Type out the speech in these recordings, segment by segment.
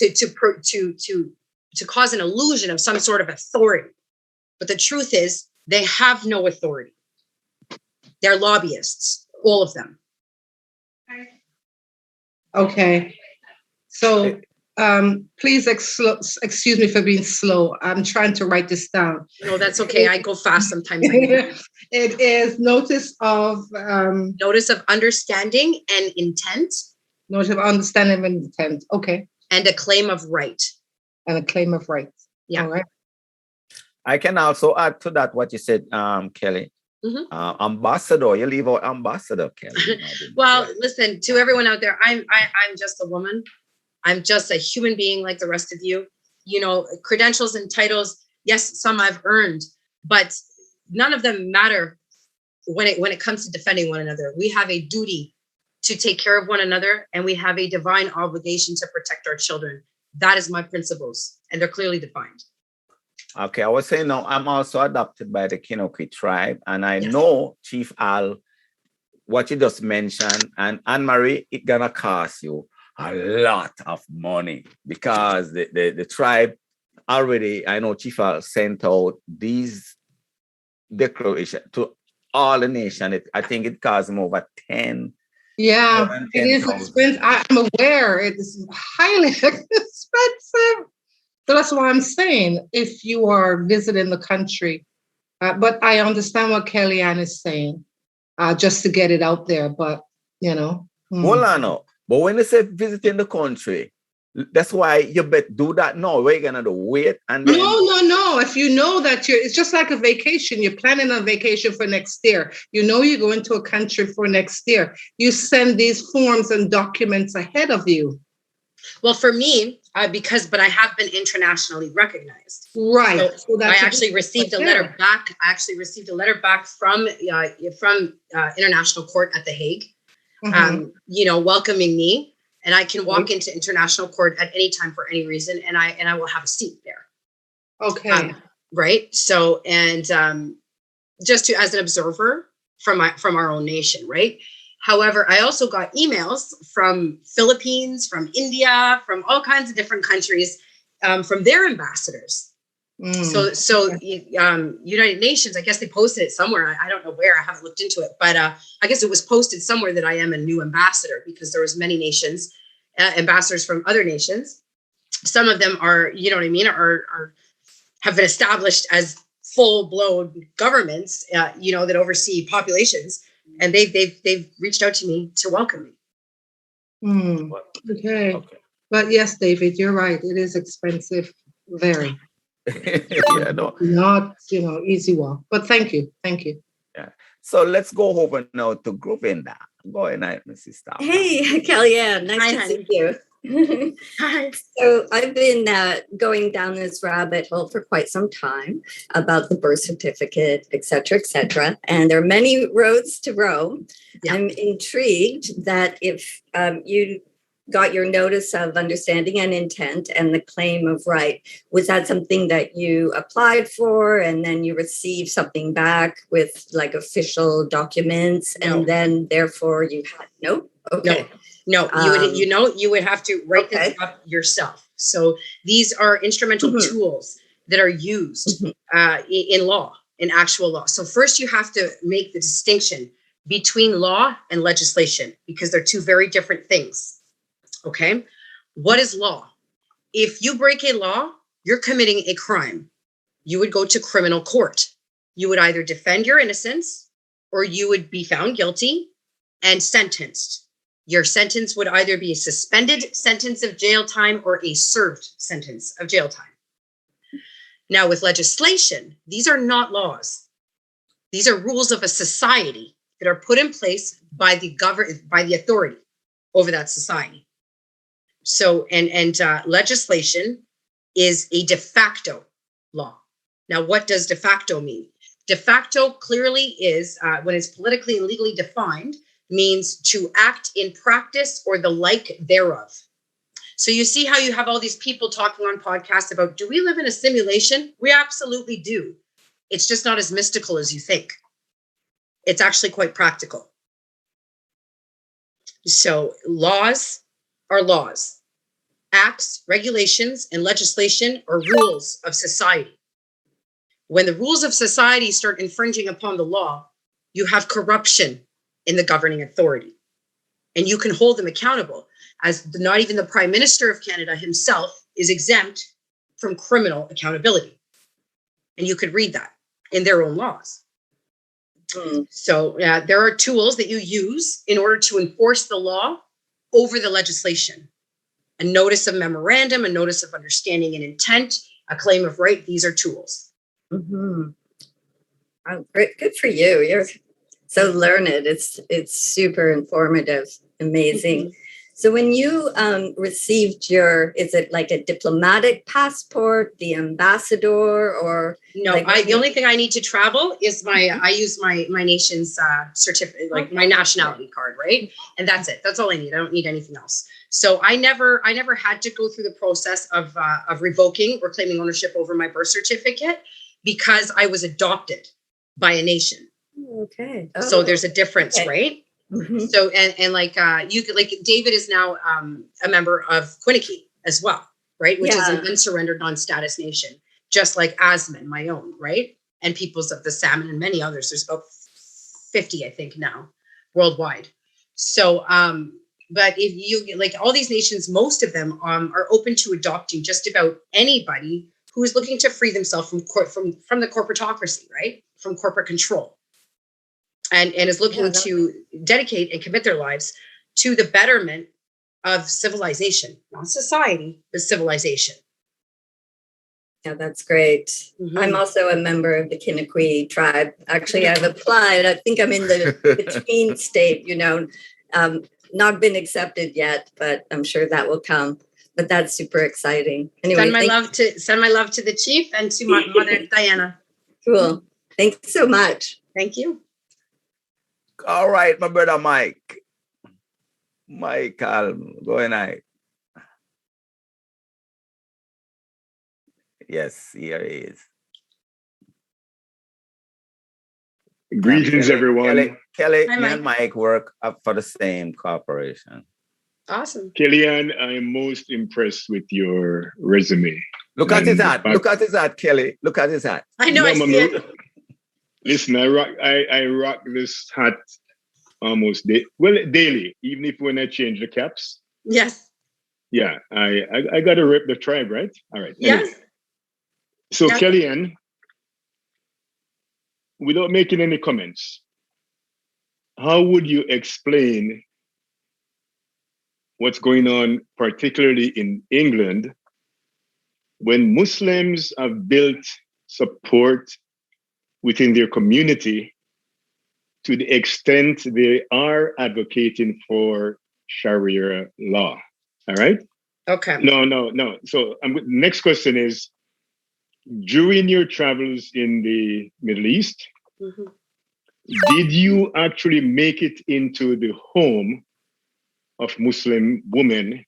to cause an illusion of some sort of authority. But the truth is, they have no authority. They're lobbyists, all of them. Okay. So please excuse me for being slow. I'm trying to write this down. No, that's okay. I go fast sometimes. It is notice of understanding and intent. Notice of understanding and intent. Okay. And a claim of right. And a claim of right. Yeah. All right. I can also add to that what you said, Kelly. Mm-hmm. Ambassador, you leave out ambassador, Kelly. Well, listen, to everyone out there, I'm just a woman. I'm just a human being like the rest of you. You know, credentials and titles, yes, some I've earned, but none of them matter when it comes to defending one another. We have a duty to take care of one another, and we have a divine obligation to protect our children. That is my principles, and they're clearly defined. Okay, I was saying now, I'm also adopted by the Kinokee tribe, and I know, Chief Al, what you just mentioned, and Anne-Marie, it's gonna cost you a lot of money because the tribe already, I know Chief Al sent out these declarations to all the nation. I think it cost them over 10. Yeah, it is expensive. I'm aware it is highly expensive. So that's why I'm saying if you are visiting the country, but I understand what Kellyann is saying, just to get it out there. But, you know. Hold on now. But when they say visiting the country, that's why you bet do that now. We're going to wait. And then... No. If you know that it's just like a vacation. You're planning a vacation for next year. You know you're going to a country for next year. You send these forms and documents ahead of you. Well, for me, but I have been internationally recognized. Right. So I actually received a letter back. From International Court at The Hague, welcoming me, and I can walk into International Court at any time for any reason, and I will have a seat there. Okay. Right. So, and just as an observer from our own nation, right? However, I also got emails from Philippines, from India, from all kinds of different countries, from their ambassadors. So United Nations, I guess they posted it somewhere. I don't know where. I haven't looked into it, but I guess it was posted somewhere that I am a new ambassador, because there was many nations, ambassadors from other nations. Some of them are, you know what I mean, have been established as full-blown governments, that oversee populations. And they've reached out to me to welcome me. Okay. But yes, David, you're right. It is expensive. Very. Not, easy walk. But thank you. Yeah. So let's go over now to Govinda. Go ahead, Mrs. Staff. Hey, Kellyann. Nice to see you. Hi. So I've been going down this rabbit hole for quite some time about the birth certificate, et cetera, and there are many roads to Rome. Yeah. I'm intrigued that if you got your notice of understanding and intent and the claim of right, was that something that you applied for and then you received something back with like official documents? No. And then therefore you had Okay. No, you would have to write this up yourself. So these are instrumental tools that are used in law, in actual law. So first you have to make the distinction between law and legislation, because they're two very different things. Okay. What is law? If you break a law, you're committing a crime. You would go to criminal court. You would either defend your innocence or you would be found guilty and sentenced. Your sentence would either be a suspended sentence of jail time or a served sentence of jail time. Now, with legislation, these are not laws. These are rules of a society that are put in place by the authority over that society. So, and legislation is a de facto law. Now, what does de facto mean? De facto clearly is, when it's politically and legally defined, means to act in practice or the like thereof. So you see how you have all these people talking on podcasts about, do we live in a simulation? We absolutely do. It's just not as mystical as you think. It's actually quite practical. So laws are laws. acts, regulations, and legislation or rules of society. When the rules of society start infringing upon the law, you have corruption in the governing authority. And you can hold them accountable, as not even the Prime Minister of Canada himself is exempt from criminal accountability. And you could read that in their own laws. So there are tools that you use in order to enforce the law over the legislation. A notice of memorandum, a notice of understanding and intent, a claim of right. These are tools. Oh, great. Good for you. You're so learned. It's super informative. Amazing. So when you received is it like a diplomatic passport, the ambassador, or no? The only thing I need to travel is I use my nation's certificate, like my nationality card, right? And that's it. That's all I need. I don't need anything else. So I never had to go through the process of revoking or claiming ownership over my birth certificate because I was adopted by a nation. Okay. So there's a difference, okay. Right? So and like you could, like David is now a member of Quinnipiac as well, right? Which is an unsurrendered non-status nation, just like Asman, my own, right? And peoples of the Salmon and many others. There's about 50, I think, now worldwide. So but if you like all these nations, most of them are open to adopting just about anybody who is looking to free themselves from the corporatocracy, right? From corporate control. And is looking to dedicate and commit their lives to the betterment of civilization, not society, but civilization. Yeah, that's great. I'm also a member of the Quinnipiac tribe. Actually, I've applied. I think I'm in the between state, not been accepted yet, but I'm sure that will come. But that's super exciting. Anyway, send my love to the chief and to my mother, Diana. Cool. Thanks so much. Thank you. All right, my brother Mike. Michael, go ahead. Yes, here he is. Greetings, Kelly, everyone. Kelly, Hi, me Mike. and Mike work up for the same corporation. Awesome. Kellyann, I am most impressed with your resume. Look at his hat. Look at his hat, Kelly. Look at his hat. I know. I see it. Listen, I rock this hat almost daily, even if when I change the caps. Yes. Yeah, I got to rep the tribe, right? All right. Yes. Anyway. So yes. Kellyann, without making any comments, how would you explain what's going on, particularly in England, when Muslims have built support within their community to the extent they are advocating for Sharia law? All right? Okay. No. So next question is, during your travels in the Middle East, did you actually make it into the home of Muslim women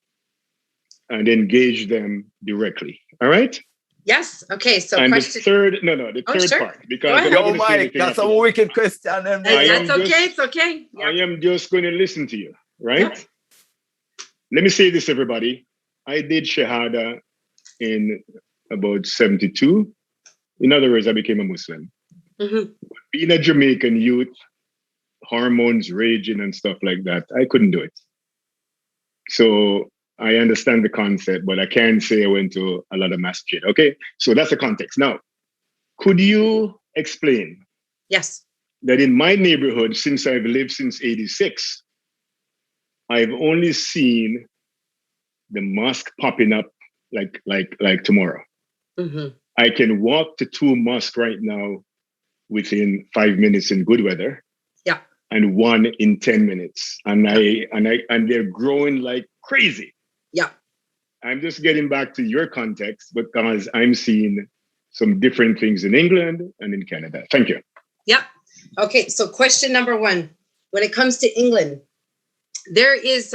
and engage them directly? All right? Yes. Okay. So and question. The third part, because yo, Mike, that's a wicked question. That's okay. It's okay. Yep. I am just going to listen to you, right? Yep. Let me say this, everybody. I did Shahada in about 72. In other words, I became a Muslim. Being a Jamaican youth, hormones raging and stuff like that, I couldn't do it. So I understand the concept, but I can't say I went to a lot of masjid. Okay, so that's the context. Now, could you explain? Yes. That in my neighborhood, since I've lived since '86, I've only seen the mosque popping up like tomorrow. I can walk to 2 mosques right now within 5 minutes in good weather. Yeah. And 1 in 10 minutes. And they're growing like crazy. Yeah. I'm just getting back to your context because I'm seeing some different things in England and in Canada. Thank you. Yep. Okay. So question number 1, when it comes to England, there is,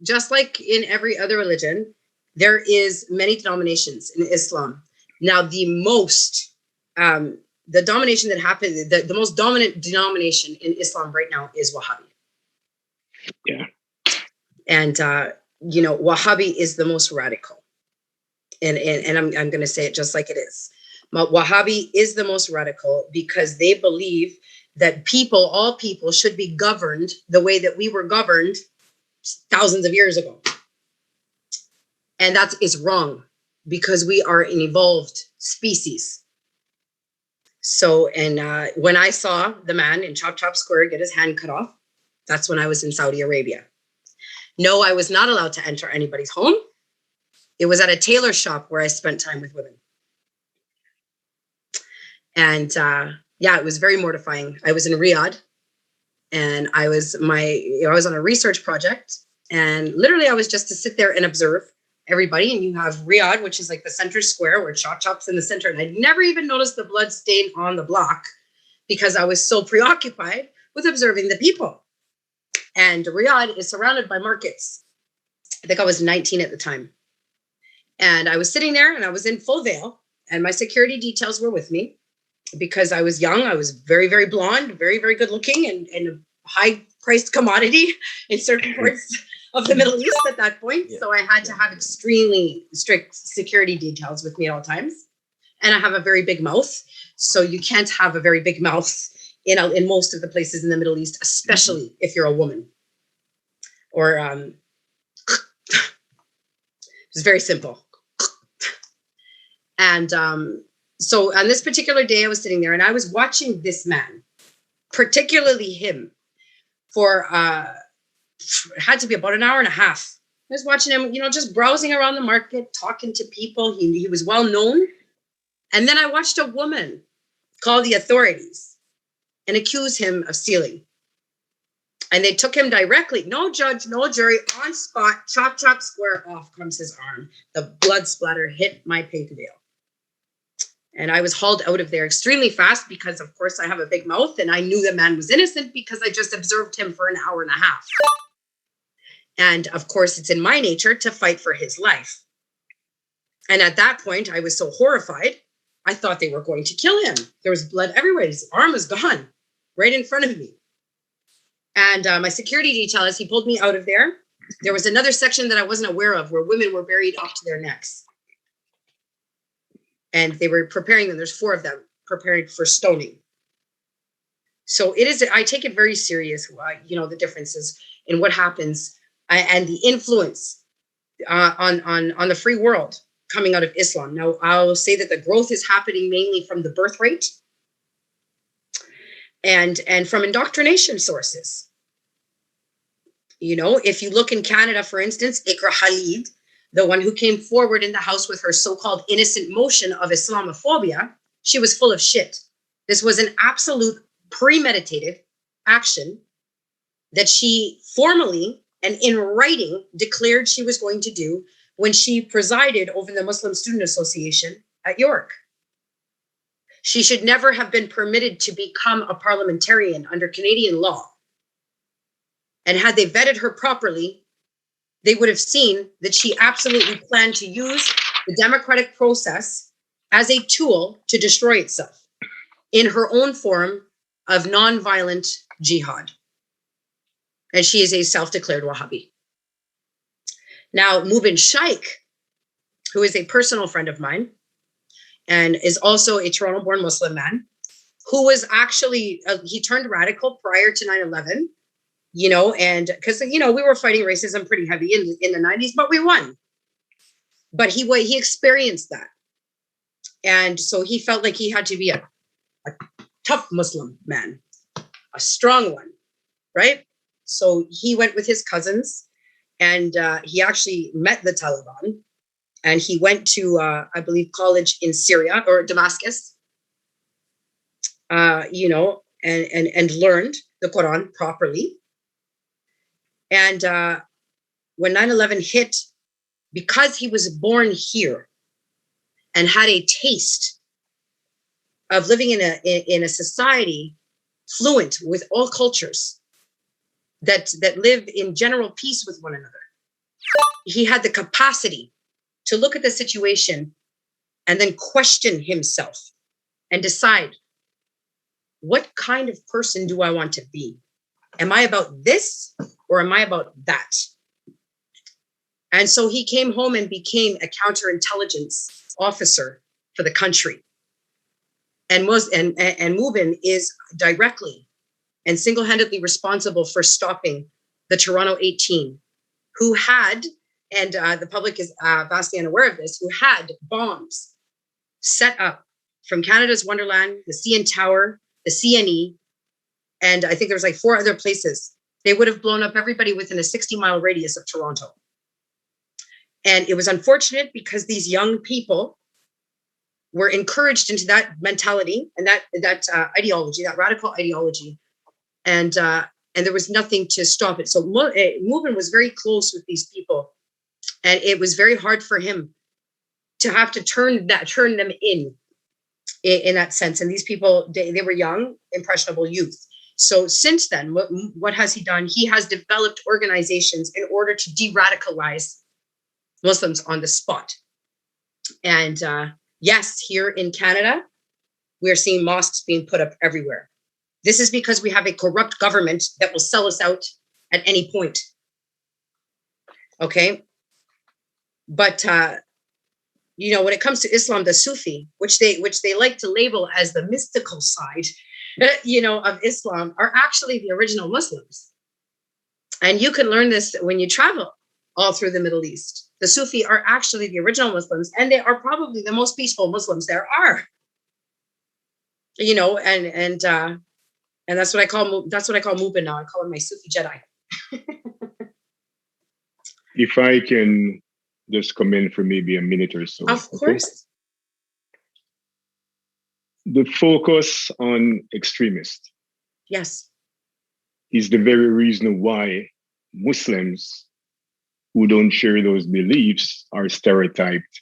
just like in every other religion, there is many denominations in Islam. Now, the domination that happened, the most dominant denomination in Islam right now is Wahhabi. Yeah. And Wahhabi is the most radical. And I'm going to say it just like it is. Wahhabi is the most radical because they believe that all people should be governed the way that we were governed thousands of years ago. And that is wrong because we are an evolved species. So, and when I saw the man in Chop Chop Square get his hand cut off, that's when I was in Saudi Arabia. No, I was not allowed to enter anybody's home. It was at a tailor shop where I spent time with women. And it was very mortifying. I was in Riyadh and I was on a research project, and literally I was just to sit there and observe everybody. And you have Riyadh, which is like the center square where Chop Chop's in the center. And I'd never even noticed the blood stain on the block because I was so preoccupied with observing the people. And Riyadh is surrounded by markets. I think I was 19 at the time. And I was sitting there and I was in full veil and my security details were with me because I was young. I was very, very blonde, very, very good looking and a high priced commodity in certain parts of the Middle East at that point. Yeah. So I had to have extremely strict security details with me at all times. And I have a very big mouth. So you can't have a very big mouth in most of the places in the Middle East, especially if you're a woman. Or it's very simple. And so on this particular day, I was sitting there and I was watching this man, particularly him, for it had to be about an hour and a half. I was watching him, just browsing around the market, talking to people. He was well known. And then I watched a woman call the authorities and accuse him of stealing. And they took him directly, no judge, no jury, on spot, Chop Chop Square, off comes his arm. The blood splatter hit my pink veil. And I was hauled out of there extremely fast because, of course, I have a big mouth and I knew the man was innocent because I just observed him for an hour and a half. And, of course, it's in my nature to fight for his life. And at that point, I was so horrified, I thought they were going to kill him. There was blood everywhere. His arm was gone right in front of me. And my security detail, as he pulled me out of there, there was another section that I wasn't aware of where women were buried up to their necks. And they were preparing them. There's 4 of them preparing for stoning. So I take it very serious, the differences in what happens and the influence on the free world coming out of Islam. Now, I'll say that the growth is happening mainly from the birth rate and from indoctrination sources. If you look in Canada, for instance, Ikra Khalid, the one who came forward in the House with her so-called innocent motion of Islamophobia, she was full of shit. This was an absolute premeditated action that she formally and in writing declared she was going to do when she presided over the Muslim Student Association at York. She should never have been permitted to become a parliamentarian under Canadian law. And had they vetted her properly, they would have seen that she absolutely planned to use the democratic process as a tool to destroy itself in her own form of nonviolent jihad. And she is a self-declared Wahhabi. Now, Mubin Shaikh, who is a personal friend of mine and is also a Toronto-born Muslim man, who was actually, he turned radical prior to 9/11, and because, we were fighting racism pretty heavy in the 90s, but we won. But he experienced that. And so he felt like he had to be a tough Muslim man, a strong one, right? So he went with his cousins and he actually met the Taliban and he went to, I believe, college in Syria or Damascus, and learned the Quran properly. And when 9/11 hit, because he was born here and had a taste of living in a society fluent with all cultures that live in general peace with one another, he had the capacity to look at the situation and then question himself and decide, what kind of person do I want to be? Am I about this or am I about that? And so he came home and became a counterintelligence officer for the country. And Mubin is directly and single-handedly responsible for stopping the Toronto 18, who had, and the public is vastly unaware of this, who had bombs set up from Canada's Wonderland, the CN Tower, the CNE, and I think there was like 4 other places. They would have blown up everybody within a 60-mile radius of Toronto. And it was unfortunate because these young people were encouraged into that mentality and that ideology, that radical ideology. And there was nothing to stop it. So Mubin was very close with these people. And it was very hard for him to have to turn them in that sense. And these people, they were young, impressionable youth. So since then, what has he done? He has developed organizations in order to de-radicalize Muslims on the spot. And yes, here in Canada, we're seeing mosques being put up everywhere. This is because we have a corrupt government that will sell us out at any point. Okay. But, when it comes to Islam, the Sufi, which they like to label as the mystical side, of Islam, are actually the original Muslims. And you can learn this when you travel all through the Middle East. The Sufi are actually the original Muslims, and they are probably the most peaceful Muslims there are. And that's what I call Mubin now. I call him my Sufi Jedi. If I can just come in for maybe a minute or so. Of course. The focus on extremists. Yes. Is the very reason why Muslims who don't share those beliefs are stereotyped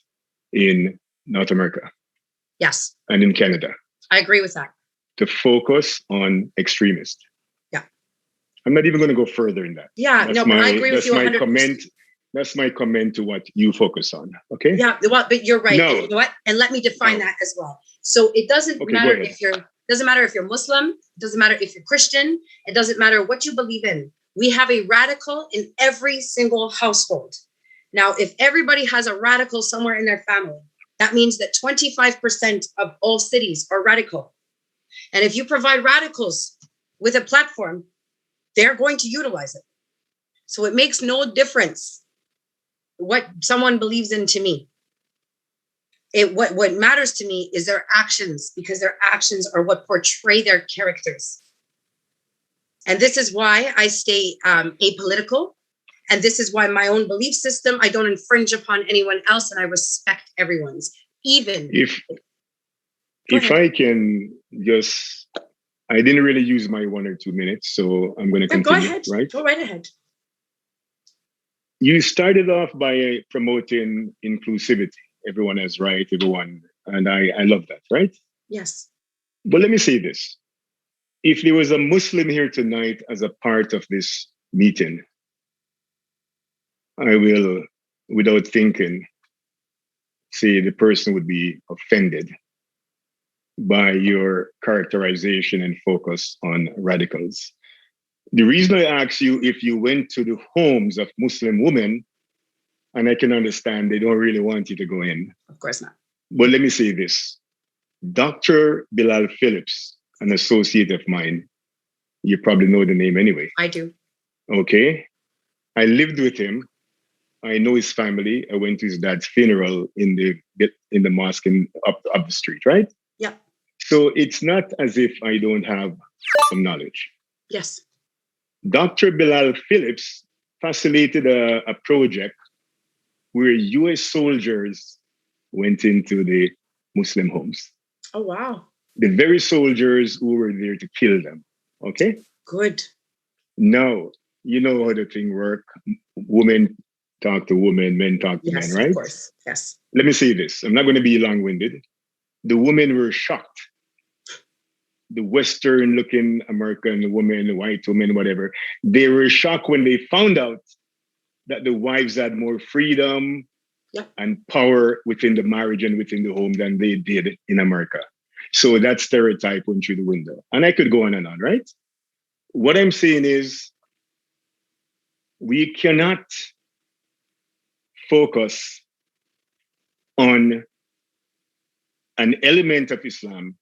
in North America. Yes. And in Canada. I agree with that. To focus on extremists. Yeah. I'm not even going to go further in that. Yeah, but I agree with you 100%. That's my comment to what you focus on. Okay. Yeah, but you're right. No. And you know what? And let me define that as well. So it doesn't matter if you're Muslim, it doesn't matter if you're Christian, it doesn't matter what you believe in. We have a radical in every single household. Now, if everybody has a radical somewhere in their family, that means that 25% of all cities are radical. And if you provide radicals with a platform, they're going to utilize it. So it makes no difference what someone believes in to me. What matters to me is their actions, because their actions are what portray their characters. And this is why I stay apolitical. And this is why my own belief system, I don't infringe upon anyone else, and I respect everyone's. Even if I can just, I didn't really use my 1 or 2 minutes, so I'm going to continue. Go ahead. Right? Go right ahead. You started off by promoting inclusivity. Everyone has right, everyone. And I love that, right? Yes. But let me say this. If there was a Muslim here tonight as a part of this meeting, I will, without thinking, say the person would be offended by your characterization and focus on radicals. The reason I ask you if you went to the homes of Muslim women, and I can understand they don't really want you to go in. Of course not. But let me say this. Dr. Bilal Phillips, an associate of mine, you probably know the name anyway. I do. Okay. I lived with him. I know his family. I went to his dad's funeral in the mosque up the street, right? Yeah. So it's not as if I don't have some knowledge. Yes. Dr. Bilal Phillips facilitated a project where US soldiers went into the Muslim homes. Oh, wow. The very soldiers who were there to kill them. Okay? Good. Now, you know how the thing works. Women talk to women, men talk to men, right? Of course. Yes. Let me say this. I'm not going to be long-winded. The women were shocked. The Western-looking American women, white women, whatever, they were shocked when they found out that the wives had more freedom and power within the marriage and within the home than they did in America. So that stereotype went through the window. And I could go on and on, right? What I'm saying is we cannot focus on an element of Islam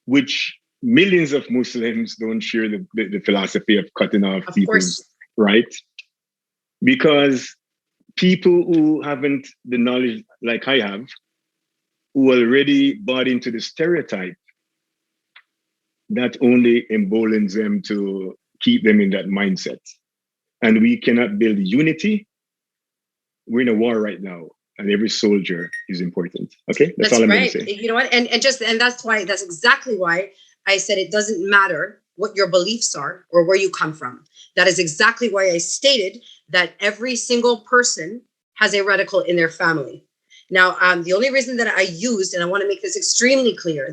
which millions of Muslims don't share the philosophy of cutting off people's right. Because people who haven't the knowledge like I have, who already bought into the stereotype, that only emboldens them to keep them in that mindset. And we cannot build unity. We're in a war right now, and every soldier is important. Okay, that's all I'm going to say. You know what? And that's exactly why I said it doesn't matter what your beliefs are or where you come from. That is exactly why I stated that every single person has a radical in their family. Now, the only reason that I used, and I want to make this extremely clear,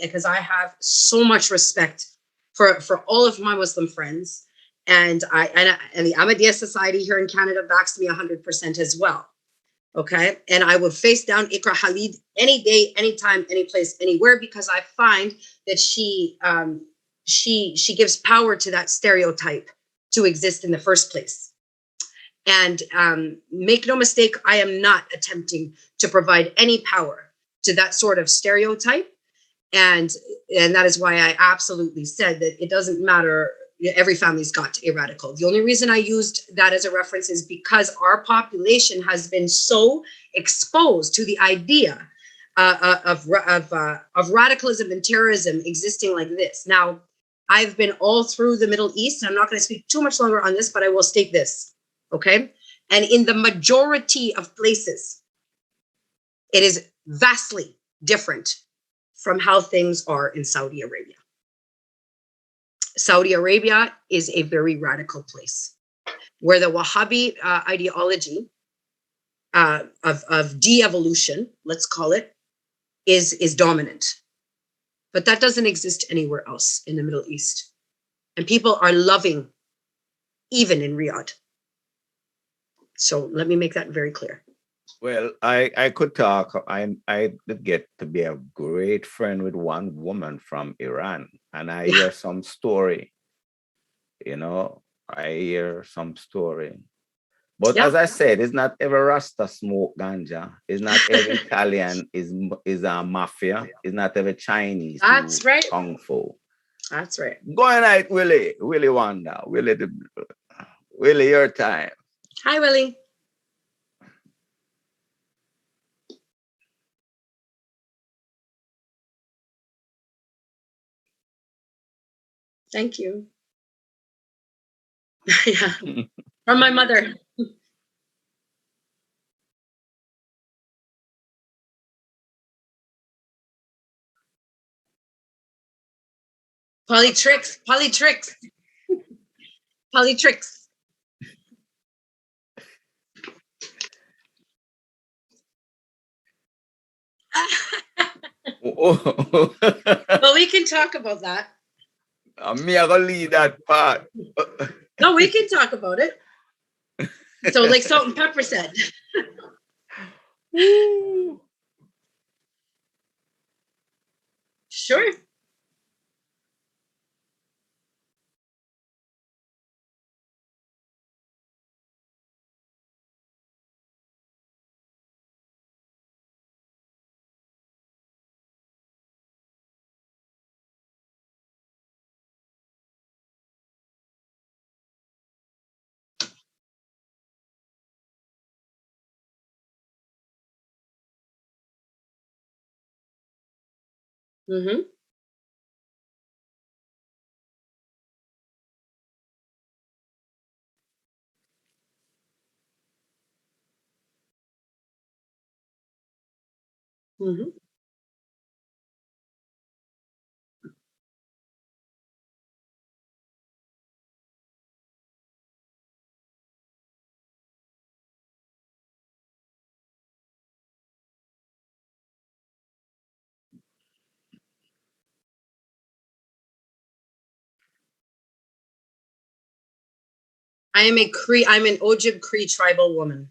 because I have so much respect for all of my Muslim friends, and the Ahmadiyya Society here in Canada backs me 100% as well. Okay, and I would face down Ikra Khalid any day, anytime, any place, anywhere, because I find that she gives power to that stereotype to exist in the first place. And make no mistake, I am not attempting to provide any power to that sort of stereotype. And that is why I absolutely said that it doesn't matter. Every family's got a radical. The only reason I used that as a reference is because our population has been so exposed to the idea of radicalism and terrorism existing like this. Now, I've been all through the Middle East. And I'm not going to speak too much longer on this, but I will state this. Okay. And in the majority of places, it is vastly different from how things are in Saudi Arabia. Saudi Arabia is a very radical place where the Wahhabi ideology of de-evolution, let's call it, is dominant. But that doesn't exist anywhere else in the Middle East. And people are loving, even in Riyadh. So let me make that very clear. Well, I could talk. I did get to be a great friend with one woman from Iran, and I hear some story. I hear some story. But as I said, it's not every Rasta smoke ganja. It's not every Italian is a mafia. It's not every Chinese. That's right. Kung fu. That's right. Go ahead, Willie Wanda. Willie, your time. Hi, Willie. Thank you. Yeah. From my mother. Polytricks. Well, we can talk about that. Me, I gonna leave that part. No, we can talk about it. So, like Salt and Pepper said. Sure. Mm-hmm. Mm-hmm. I'm an Ojib Cree tribal woman.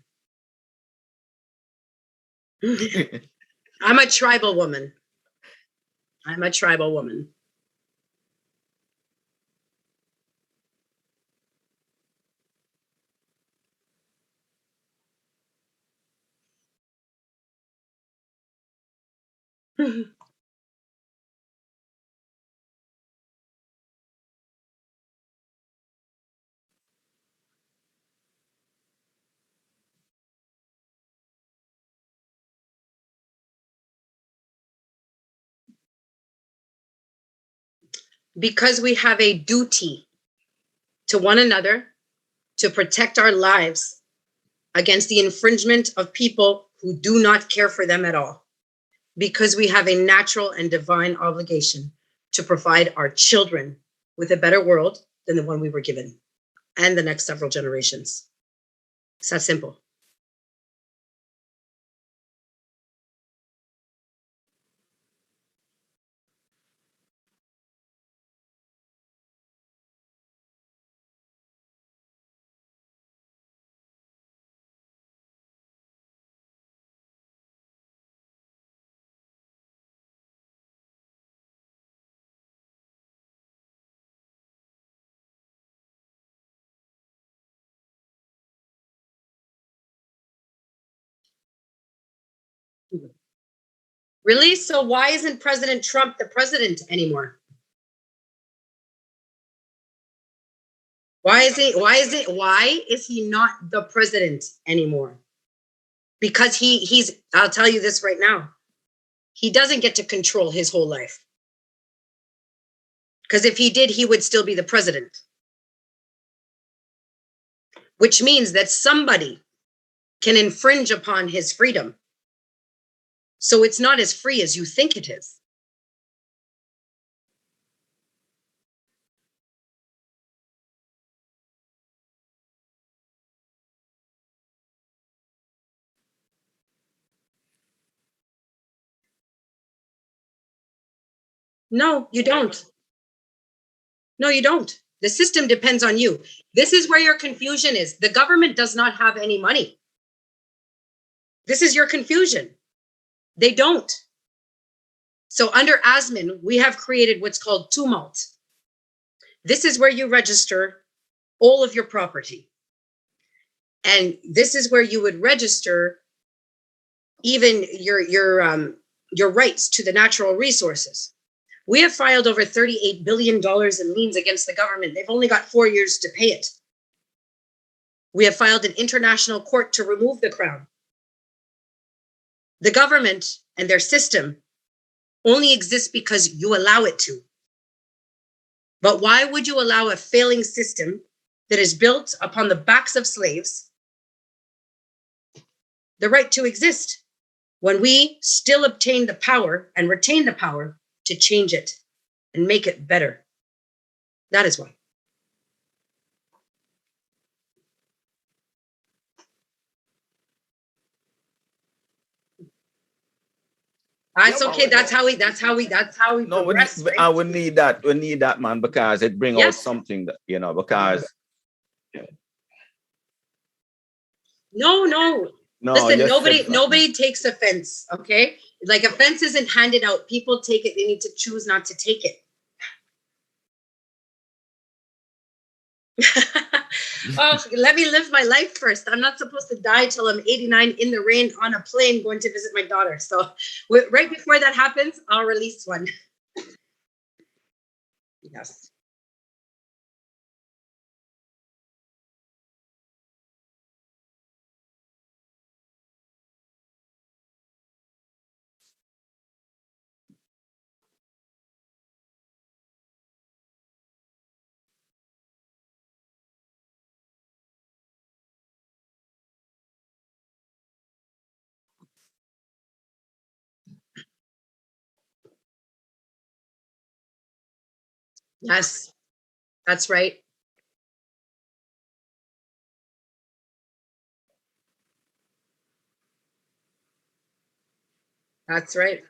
I'm a tribal woman. Because we have a duty to one another to protect our lives against the infringement of people who do not care for them at all. Because we have a natural and divine obligation to provide our children with a better world than the one we were given, and the next several generations. It's that simple. Really? So why isn't President Trump the president anymore? Why is he not the president anymore? Because he's, I'll tell you this right now. He doesn't get to control his whole life. Because if he did, he would still be the president. Which means that somebody can infringe upon his freedom. So it's not as free as you think it is. No, you don't. No, you don't. The system depends on you. This is where your confusion is. The government does not have any money. This is your confusion. They don't. So under ASMIN, we have created what's called tumult. This is where you register all of your property. And this is where you would register even your rights to the natural resources. We have filed over $38 billion in liens against the government. They've only got 4 years to pay it. We have filed an international court to remove the crown. The government and their system only exists because you allow it to. But why would you allow a failing system that is built upon the backs of slaves the right to exist when we still obtain the power and retain the power to change it and make it better? That is why. It's okay. That's how we No, progress, right? I would need that. We need that, man, because it brings out something that, because. No. No, listen, nobody takes offense, okay? Like, offense isn't handed out. People take it. They need to choose not to take it. Oh, let me live my life first. I'm not supposed to die till I'm 89 in the rain on a plane going to visit my daughter. So right before that happens, I'll release one. Yes. Yes, that's right. That's right.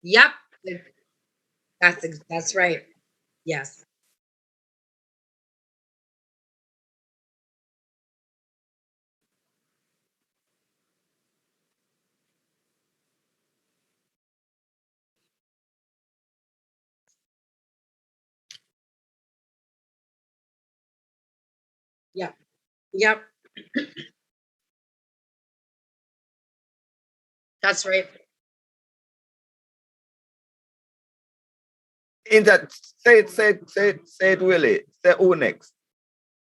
Yep. That's right. Yes. Yep. Yep. That's right. In that, say it, Willie. Say who next?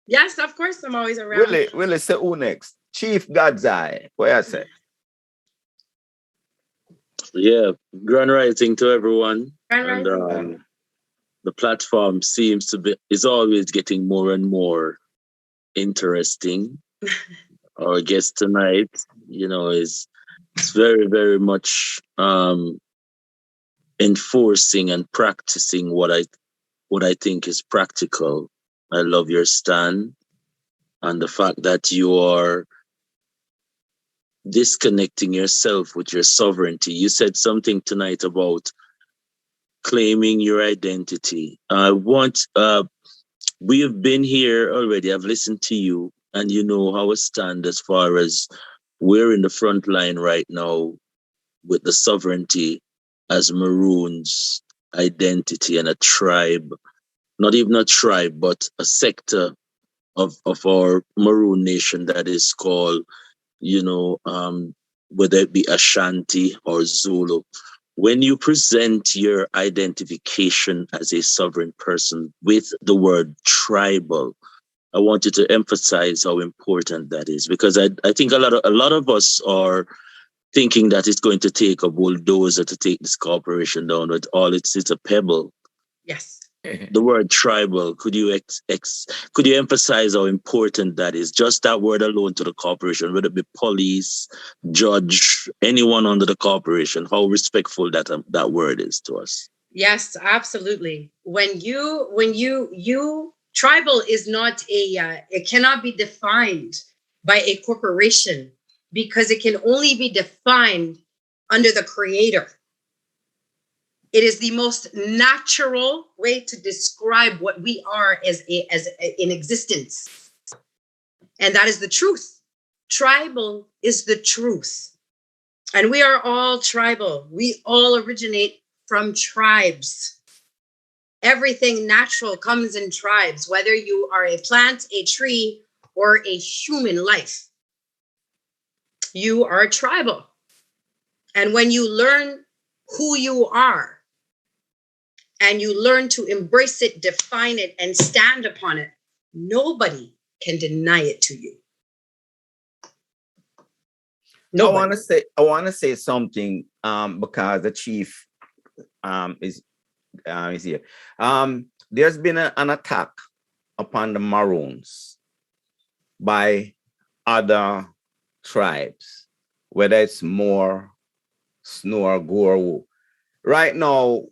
Yes, of course. I'm always around. Willie, say who next? Chief God's Eye. What I say? Yeah, grand rising to everyone. Grand and rising. The platform seems to be is always getting more and more interesting. Our guest tonight, is very, very much enforcing and practicing what I think is practical. I love your stand and the fact that you are disconnecting yourself with your sovereignty. You said something tonight about claiming your identity. We have been here already. I've listened to you, and you know how I stand as far as we're in the front line right now with the sovereignty as Maroon's identity and a tribe, not even a tribe, but a sector of our Maroon nation that is called, whether it be Ashanti or Zulu. When you present your identification as a sovereign person with the word tribal, I want you to emphasize how important that is, because I think a lot of us are thinking that it's going to take a bulldozer to take this corporation down, but all it's a pebble. Yes. The word tribal, could you could you emphasize how important that is? Just that word alone to the corporation, whether it be police, judge, anyone under the corporation, how respectful that word is to us. Yes, absolutely. When you tribal is not it cannot be defined by a corporation, because it can only be defined under the creator. It is the most natural way to describe what we are as in existence. And that is the truth. Tribal is the truth. And we are all tribal. We all originate from tribes. Everything natural comes in tribes, whether you are a plant, a tree, or a human life. You are tribal. And when you learn who you are, and you learn to embrace it, define it, and stand upon it, nobody can deny it to you. Nobody. I want to say something because the chief is here. There's been an attack upon the Maroons by other tribes, whether it's Moor, Snore, Guru. Right now,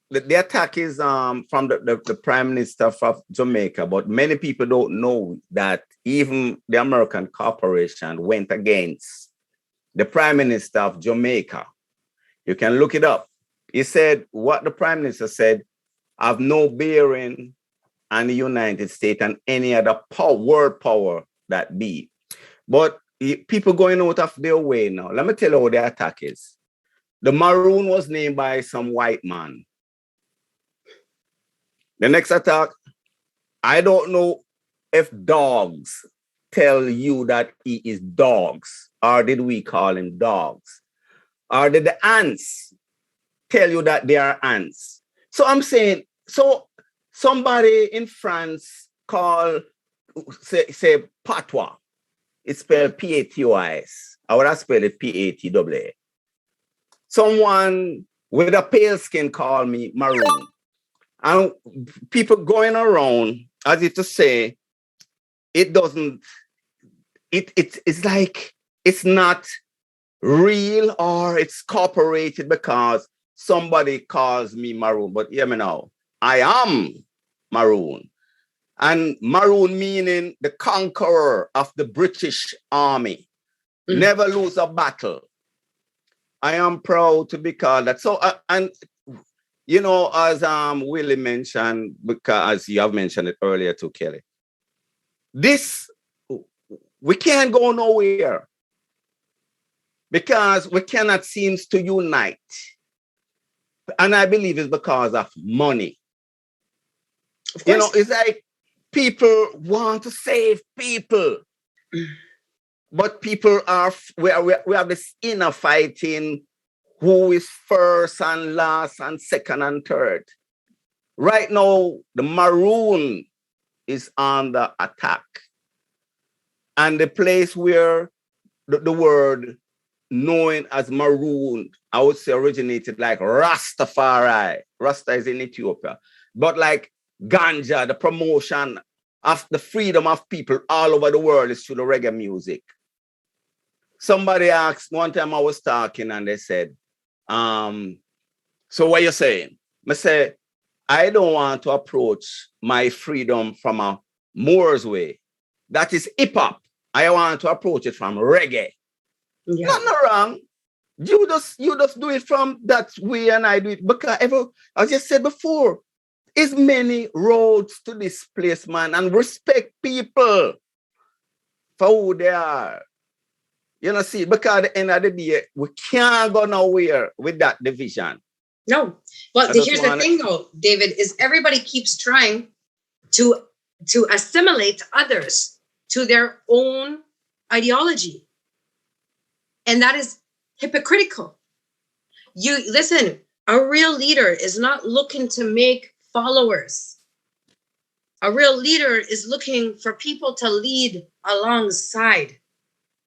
the attack is from the Prime Minister of Jamaica, but many people don't know that even the American corporation went against the Prime Minister of Jamaica. You can look it up. He said what the Prime Minister said have no bearing on the United States and any other world power that be. But people going out of their way now. Let me tell you how the attack is. The Maroon was named by some white man. The next attack, I don't know if dogs tell you that he is dogs, or did we call him dogs? Or did the ants tell you that they are ants? So I'm saying, so somebody in France called, say patois. It's spelled P-A-T-O-I-S. I would have spelled it P-A-T-W-A. Someone with a pale skin called me Maroon. And people going around as if to say, it doesn't, it's like, it's not real or it's corporated because somebody calls me Maroon. But hear me now, I am Maroon. And Maroon meaning the conqueror of the British Army. Never lose a battle. I am proud to be called that. So, and you know, as Willie mentioned, because you have mentioned it earlier too, Kelly, this, we can't go nowhere because we cannot seem to unite. And I believe it's because of money. You know, it's like people want to save people. But people are, we have this inner fighting, who is first and last and second and third. Right now, the Maroon is under attack. And the place where the word known as Maroon, I would say originated like Rastafari. Rasta is in Ethiopia. But like ganja, the promotion of the freedom of people all over the world is through the reggae music. Somebody asked, one time I was talking and they said, so what you saying? I say, I don't want to approach my freedom from a Moor's way. That is hip hop. I want to approach it from reggae. Yeah. Nothing wrong. You just do it from that way and I do it. Because as I just said before, is many roads to this place, man, and respect people for who they are. You know, see, because at the end of the day, we can't go nowhere with that division. No. Well, here's the thing, though, David, is everybody keeps trying to assimilate others to their own ideology. And that is hypocritical. You listen, a real leader is not looking to make followers. A real leader is looking for people to lead alongside.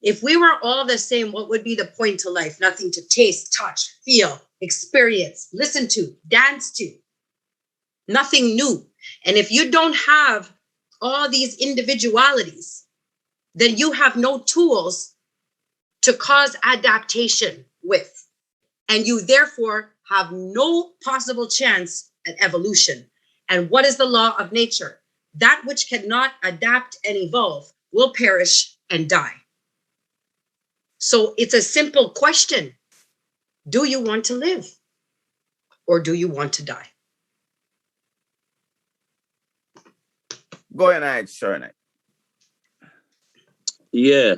If we were all the same, what would be the point to life? Nothing to taste, touch, feel, experience, listen to, dance to. Nothing new. And if you don't have all these individualities, then you have no tools to cause adaptation with. And you therefore have no possible chance at evolution. And what is the law of nature? That which cannot adapt and evolve will perish and die. So it's a simple question. Do you want to live or do you want to die? Go ahead, Shernite. Yeah.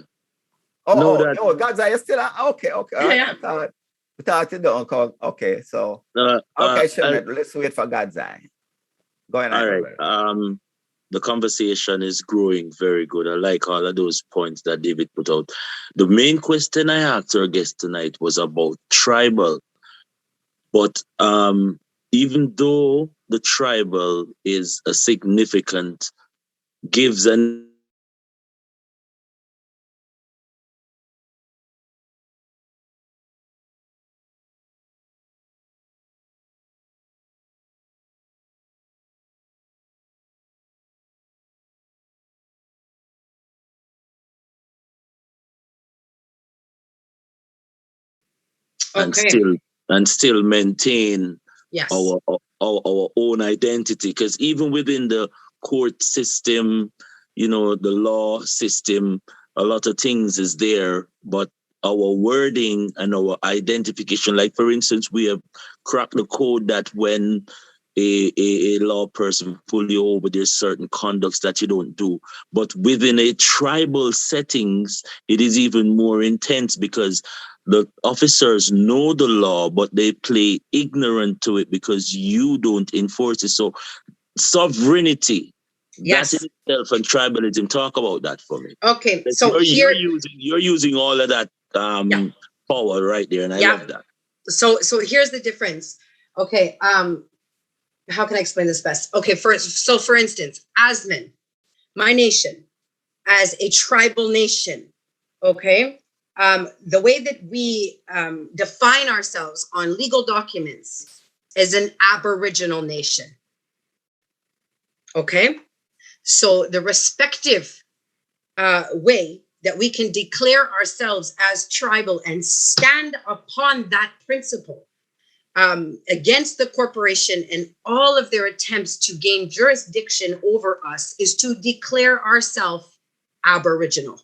God's are you still okay. Yeah. I thought you don't call. Okay, so Shernite, let's wait for God's eye. Go ahead. All right. The conversation is growing very good. I like all of those points that David put out. The main question I asked our guest tonight was about tribal. But even though the tribal is a significant, gives an and still maintain our own identity, because even within the court system, you know, the law system, a lot of things is there, but our wording and our identification, like for instance, we have cracked the code that when a law person pull you over, there's certain conducts that you don't do. But within a tribal settings, it is even more intense because the officers know the law, but they play ignorant to it because you don't enforce it. So sovereignty, that in itself, and tribalism, talk about that for me. Okay, so you're using all of that power right there, and I love that. So here's the difference. Okay, how can I explain this best? Okay, for instance, Asman, my nation, as a tribal nation, okay, the way that we define ourselves on legal documents is an Aboriginal nation. Okay, so the respective way that we can declare ourselves as tribal and stand upon that principle against the corporation and all of their attempts to gain jurisdiction over us is to declare ourselves Aboriginal.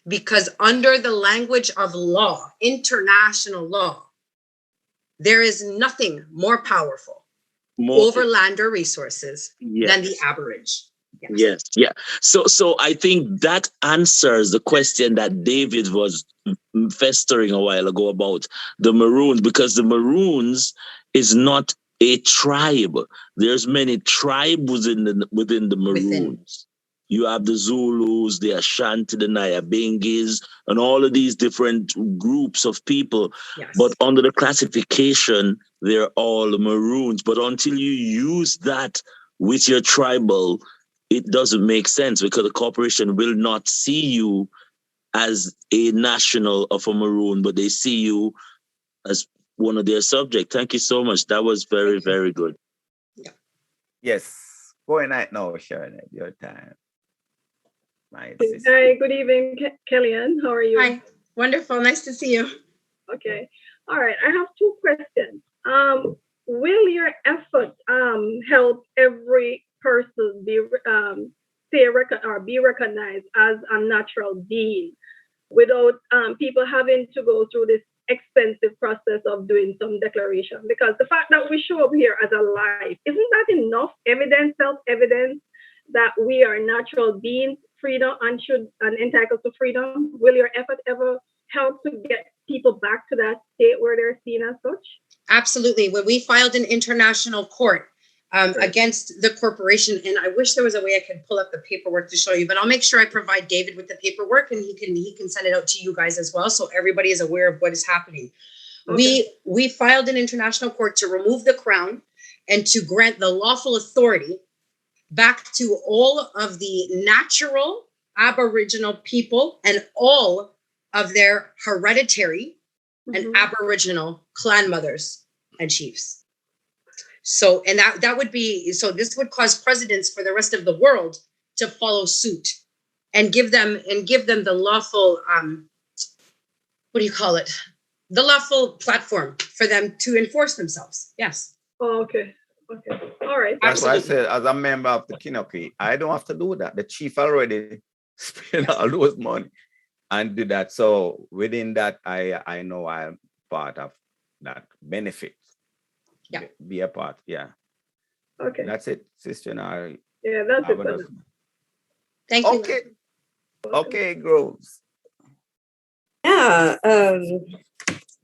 Because under the language of law, international law, there is nothing more powerful over land or resources than the Aborigine. Yes. Yeah. So I think that answers the question that David was festering a while ago about the Maroons, because the Maroons is not a tribe. There's many tribes within the Maroons. You have the Zulus, the Ashanti, the Nyabingis, and all of these different groups of people. Yes. But under the classification, they're all Maroons. But until you use that with your tribal, it doesn't make sense because the corporation will not see you as a national of a Maroon, but they see you as one of their subjects. Thank you so much. That was very, very good. Yeah. Yes. Go ahead now, Sharon, at your time. Hi, good evening, Kellyann. How are you? Hi, wonderful. Nice to see you. Okay. All right. I have two questions. Will your efforts help every person be recognized as a natural being without people having to go through this expensive process of doing some declaration? Because the fact that we show up here as a life, isn't that enough evidence, self-evidence, that we are natural beings, freedom and entitled to freedom? Will your effort ever help to get people back to that state where they're seen as such? Absolutely. When we filed an international court against the corporation, and I wish there was a way I could pull up the paperwork to show you, but I'll make sure I provide David with the paperwork, and he can send it out to you guys as well, so everybody is aware of what is happening. Okay. We filed an international court to remove the crown and to grant the lawful authority back to all of the natural Aboriginal people and all of their hereditary and Aboriginal clan mothers and chiefs. So, and that would be, so this would cause precedents for the rest of the world to follow suit and give them the lawful, what do you call it? The lawful platform for them to enforce themselves. Yes. Oh, okay. Okay. All right. That's why I said, as a member of the Kinokee, I don't have to do that. The chief already spent all those money and did that. So within that, I know I'm part of that benefit. Yeah. Be a part. Yeah. Okay. That's it, Sister. Yeah, that's it. Thank you. Okay. Okay, Groves. Yeah.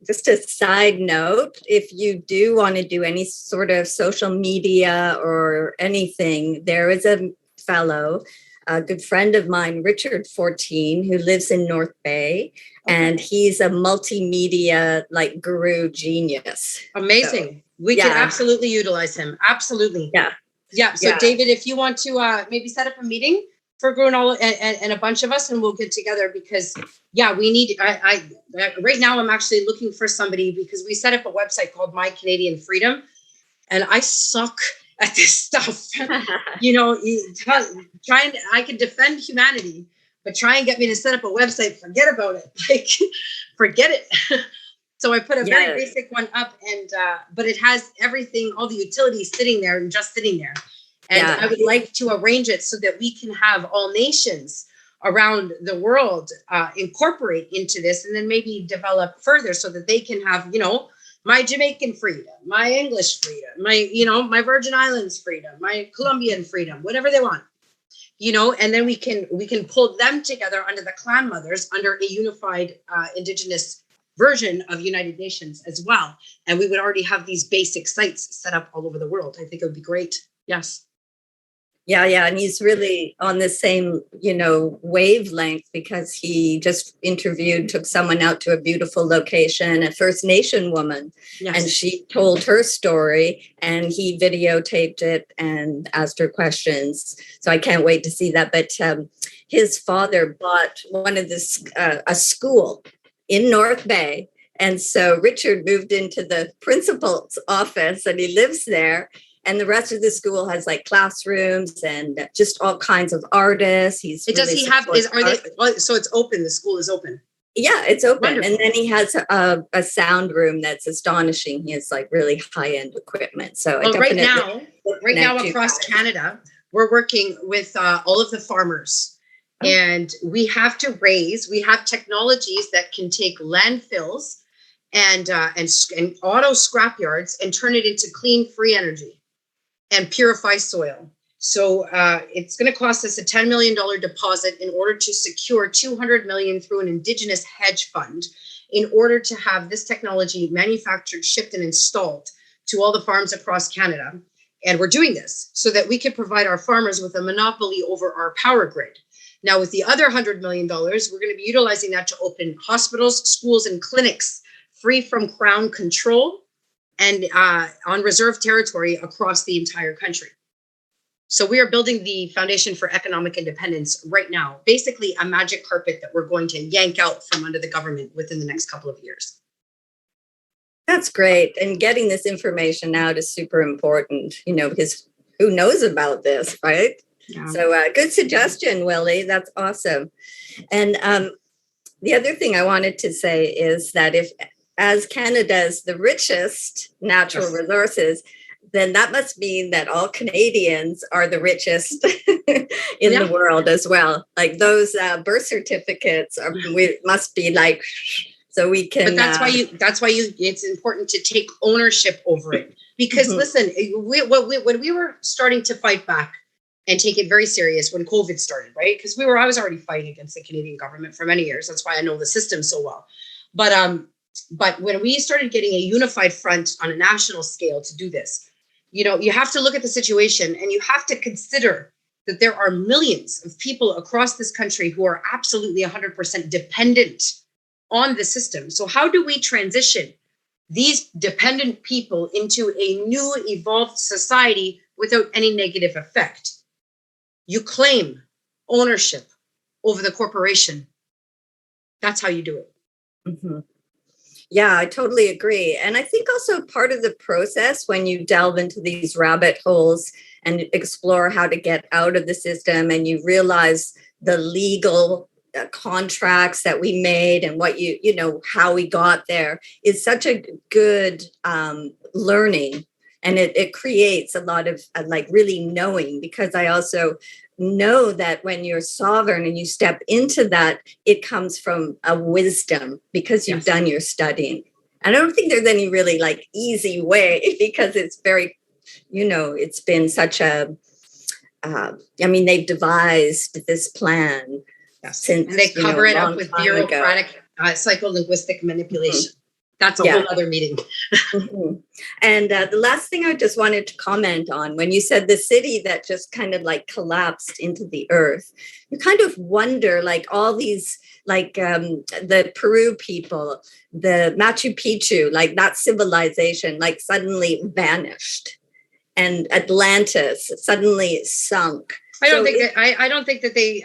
Just a side note, if you do want to do any sort of social media or anything, there is a fellow, a good friend of mine, Richard 14, who lives in North Bay, and he's a multimedia like guru genius. Amazing. So, we can absolutely utilize him. Absolutely. Yeah. Yeah. So David, if you want to maybe set up a meeting for Grunol and a bunch of us, and we'll get together, because we need, I right now I'm actually looking for somebody, because we set up a website called My Canadian Freedom, and I suck at this stuff. I can defend humanity, but try and get me to set up a website, forget about it. Like, forget it. So I put a very basic one up, and but it has everything, all the utilities sitting there and just sitting there. And I would like to arrange it so that we can have all nations around the world incorporate into this, and then maybe develop further so that they can have, my Jamaican freedom, my English freedom, my Virgin Islands freedom, my Colombian freedom, whatever they want, and then we can pull them together under the clan mothers, under a unified Indigenous version of United Nations as well. And we would already have these basic sites set up all over the world. I think it would be great. Yes. Yeah. And he's really on the same, wavelength, because he just took someone out to a beautiful location, a First Nation woman, and she told her story, and he videotaped it and asked her questions. So I can't wait to see that. But his father bought a school in North Bay. And so Richard moved into the principal's office, and he lives there. And the rest of the school has like classrooms and just all kinds of artists. So it's open? The school is open. Yeah, it's open. Wonderful. And then he has a sound room that's astonishing. He has like really high-end equipment. So right now across Canada, we're working with all of the farmers. And we have technologies that can take landfills and auto scrapyards and turn it into clean, free energy and purify soil. So it's going to cost us a $10 million deposit in order to secure $200 million through an Indigenous hedge fund, in order to have this technology manufactured, shipped, and installed to all the farms across Canada. And we're doing this so that we can provide our farmers with a monopoly over our power grid. Now, with the other $100 million, we're going to be utilizing that to open hospitals, schools, and clinics free from Crown control and on reserve territory across the entire country. So we are building the foundation for economic independence right now, basically a magic carpet that we're going to yank out from under the government within the next couple of years. That's great. And getting this information out is super important, because who knows about this, right? Yeah. So good suggestion, Willie. That's awesome. And the other thing I wanted to say is that if, as Canada's the richest natural resources, then that must mean that all Canadians are the richest in the world as well. Like those birth certificates must be like, so we can. But that's why it's important to take ownership over it. Because listen, when we were starting to fight back and take it very serious when COVID started, right? Because I was already fighting against the Canadian government for many years. That's why I know the system so well. But when we started getting a unified front on a national scale to do this, you have to look at the situation and you have to consider that there are millions of people across this country who are absolutely 100% dependent on the system. So how do we transition these dependent people into a new evolved society without any negative effect? You claim ownership over the corporation. That's how you do it. Mm-hmm. Yeah, I totally agree. And I think also part of the process when you delve into these rabbit holes and explore how to get out of the system and you realize the legal contracts that we made and what how we got there is such a good learning. And it creates a lot of really knowing, because I also know that when you're sovereign and you step into that, it comes from a wisdom because you've done your studying. And I don't think there's any really easy way, because it's very, it's been such a, they've devised this plan since, and they cover it up with bureaucratic psycholinguistic manipulation. That's a whole other meeting. And the last thing I just wanted to comment on, when you said the city that just kind of collapsed into the earth, you kind of wonder, all these, the Peru people, the Machu Picchu, that civilization, suddenly vanished, and Atlantis suddenly sunk. I don't think that they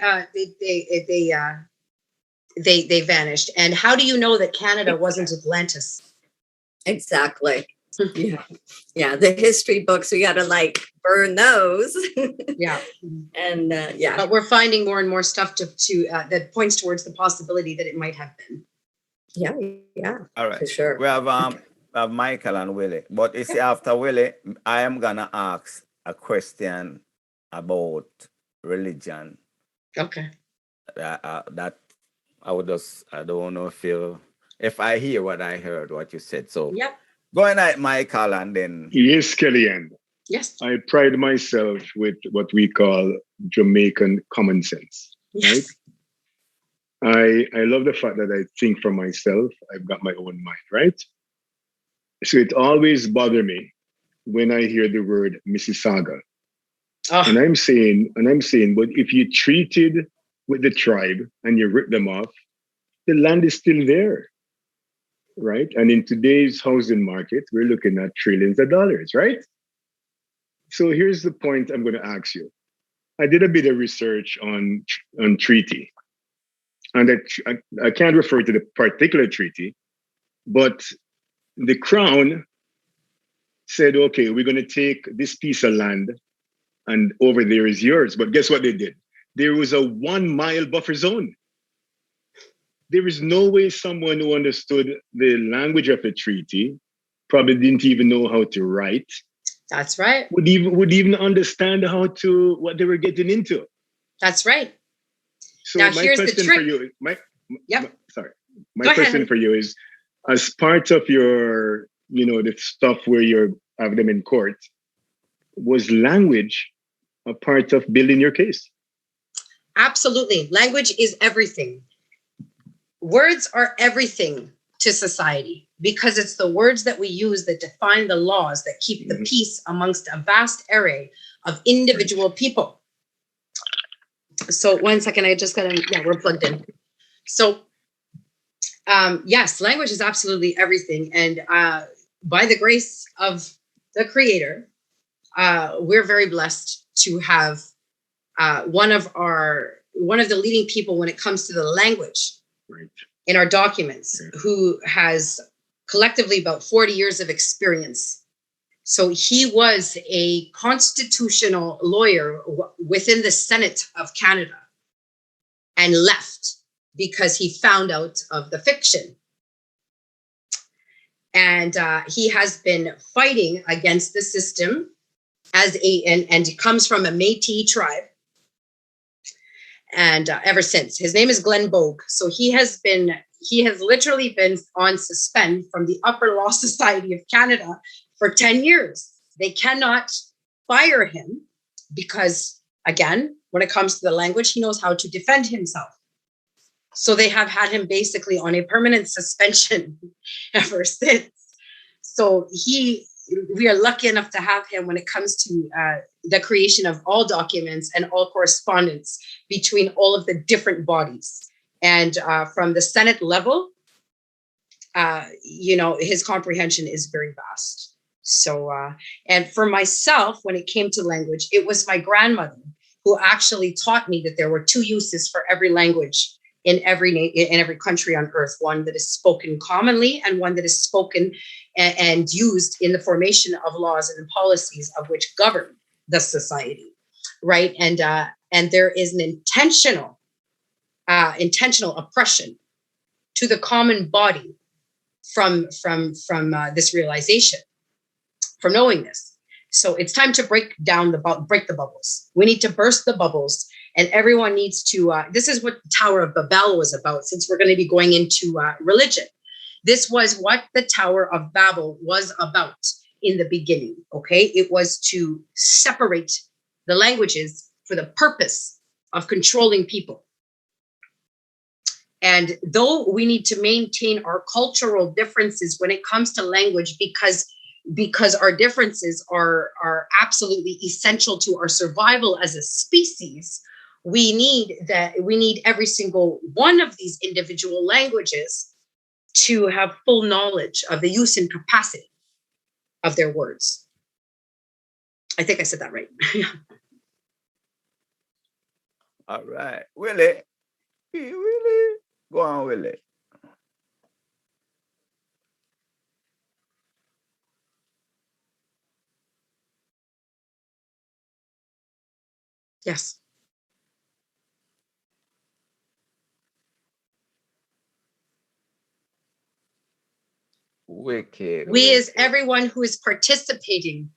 vanished. And how do you know that Canada wasn't Atlantis? Exactly. Yeah. The history books, we got to burn those. Yeah. And but we're finding more and more stuff to that points towards the possibility that it might have been. Yeah. All right. For sure. We have Michael and Willie, but you see, after Willie, I am gonna ask a question about religion. Okay. That I don't know if I hear what you said. So go ahead, Michael, and then. Yes, Kellyann. Yes. I pride myself with what we call Jamaican common sense. Yes. Right? I love the fact that I think for myself. I've got my own mind, right? So it always bothers me when I hear the word Mississauga. And I'm saying, but if you treated with the tribe and you rip them off, the land is still there, right? And in today's housing market, we're looking at trillions of dollars, right? So here's the point I'm going to ask you. I did a bit of research on treaty, and I can't refer to the particular treaty, but the Crown said, okay, we're going to take this piece of land and over there is yours. But guess what they did? There was a 1 mile buffer zone. There is no way someone who understood the language of the treaty, probably didn't even know how to write. That's right. Would even understand what they were getting into. That's right. So now, my here's question the trick. for you, my Go question ahead. for you is, as part of your, the stuff where you have them in court, was language a part of building your case? Absolutely. Language is everything. Words are everything to society, because it's the words that we use that define the laws that keep the peace amongst a vast array of individual people. So 1 second, I just gotta, yeah, we're plugged in. So yes, language is absolutely everything. And by the grace of the Creator, we're very blessed to have one of the leading people when it comes to the language in our documents, who has collectively about 40 years of experience. So he was a constitutional lawyer within the Senate of Canada and left because he found out of the fiction. And he has been fighting against the system and he comes from a Métis tribe. And ever since, his name is Glenn Bogue. So he has literally been on suspend from the Upper Law Society of Canada for 10 years. They cannot fire him because, again, when it comes to the language, he knows how to defend himself. So they have had him basically on a permanent suspension ever since. So we are lucky enough to have him when it comes to the creation of all documents and all correspondence between all of the different bodies. And from the Senate level, his comprehension is very vast. So, and for myself, when it came to language, it was my grandmother who actually taught me that there were two uses for every language in every country on earth: one that is spoken commonly and one that is spoken and used in the formation of laws and policies of which govern the society, right? And there is an intentional oppression to the common body from this realization, from knowing this. So it's time to break the bubbles. We need to burst the bubbles, and everyone needs to. This is what the Tower of Babel was about. Since we're going to be going into religion, this was what the Tower of Babel was about in the beginning. Okay, it was to separate the languages for the purpose of controlling people. And though we need to maintain our cultural differences when it comes to language, because our differences are absolutely essential to our survival as a species, we need every single one of these individual languages to have full knowledge of the use and capacity of their words. I think I said that right. All right. Willie. Go on, Willie. Yes. Wicked. We, as everyone who is participating,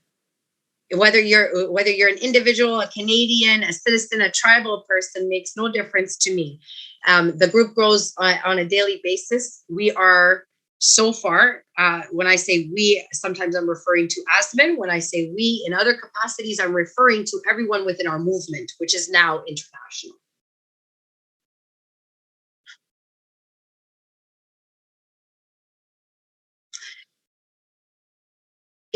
whether you're an individual, a Canadian, a citizen, a tribal person, makes no difference to me. The group grows on a daily basis. We are so far, when I say we, sometimes I'm referring to ASMIN. When I say we in other capacities, I'm referring to everyone within our movement, which is now international.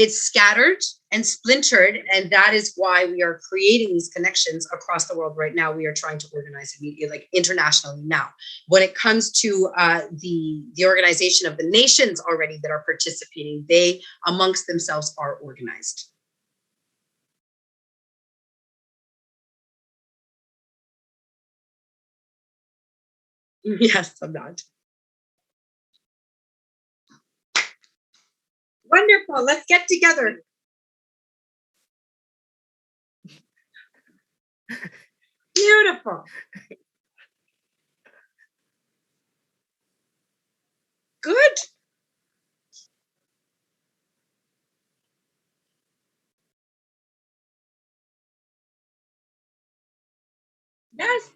It's scattered and splintered, and that is why we are creating these connections across the world right now. We are trying to organize it like internationally now. When it comes to the organization of the nations already that are participating, they amongst themselves are organized. Yes, I'm not. Wonderful. Let's get together. Beautiful. Good. Yes.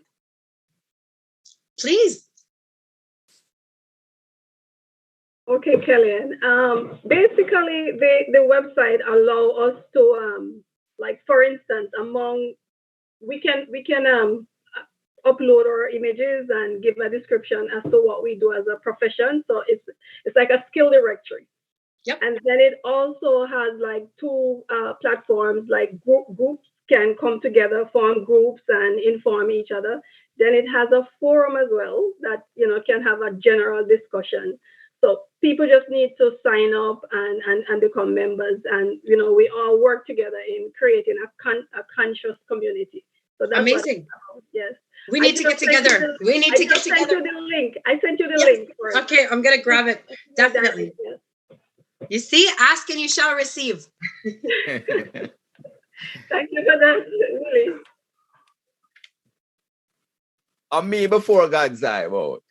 Please. Okay, Kellyann. Basically, the website allow us to, like, for instance, we can upload our images and give a description as to what we do as a profession. So it's like a skill directory. Yep. And then it also has like two platforms, like groups can come together, form groups and inform each other. Then it has a forum as well that, can have a general discussion. So people just need to sign up and become members. And, we all work together in creating a conscious community. So that's amazing. Yes. We need to get together. We need to get together. I sent you the link. I sent you the Yes. link. For it. Okay, I'm going to grab it. Definitely. Yes. You see, ask and you shall receive. Thank you for that, really. On me before God's eye, about.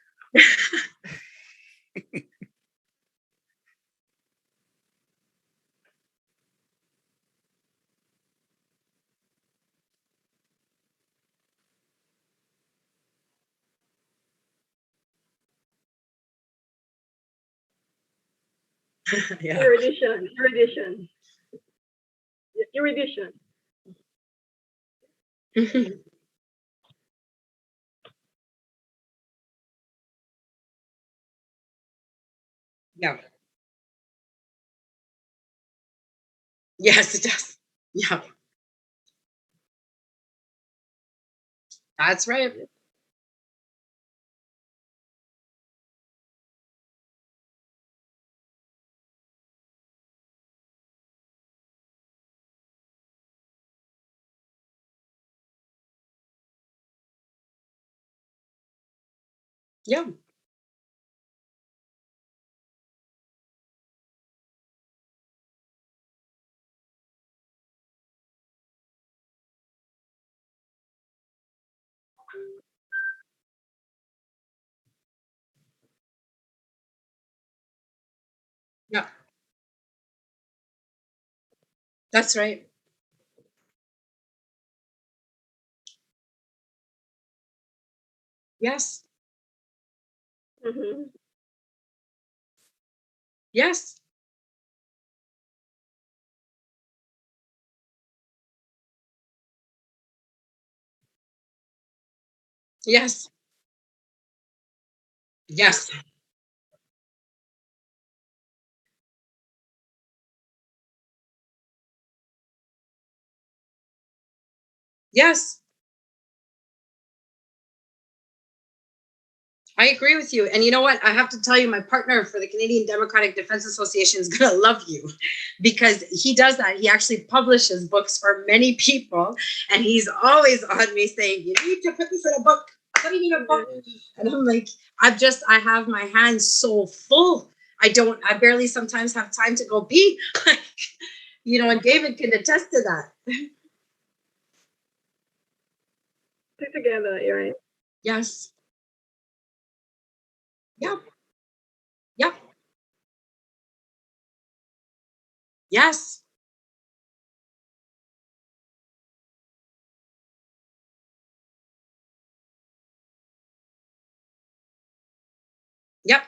Yeah. Erudition. Yeah. Yes, it does. Yeah. That's right. Yeah. Yeah. That's right. Yes. Mm-hmm. Yes. Yes. Yes. Yes. I agree with you. And you know what? I have to tell you, my partner for the Canadian Democratic Defense Association is going to love you because he does that. He actually publishes books for many people. And he's always on me saying, you need to put this in a book. Put it in a book. And I'm like, I have my hands so full. I barely sometimes have time to go pee. And David can attest to that. Stick together, you're right. Yes. Yep. Yep. Yes. Yep.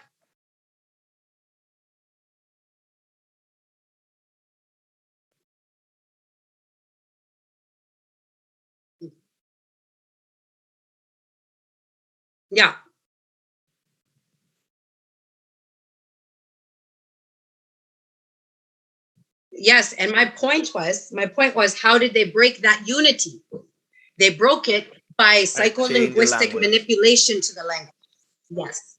Yeah. Yes. And my point was, how did they break that unity? They broke it by psycholinguistic manipulation to the language. Yes.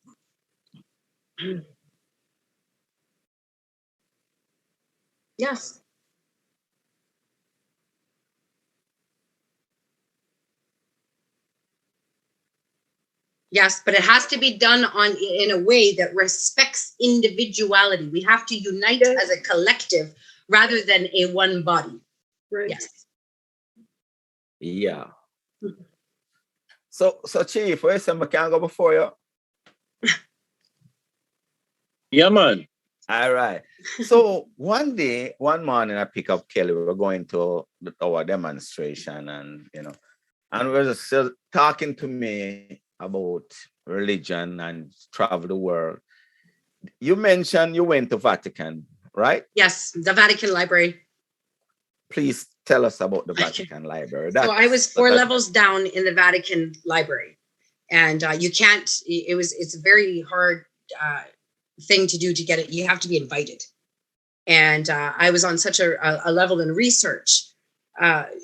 Yes. Yes, but it has to be done in a way that respects individuality. We have to unite as a collective rather than a one body. Right. Yes. Yeah. So Chief, where's somebody can go before you? Yeah, man. All right. So one morning I pick up Kelly. We were going to our demonstration, and and we were just talking to me about religion and travel the world. You mentioned you went to Vatican, right? Yes, the Vatican Library. Please tell us about the Vatican Library. So I was 4 levels down in the Vatican Library, and you can't. It's a very hard thing to do to get it. You have to be invited, and I was on such a level in research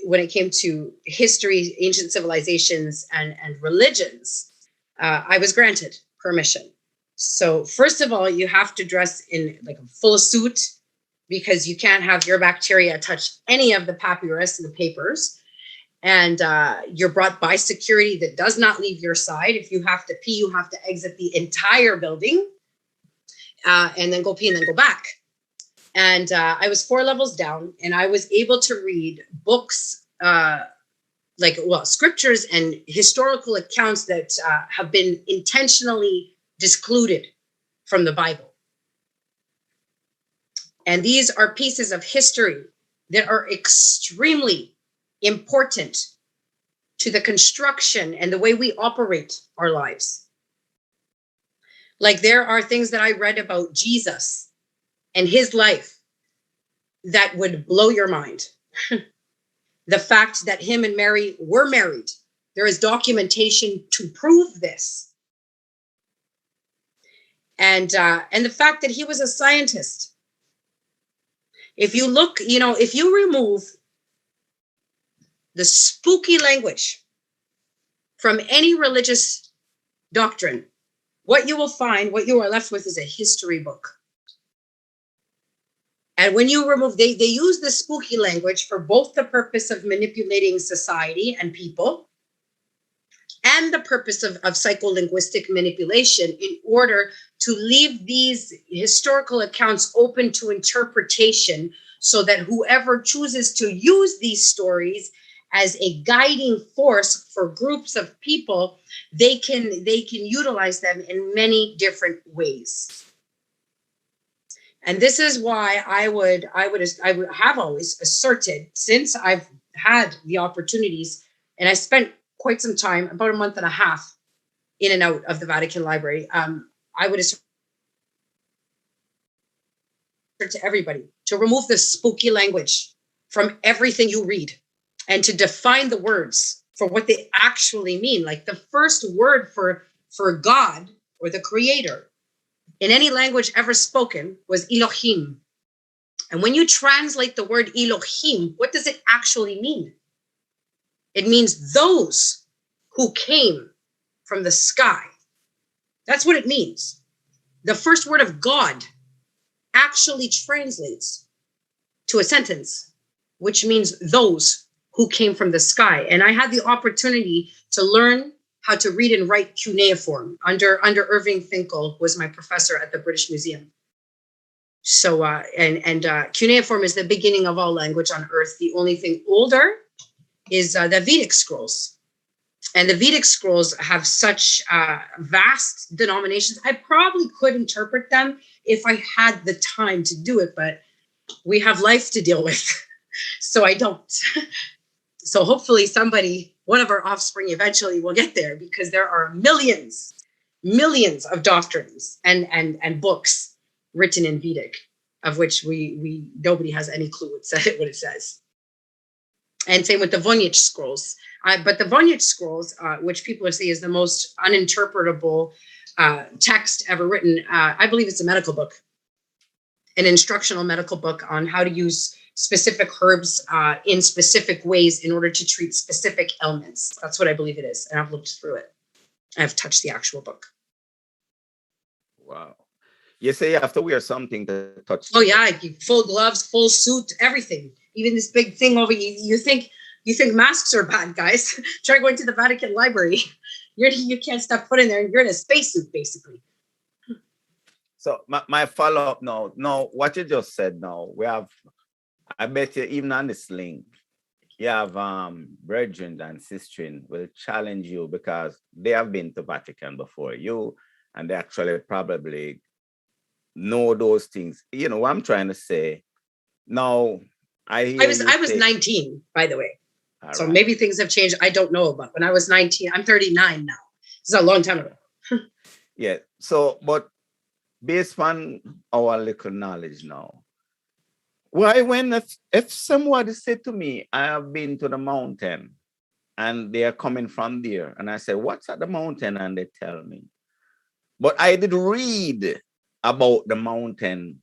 when it came to history, ancient civilizations, and religions. I was granted permission. So first of all, you have to dress in like a full suit, because you can't have your bacteria touch any of the papyrus and the papers. And you're brought by security that does not leave your side. If you have to pee, you have to exit the entire building and then go pee and then go back. And I was 4 levels down, and I was able to read books, scriptures and historical accounts that have been intentionally discluded from the Bible. And these are pieces of history that are extremely important to the construction and the way we operate our lives. Like, there are things that I read about Jesus and his life that would blow your mind. The fact that him and Mary were married, there is documentation to prove this. And the fact that he was a scientist. If you look, if you remove the spooky language from any religious doctrine, what you are left with is a history book. And when you remove, they use the spooky language for both the purpose of manipulating society and people, and the purpose of psycholinguistic manipulation, in order to leave these historical accounts open to interpretation, so that whoever chooses to use these stories as a guiding force for groups of people, they can utilize them in many different ways. And this is why I would have always asserted, since I've had the opportunities, and I spent quite some time, about a month and a half, in and out of the Vatican Library. I would assert to everybody to remove the spooky language from everything you read, and to define the words for what they actually mean. Like, the first word for God, or the creator, in any language ever spoken, was Elohim. And when you translate the word Elohim, what does it actually mean? It means those who came from the sky. That's what it means. The first word of God actually translates to a sentence, which means those who came from the sky. And I had the opportunity to learn how to read and write cuneiform under Irving Finkel, was my professor at the British Museum. So, cuneiform is the beginning of all language on earth. The only thing older is the Vedic scrolls. And the Vedic scrolls have such vast denominations. I probably could interpret them if I had the time to do it, but we have life to deal with, so I don't. So hopefully somebody, one of our offspring, eventually will get there, because there are millions of doctrines and books written in Vedic, of which we nobody has any clue what it says. And same with the Voynich scrolls. But the Voynich scrolls, which people say is the most uninterpretable text ever written, I believe it's a medical book, an instructional medical book on how to use specific herbs in specific ways in order to treat specific ailments. That's what I believe it is. And I've looked through it. I've touched the actual book. Wow. You say you have to wear something to touch. Oh yeah, full gloves, full suit, everything. Even this big thing over you think masks are bad, guys. Try going to the Vatican Library. You can't step foot in there, and you're in a spacesuit, basically. So my follow-up now, what you just said now, we have, I bet you even on this link, you have brethren and sisters will challenge you, because they have been to Vatican before you, and they actually probably know those things. You know what I'm trying to say? Now, I was 19, by the way. So right. Maybe things have changed. I don't know about. When I was 19, I'm 39 now. This is a long time ago. Yeah. So, but based on our little knowledge now, Why, when if somebody said to me, I have been to the mountain and they are coming from there, and I say, what's at the mountain? And they tell me. But I did read about the mountain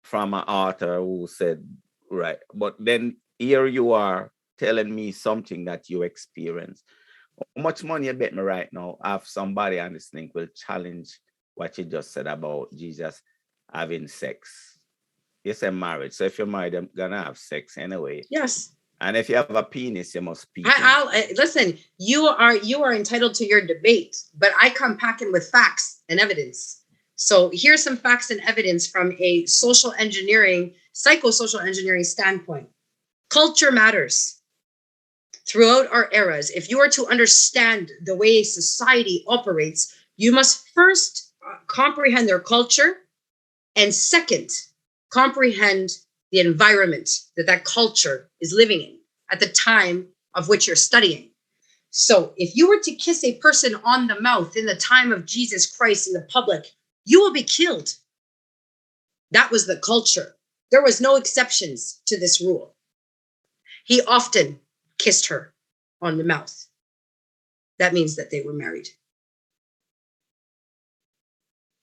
from an author who said, right. But then here you are telling me something that you experienced. How much money you bet me right now? Have somebody on this link will challenge what you just said about Jesus having sex. You say marriage. So if you're married, I'm gonna have sex anyway. Yes. And if you have a penis, you must pee. Listen. You are entitled to your debate, but I come packing with facts and evidence. So here's some facts and evidence from a psychosocial engineering standpoint. Culture matters. Throughout our eras, if you are to understand the way society operates, you must first comprehend their culture, and second, comprehend the environment that culture is living in at the time of which you're studying. So if you were to kiss a person on the mouth in the time of Jesus Christ in the public, you will be killed. That was the culture. There was no exceptions to this rule. He often kissed her on the mouth. That means that they were married.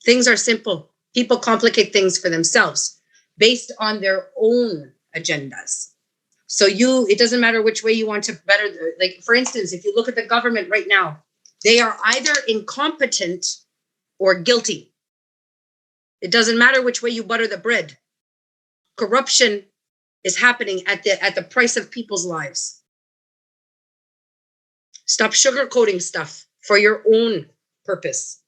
Things are simple. People complicate things for themselves based on their own agendas. So it doesn't matter which way you want to better, like for instance, if you look at the government right now, they are either incompetent or guilty. It doesn't matter which way you butter the bread. Corruption is happening at the price of people's lives. Stop sugarcoating stuff for your own purpose.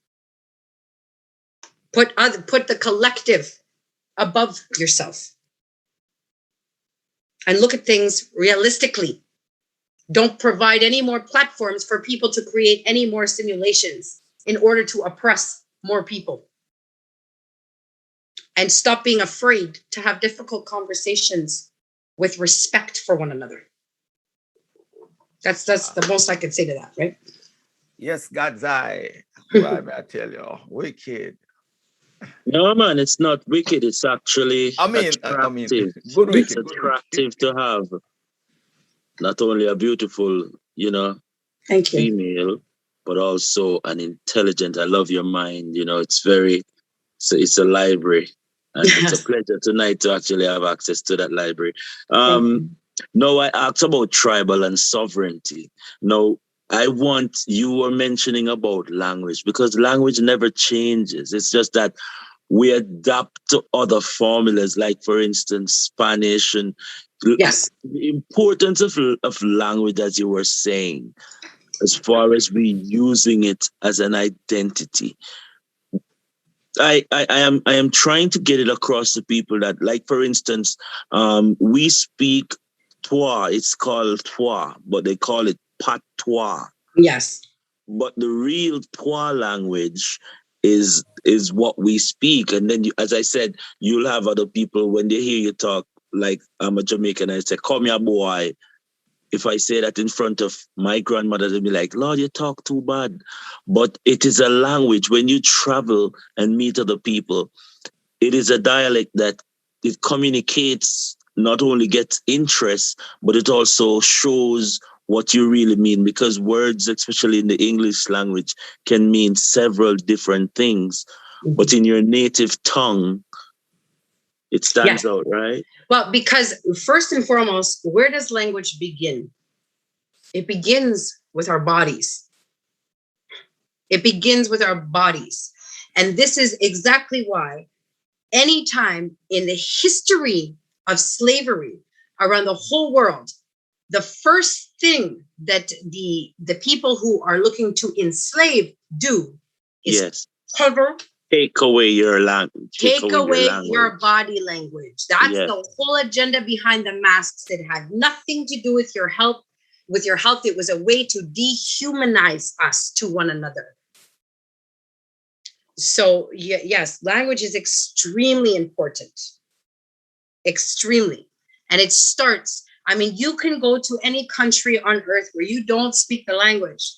Put the collective above yourself. And look at things realistically. Don't provide any more platforms for people to create any more simulations in order to oppress more people. And stop being afraid to have difficult conversations with respect for one another. That's the most I could say to that, right? Yes, God's eye. Well, I tell you, wicked. No, man, it's not wicked. It's actually attractive. Good wicked. It's attractive to have not only a beautiful, thank you, female, but also an intelligent. I love your mind. It's a library, and it's a pleasure tonight to actually have access to that library. No, I asked about tribal and sovereignty. No, you were mentioning about language, because language never changes. It's just that we adapt to other formulas, like, for instance, Spanish. And yes, the importance of language, as you were saying, as far as we using it as an identity. I am trying to get it across to people that, like, for instance, we speak Twa. It's called Twa, but they call it Patois. Yes. But the real Twa language is what we speak. And then, as I said, you'll have other people, when they hear you talk, like I'm a Jamaican, I say, come here, boy. If I say that in front of my grandmother, they'll be like, Lord, you talk too bad. But it is a language. When you travel and meet other people, it is a dialect that it communicates, not only gets interest, but it also shows what you really mean, because words, especially in the English language, can mean several different things. Mm-hmm. But in your native tongue, it stands out, right? Well, because first and foremost, where does language begin? It begins with our bodies. It begins with our bodies. And this is exactly why anytime in the history of slavery around the whole world, the first thing that the people who are looking to enslave do is take away your language. Take away your body language. That's the whole agenda behind the masks. It had nothing to do with your health. It was a way to dehumanize us to one another. So yes, language is extremely important. Extremely. And it starts, you can go to any country on earth where you don't speak the language.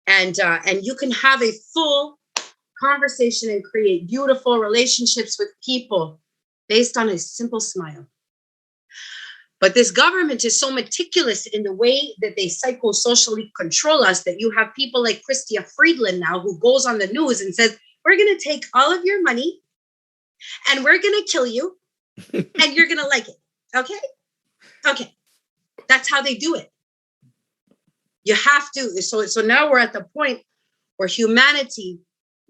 And you can have a full conversation and create beautiful relationships with people based on a simple smile. But this government is so meticulous in the way that they psychosocially control us that you have people like Chrystia Friedland now who goes on the news and says, we're going to take all of your money and we're going to kill you and you're going to like it. Okay? Okay. That's how they do it. You have to. So now we're at the point where humanity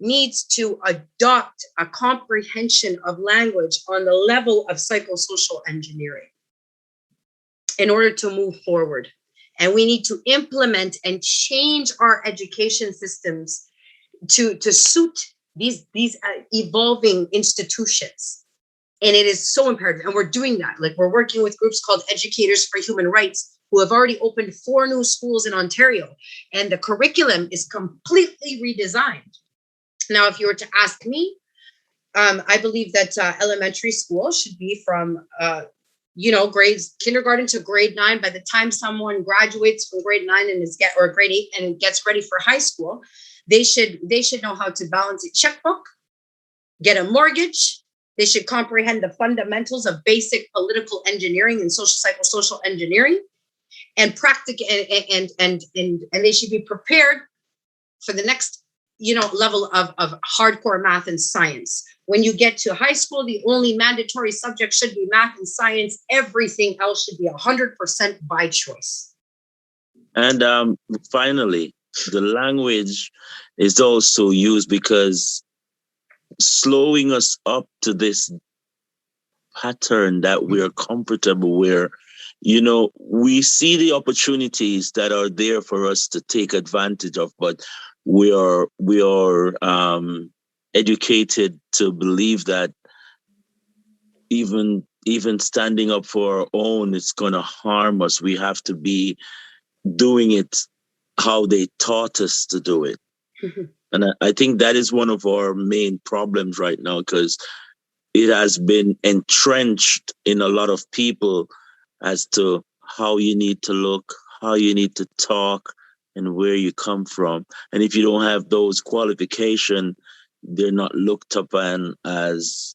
needs to adopt a comprehension of language on the level of psychosocial engineering in order to move forward. And we need to implement and change our education systems to suit these evolving institutions. And it is so imperative. And we're doing that. Like, we're working with groups called Educators for Human Rights, who have already opened 4 new schools in Ontario. And the curriculum is completely redesigned. Now, if you were to ask me, I believe that elementary school should be from grades kindergarten to grade 9. By the time someone graduates from grade 9 and grade 8 and gets ready for high school, they should know how to balance a checkbook, get a mortgage. They should comprehend the fundamentals of basic political engineering and psychosocial engineering, and and they should be prepared for the next level of hardcore math and science. When you get to high school, the only mandatory subject should be math and science. Everything else should be 100% by choice. And finally, the language is also used because slowing us up to this pattern that we're comfortable where, we see the opportunities that are there for us to take advantage of, but we are educated to believe that even standing up for our own, it's going to harm us. We have to be doing it how they taught us to do it. Mm-hmm. And I think that is one of our main problems right now, because it has been entrenched in a lot of people as to how you need to look, how you need to talk, and where you come from. And if you don't have those qualifications, they're not looked upon as.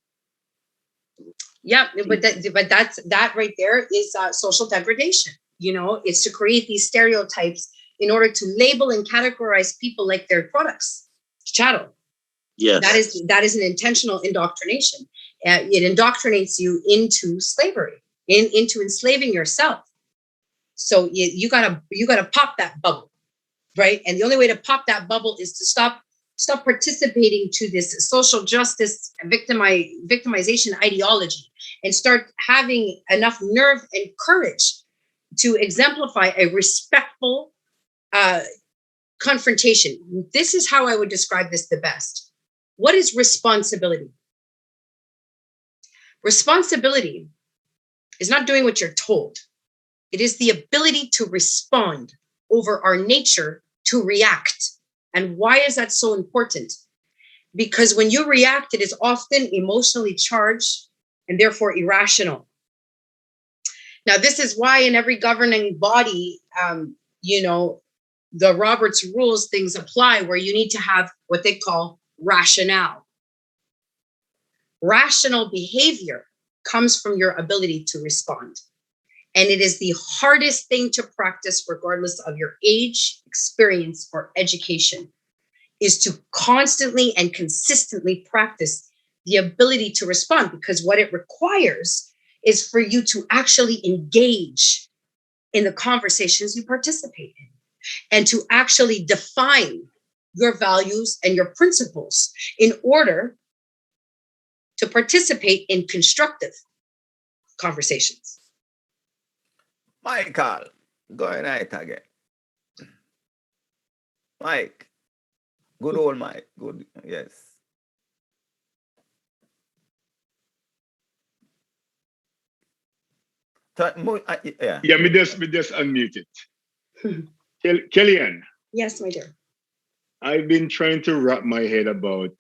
Yeah, but that right there is social degradation. It's to create these stereotypes in order to label and categorize people like their products. Chattel. Yes. That is an intentional indoctrination. It indoctrinates you into slavery, into enslaving yourself. So you gotta pop that bubble, right? And the only way to pop that bubble is to stop participating to this social justice victimization ideology and start having enough nerve and courage to exemplify a respectful confrontation. This is how I would describe this the best. What is responsibility? Responsibility is not doing what you're told. It is the ability to respond over our nature to react. And why is that so important? Because when you react, it is often emotionally charged and therefore irrational. Now, this is why in every governing body, the Roberts Rules things apply, where you need to have what they call rationale. Rational behavior comes from your ability to respond. And it is the hardest thing to practice, regardless of your age, experience, or education, is to constantly and consistently practice the ability to respond, because what it requires is for you to actually engage in the conversations you participate in, and to actually define your values and your principles in order to participate in constructive conversations. Michael, go ahead again. Mike, good old Mike, good, yes. Yeah, me just unmute it. Kellyann. Yes, my dear. I've been trying to wrap my head about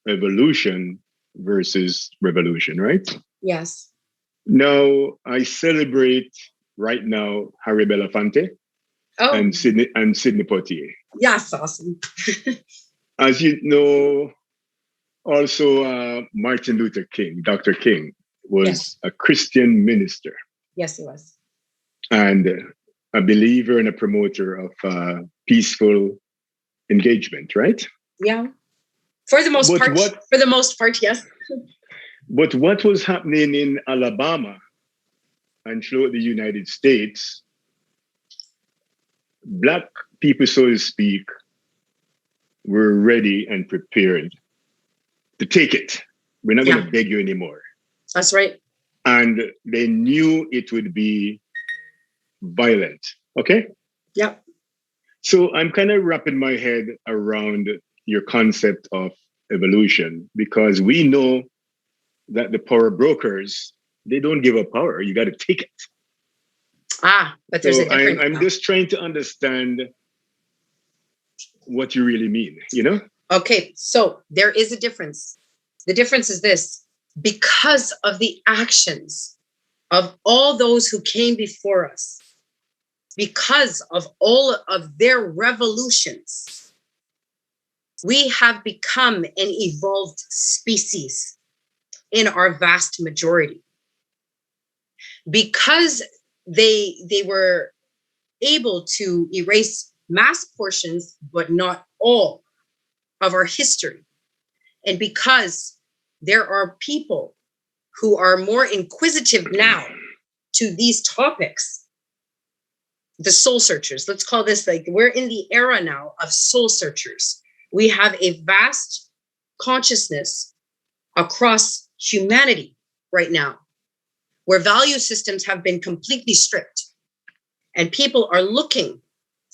evolution versus revolution, right? Yes. Now, I celebrate right now Harry Belafonte and Sidney Poitier. Yes, awesome. As you know, also Martin Luther King, Dr. King. was a Christian minister. Yes, he was. And a believer and a promoter of peaceful engagement, right? Yeah. For the most part, yes. But what was happening in Alabama and throughout the United States, Black people, so to speak, were ready and prepared to take it. We're not going to beg you anymore. That's right. And they knew it would be violent. Okay? Yeah. So I'm kind of wrapping my head around your concept of evolution, because we know that the power brokers, they don't give up power. You got to take it. But there's a difference. I'm just trying to understand what you really mean, you know? Okay, so there is a difference. The difference is this: because of the actions of all those who came before us, because of all of their revolutions, we have become an evolved species in our vast majority. Because they were able to erase mass portions, but not all of our history. And because there are people who are more inquisitive now to these topics, the soul searchers, let's call this, like, we're in the era now of soul searchers. We have a vast consciousness across humanity right now, where value systems have been completely stripped and people are looking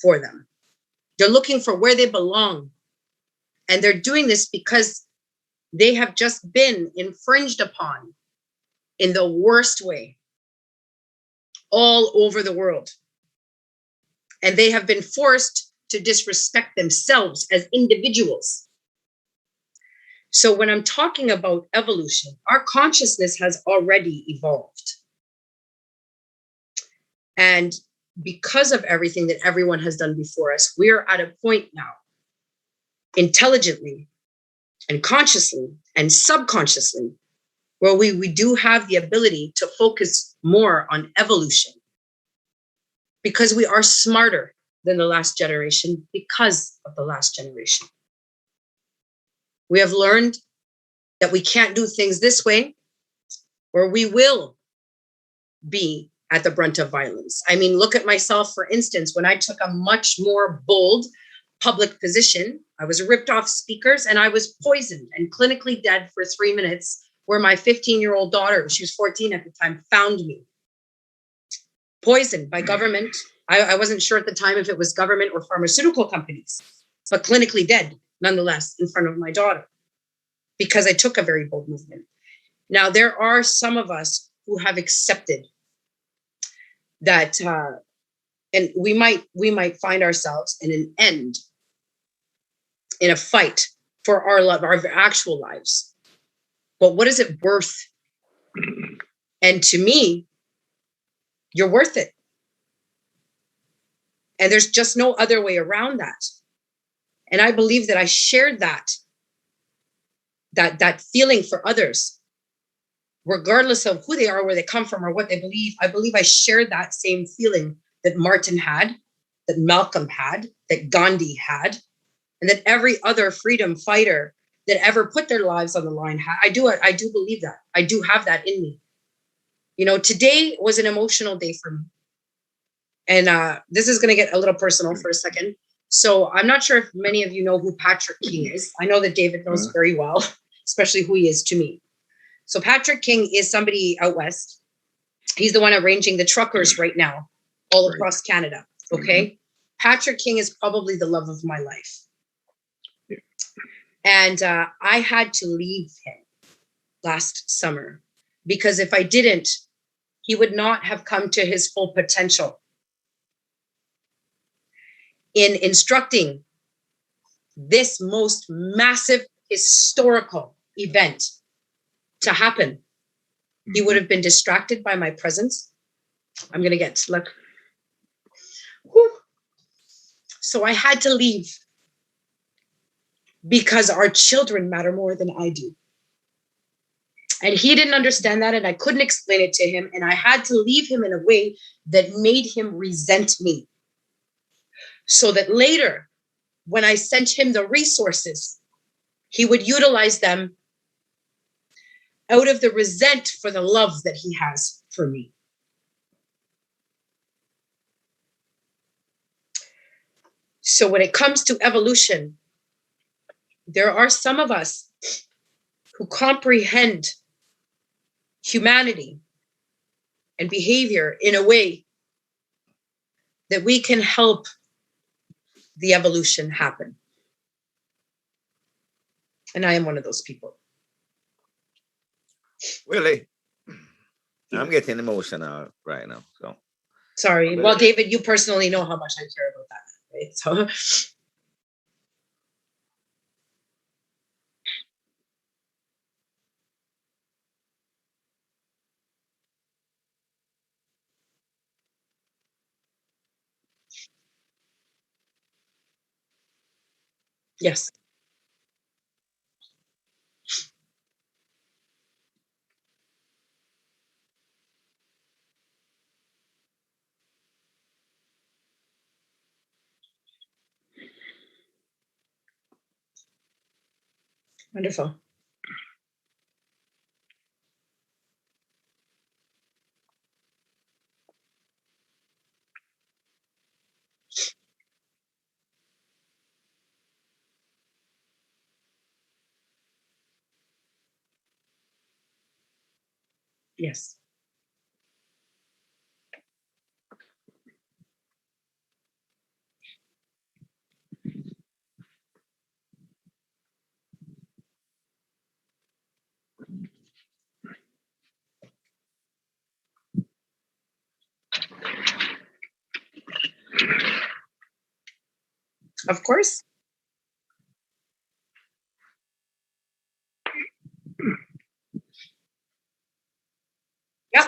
for them. They're looking for where they belong. And they're doing this because they have just been infringed upon in the worst way all over the world. And they have been forced to disrespect themselves as individuals. So when I'm talking about evolution, our consciousness has already evolved. And because of everything that everyone has done before us, we are at a point now, intelligently and consciously and subconsciously, where we do have the ability to focus more on evolution, because we are smarter than the last generation because of the last generation. We have learned that we can't do things this way, or we will be at the brunt of violence. I mean, look at myself, for instance, when I took a much more bold public position, I was ripped off speakers and I was poisoned and clinically dead for 3 minutes, where my 15-year-old daughter, she was 14 at the time, found me. Poisoned by government. I wasn't sure at the time if it was government or pharmaceutical companies, but clinically dead nonetheless in front of my daughter, because I took a very bold movement. Now, there are some of us who have accepted that, and we might find ourselves in an end, in a fight for our actual lives. But what is it worth? And to me, you're worth it. And there's just no other way around that. And I believe that I shared that feeling for others, regardless of who they are, where they come from, or what they believe. I believe I shared that same feeling that Martin had, that Malcolm had, that Gandhi had, and that every other freedom fighter that ever put their lives on the line had. I do believe that. I do have that in me. You know, today was an emotional day for me. And this is going to get a little personal for a second. So I'm not sure if many of you know who Patrick King is. I know that David knows very well, especially who he is to me. So Patrick King is somebody out west. He's the one arranging the truckers right now all across Canada. Okay. Patrick King is probably the love of my life. Yeah. And I had to leave him last summer, because if I didn't, he would not have come to his full potential in instructing this most massive historical event to happen. He would have been distracted by my presence. I'm going to get, look. Whew. So I had to leave, because our children matter more than I do. And he didn't understand that, and I couldn't explain it to him, and I had to leave him in a way that made him resent me. So that later, when I sent him the resources, he would utilize them out of the resent for the love that he has for me. So when it comes to evolution, there are some of us who comprehend humanity and behavior in a way that we can help the evolution happen. And I am one of those people. Really? I'm getting emotional right now. So sorry. Well, David, you personally know how much I care about that, right? So yes. Wonderful. Yes. Of course. Yeah.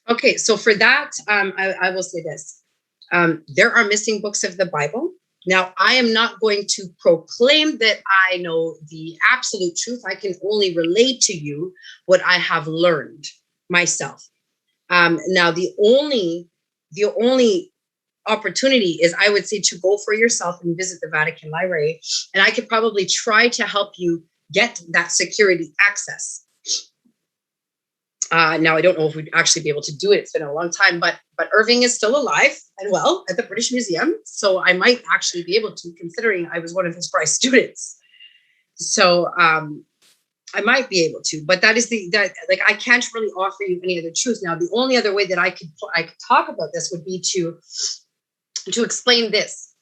Okay, so for that, I will say this. There are missing books of the Bible. Now, I am not going to proclaim that I know the absolute truth. I can only relate to you what I have learned myself. Now, the only opportunity is, I would say, to go for yourself and visit the Vatican Library, and I could probably try to help you get that security access. Now, I don't know if we'd actually be able to do it. It's been a long time, but Irving is still alive and well at the British Museum. So I might actually be able to, considering I was one of his prize students. So I might be able to, but that I can't really offer you any other truth. Now, the only other way that I could talk about this would be to explain this.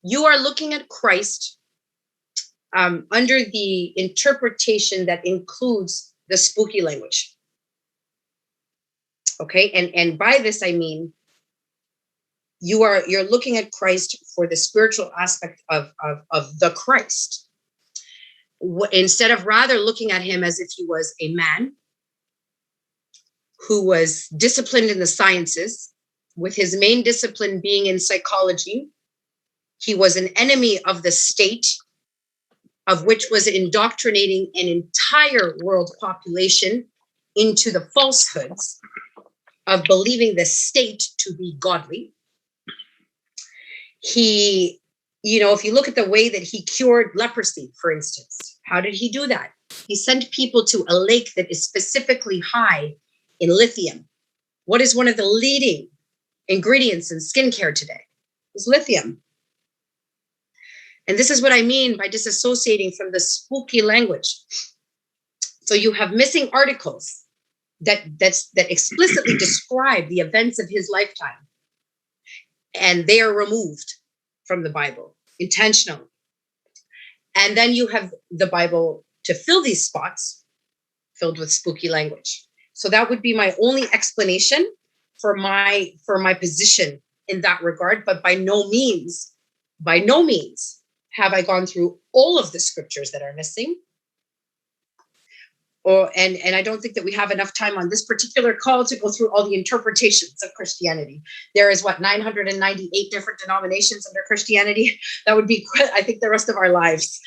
You are looking at Christ under the interpretation that includes the spooky language. Okay, and by this I mean you're looking at Christ for the spiritual aspect of the Christ, instead of rather looking at him as if he was a man who was disciplined in the sciences, with his main discipline being in psychology. He was an enemy of the state, of which was indoctrinating an entire world population into the falsehoods of believing the state to be godly. He, if you look at the way that he cured leprosy, for instance, how did he do that? He sent people to a lake that is specifically high in lithium. What is one of the leading ingredients in skincare today? It's lithium. And this is what I mean by disassociating from the spooky language. So you have missing articles that explicitly describe the events of his lifetime, and they are removed from the Bible intentionally. And then you have the Bible to fill these spots filled with spooky language. So that would be my only explanation for my position in that regard. But by no means have I gone through all of the scriptures that are missing. And I don't think that we have enough time on this particular call to go through all the interpretations of Christianity. There is 998 different denominations under Christianity. That would be, I think, the rest of our lives.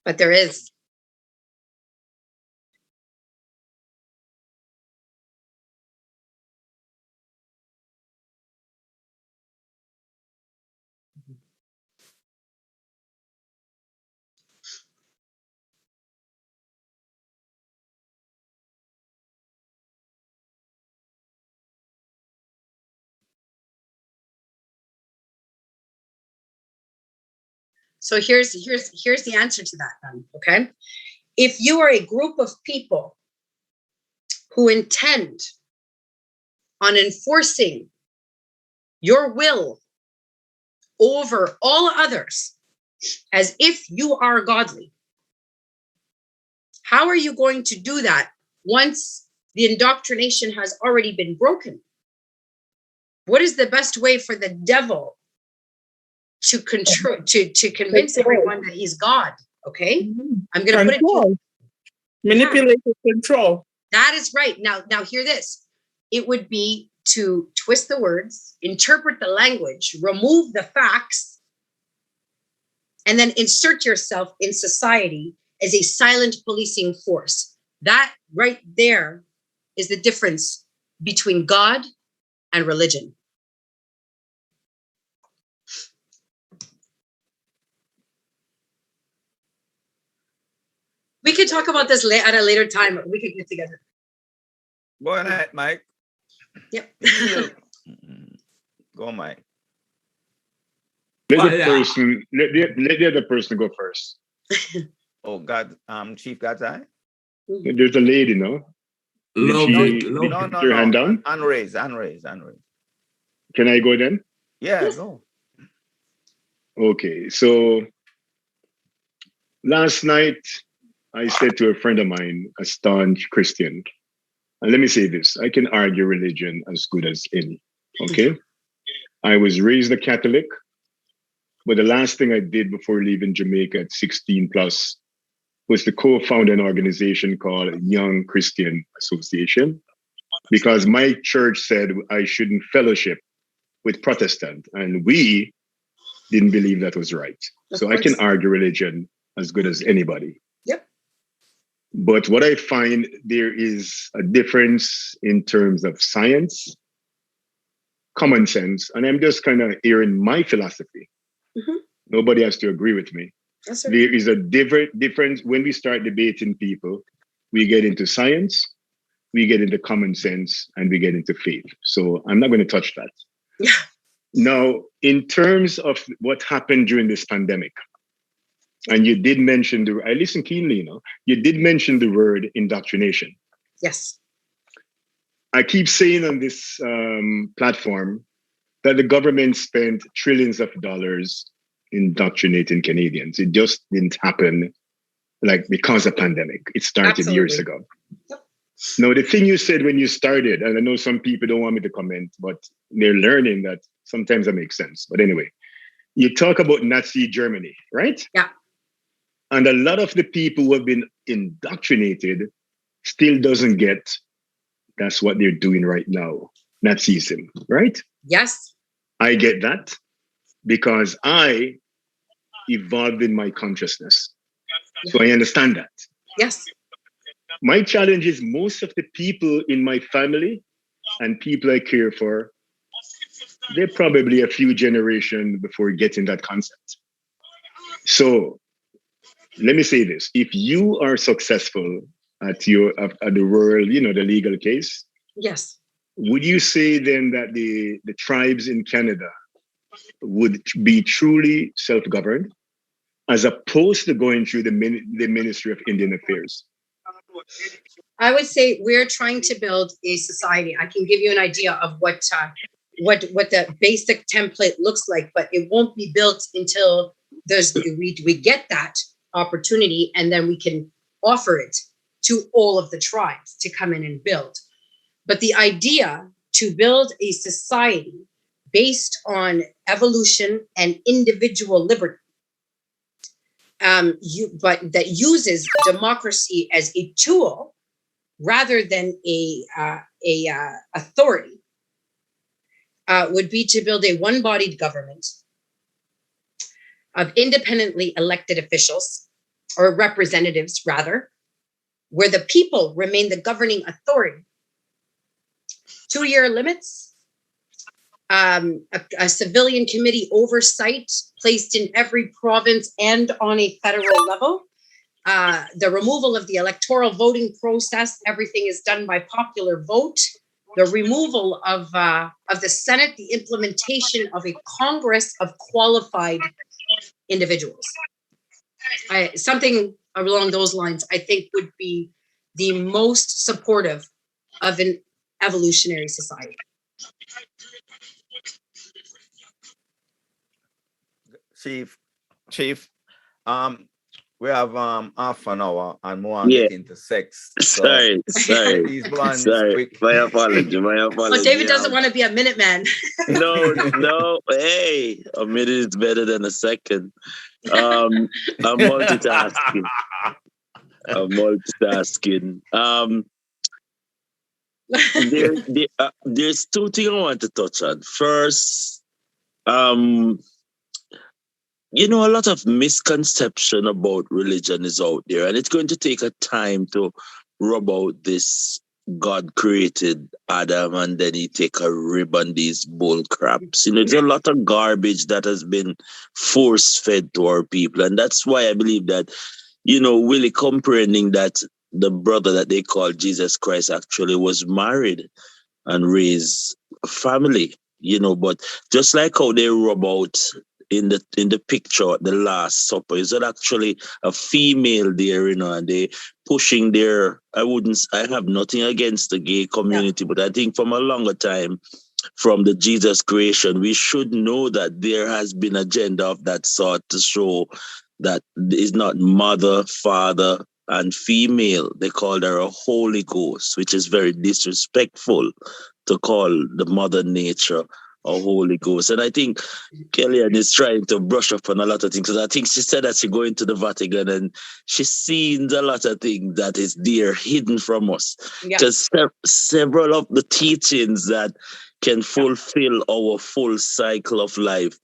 But there is. So here's the answer to that then, okay? If you are a group of people who intend on enforcing your will over all others as if you are godly, how are you going to do that once the indoctrination has already been broken? What is the best way for the devil to control, to convince everyone that he's God? Okay, I'm going to put it to manipulate control. That is right. Now hear this. It would be to twist the words, interpret the language, remove the facts, and then insert yourself in society as a silent policing force. That right there is the difference between God and religion. We could talk about this at a later time. We could get together. Go ahead, Mike. Yep. Go, Mike. Let the other person go first. Oh, God, Chief God's Eye? There's a lady, no? No. Your hand down? Unraised. Can I go then? Yeah, yes. Go. Okay, so last night I said to a friend of mine, a staunch Christian, and let me say this, I can argue religion as good as any, okay? I was raised a Catholic, but the last thing I did before leaving Jamaica at 16 plus was to co-found an organization called Young Christian Association, because my church said I shouldn't fellowship with Protestant, and we didn't believe that was right. So I can argue religion as good as anybody. Yep. But what I find, there is a difference in terms of science, common sense, and I'm just kind of hearing my philosophy. Mm-hmm. Nobody has to agree with me. Right. There is a difference when we start debating people. We get into science, we get into common sense, and we get into faith. So I'm not going to touch that. Yeah. Now, in terms of what happened during this pandemic, and you did mention I listened keenly, you did mention the word indoctrination. Yes. I keep saying on this platform that the government spent trillions of dollars indoctrinating Canadians. It just didn't happen because of pandemic. It started years ago. Yep. Now, the thing you said when you started, and I know some people don't want me to comment, but they're learning that sometimes that makes sense. But anyway, you talk about Nazi Germany, right? Yeah. And a lot of the people who have been indoctrinated still doesn't get that's what they're doing right now, Nazism, right? Yes. I get that because I evolved in my consciousness. So I understand that. Yes. My challenge is most of the people in my family and people I care for, they're probably a few generations before getting that concept. So let me say this. If you are successful at the world, the legal case. Yes. Would you say then that the tribes in Canada would be truly self-governed as opposed to going through the Ministry of Indian Affairs? I would say we're trying to build a society. I can give you an idea of what the basic template looks like, but it won't be built until we get that opportunity, and then we can offer it to all of the tribes to come in and build. But the idea to build a society based on evolution and individual liberty, but that uses democracy as a tool rather than a authority, would be to build a one-bodied government of independently elected officials, or representatives rather, where the people remain the governing authority. 2-year limits, a civilian committee oversight placed in every province and on a federal level, the removal of the electoral voting process. Everything is done by popular vote. The removal of the Senate, the implementation of a Congress of qualified individuals. Something along those lines, I think, would be the most supportive of an evolutionary society. Chief, we have half an hour and more on get into sex. So sorry. Quick. My apology. But David doesn't want to be a minute man. No. Hey, a minute is better than a second. I'm multitasking. There's two things I want to touch on. First, a lot of misconception about religion is out there, and it's going to take a time to rub out this God created Adam and then he take a rib on these bull craps. There's a lot of garbage that has been force-fed to our people, and that's why I believe that, really comprehending that the brother that they call Jesus Christ actually was married and raised a family, but just like how they rub out in the picture, the Last Supper, is that actually a female there, and they pushing their, I have nothing against the gay community, but I think from a longer time, from the Jesus creation, we should know that there has been agenda of that sort to show that it's not mother, father, and female. They call her a Holy Ghost, which is very disrespectful to call the mother nature a Holy Ghost. And I think Kellyann is trying to brush up on a lot of things, because I think she said that she going to the Vatican and she's seen a lot of things that is there hidden from us. Because several of the teachings that can fulfill our full cycle of life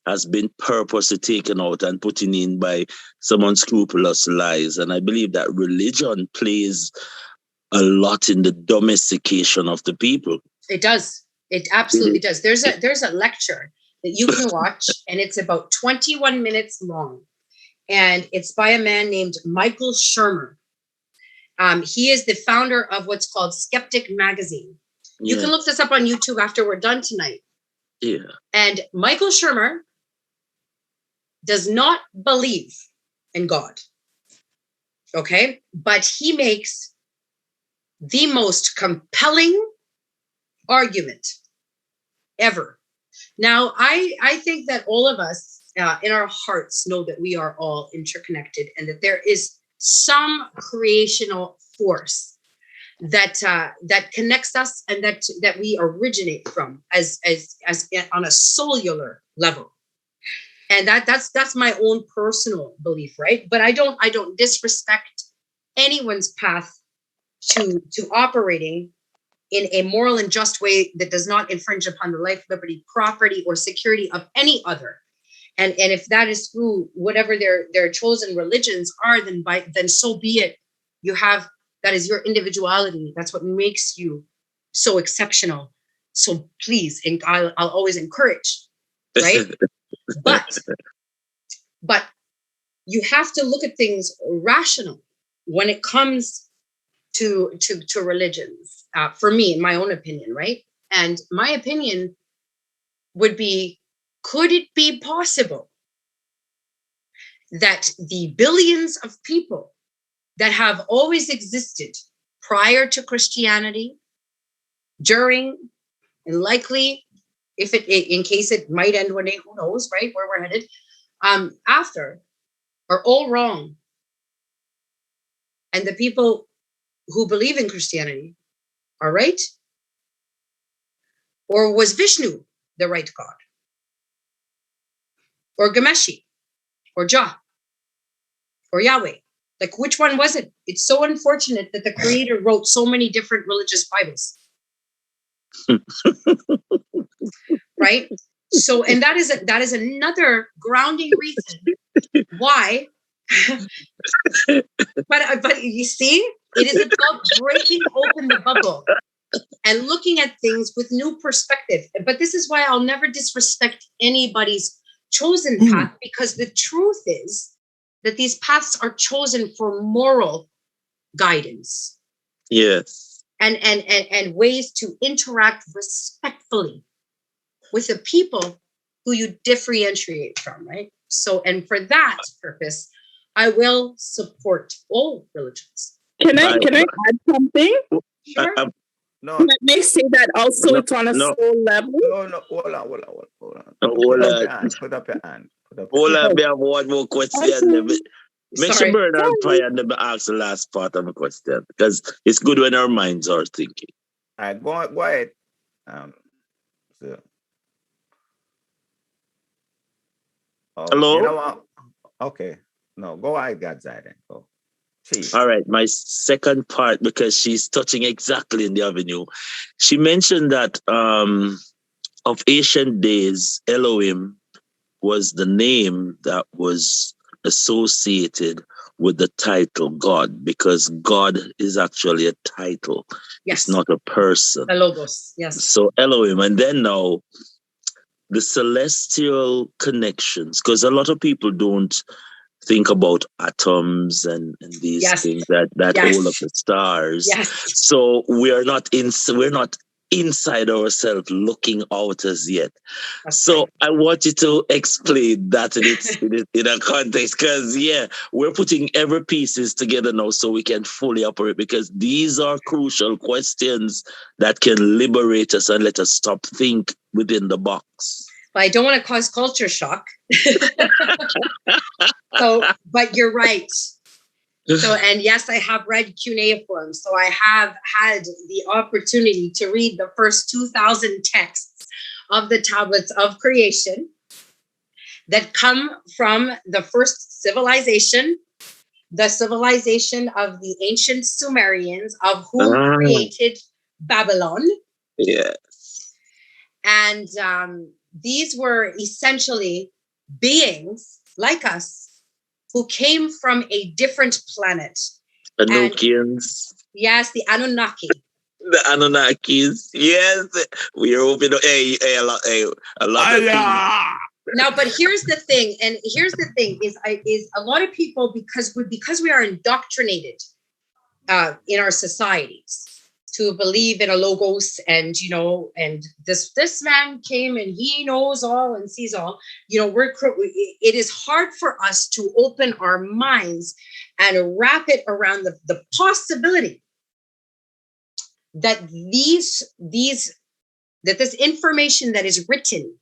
has been purposely taken out and put in by some unscrupulous lies. And I believe that religion plays a lot in the domestication of the people. It does. It absolutely does. There's a lecture that you can watch, and it's about 21 minutes long. And it's by a man named Michael Shermer. He is the founder of what's called Skeptic Magazine. You can look this up on YouTube after we're done tonight. Yeah. And Michael Shermer does not believe in God. Okay? But he makes the most compelling argument ever. Now, I think that all of us in our hearts know that we are all interconnected and that there is some creational force that connects us and that we originate from as on a cellular level. And that's my own personal belief, right? But I don't disrespect anyone's path to operating in a moral and just way that does not infringe upon the life, liberty, property, or security of any other. And if that is through whatever their chosen religions are, then so be it. That is your individuality. That's what makes you so exceptional. So please, and I'll always encourage, right? But you have to look at things rational when it comes to religions. For me, in my own opinion, right? And my opinion would be, could it be possible that the billions of people that have always existed prior to Christianity, during, and likely, in case it might end one day, who knows, right, where we're headed, after, are all wrong. And the people who believe in Christianity are right? Or was Vishnu the right God? Or Gameshi? Or Jah? Or Yahweh? Like, which one was it? It's so unfortunate that the Creator wrote so many different religious Bibles. Right? So, and that is another grounding reason why. but you see, it is about breaking open the bubble and looking at things with new perspective. But this is why I'll never disrespect anybody's chosen path, because the truth is that these paths are chosen for moral guidance. Yes. And ways to interact respectfully with the people who you differentiate from, right? So, and for that purpose, I will support all religions. Can I add something? Sure. No. Can I say that also it's on a soul level? No, hold on. Put up your hand. Hold on, we have one more question. Make sure burn our fire and then ask the last part of the question, because it's good when our minds are thinking. All right, go ahead. Hello? You know what? Okay. No, go ahead, Godzilla. Go. Chief. All right, my second part, because she's touching exactly in the avenue. She mentioned that of ancient days, Elohim was the name that was associated with the title God, because God is actually a title. Yes. It's not a person. The logos, yes. So Elohim, and then now the celestial connections, because a lot of people don't think about atoms and these things that all of the stars. Yes. So we're not inside ourselves looking out as yet. That's so right. I want you to explain that in a context, because we're putting every pieces together now so we can fully operate, because these are crucial questions that can liberate us and let us stop think within the box. Well, I don't want to cause culture shock. But you're right. So, and yes, I have read cuneiform. So I have had the opportunity to read the first 2,000 texts of the tablets of creation that come from the first civilization, the civilization of the ancient Sumerians, of who created Babylon. Yes. And these were essentially beings like us who came from a different planet. Enochians. Yes, the Anunnaki. The Anunnakis. Yes. We are hoping to a lot of things. Now, but here's the thing, is a lot of people, because we are indoctrinated in our societies to believe in a logos, and and this man came and he knows all and sees all. It is hard for us to open our minds and wrap it around the possibility that these that this information that is written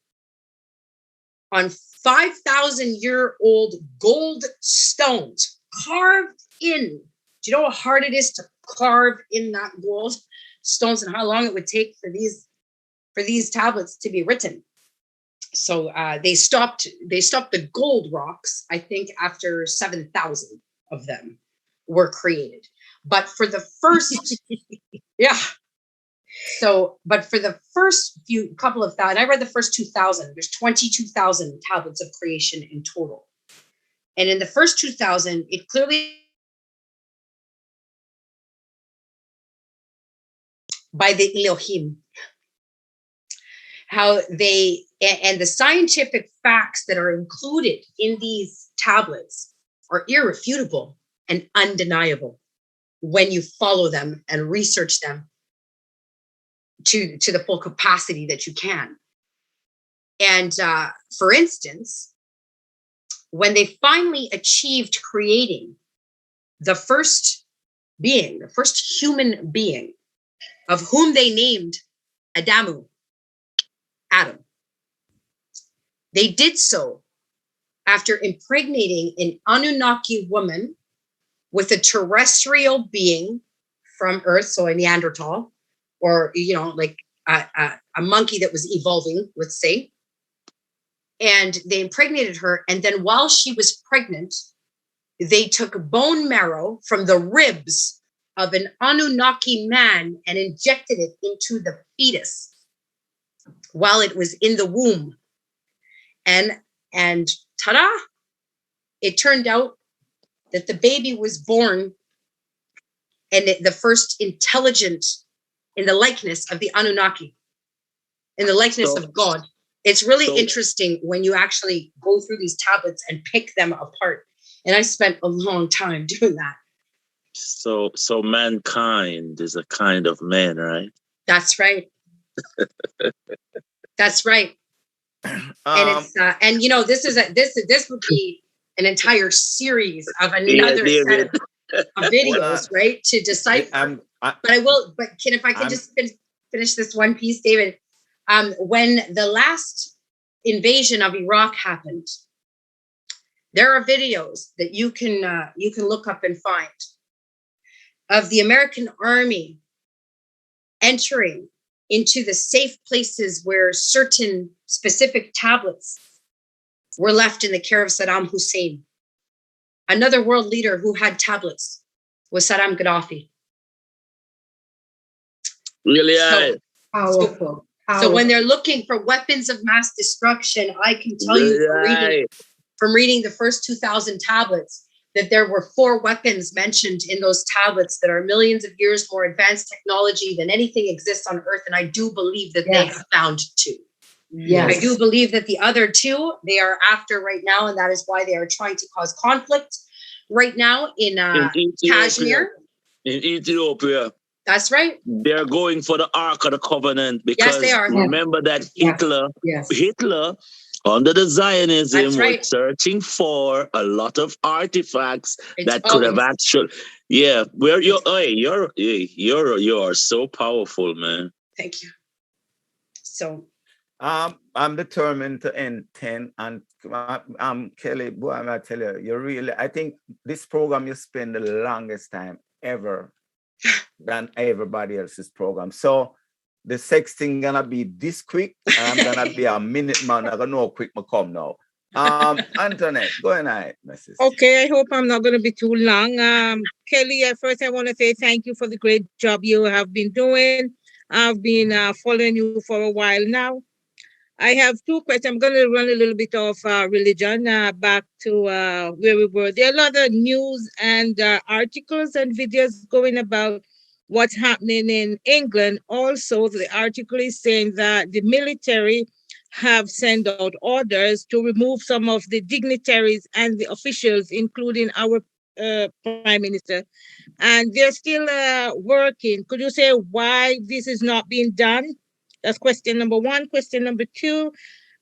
on 5,000-year-old gold stones carved in. Do you know how hard it is to carve in that gold stones and how long it would take for these tablets to be written? So they stopped the gold rocks, I think, after 7,000 of them were created. But for the first, yeah. So, but for the first couple of thousand, I read the first 2,000. There's 22,000 tablets of creation in total. And in the first 2,000, it clearly by the Elohim, how they, and the scientific facts that are included in these tablets are irrefutable and undeniable when you follow them and research them to the full capacity that you can. And for instance, when they finally achieved creating the first being, the first human being, of whom they named Adam, they did so after impregnating an Anunnaki woman with a terrestrial being from Earth, so a Neanderthal, or, like a monkey that was evolving, let's say. And they impregnated her. And then while she was pregnant, they took bone marrow from the ribs of an Anunnaki man and injected it into the fetus while it was in the womb. And ta-da, it turned out that the baby was born and the first intelligent in the likeness of the Anunnaki, in the likeness of God. It's really interesting when you actually go through these tablets and pick them apart. And I spent a long time doing that. So mankind is a kind of man, right? That's right. That's right. And it's this would be an entire series of another set of videos, right? To decipher. But if I can just finish this one piece, David. When the last invasion of Iraq happened, there are videos that you can look up and find of the American army entering into the safe places where certain specific tablets were left in the care of Saddam Hussein. Another world leader who had tablets was Saddam Gaddafi. Really? Powerful. So when they're looking for weapons of mass destruction, I can tell you from reading the first 2,000 tablets that there were 4 weapons mentioned in those tablets that are millions of years more advanced technology than anything exists on Earth. And I do believe that they have found 2. Yes. I do believe that the other 2 they are after right now, and that is why they are trying to cause conflict right now in Kashmir. In Ethiopia. That's right. They're going for the Ark of the Covenant because they are. Remember that Hitler under the Zionism was searching for a lot of artifacts that could have actually. Yeah, where you are so powerful, man. Thank you. So I'm determined to end 10, and Kelly, boy, I'm gonna tell you, I think this program you spend the longest time ever than everybody else's program. So the sexting gonna be this quick, and I'm gonna be a minute man. I don't know how quick I come now. Antoinette, go ahead, Mrs. Okay, I hope I'm not gonna be too long. Kelly, first I want to say thank you for the great job you have been doing. I've been following you for a while now. I have 2 questions. I'm going to run a little bit of religion back to where we were. There are a lot of news and articles and videos going about what's happening in England. Also, the article is saying that the military have sent out orders to remove some of the dignitaries and the officials, including our Prime Minister. And they're still working. Could you say why this is not being done? That's question number 1. Question number 2,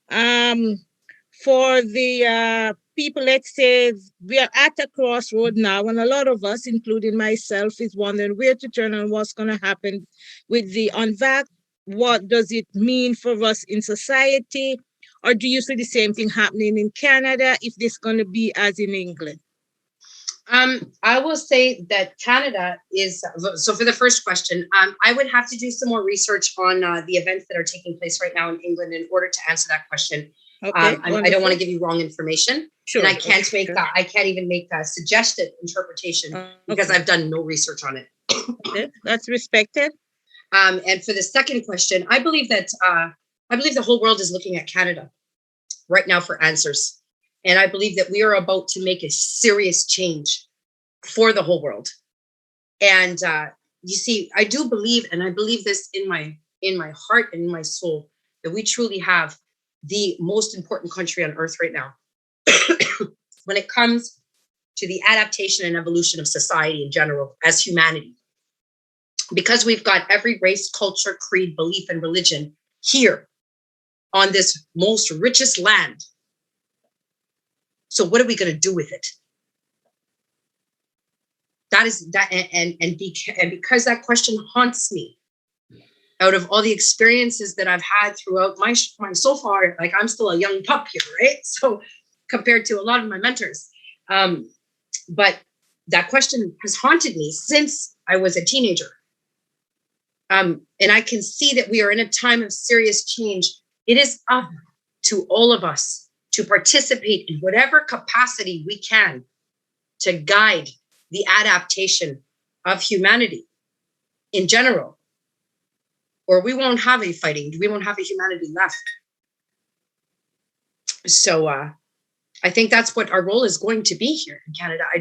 for the people, let's say we are at a crossroad now, and a lot of us, including myself, is wondering where to turn and what's going to happen with the unvaxxed what does it mean for us in society? Or do you see the same thing happening in Canada if this is going to be as in England? I will say that Canada is, so for the first question, I would have to do some more research on the events that are taking place right now in England in order to answer that question. Okay, I don't want to give you wrong information. Sure, and I can't I can't even make a suggested interpretation because I've done no research on it. Okay, that's respected. And for the second question, I believe that the whole world is looking at Canada right now for answers. And I believe that we are about to make a serious change for the whole world. And you see, I do believe, and I believe this in my heart and in my soul, that we truly have the most important country on earth right now when it comes to the adaptation and evolution of society in general as humanity. Because we've got every race, culture, creed, belief, and religion here on this most richest land. So what are we going to do with it? That is that, and because that question haunts me, out of all the experiences that I've had throughout my so far, like I'm still a young pup here, right? So compared to a lot of my mentors, but that question has haunted me since I was a teenager. And I can see that we are in a time of serious change. It is up to all of us to participate in whatever capacity we can to guide the adaptation of humanity in general, or we won't have a humanity left. So I think that's what our role is going to be here in Canada. I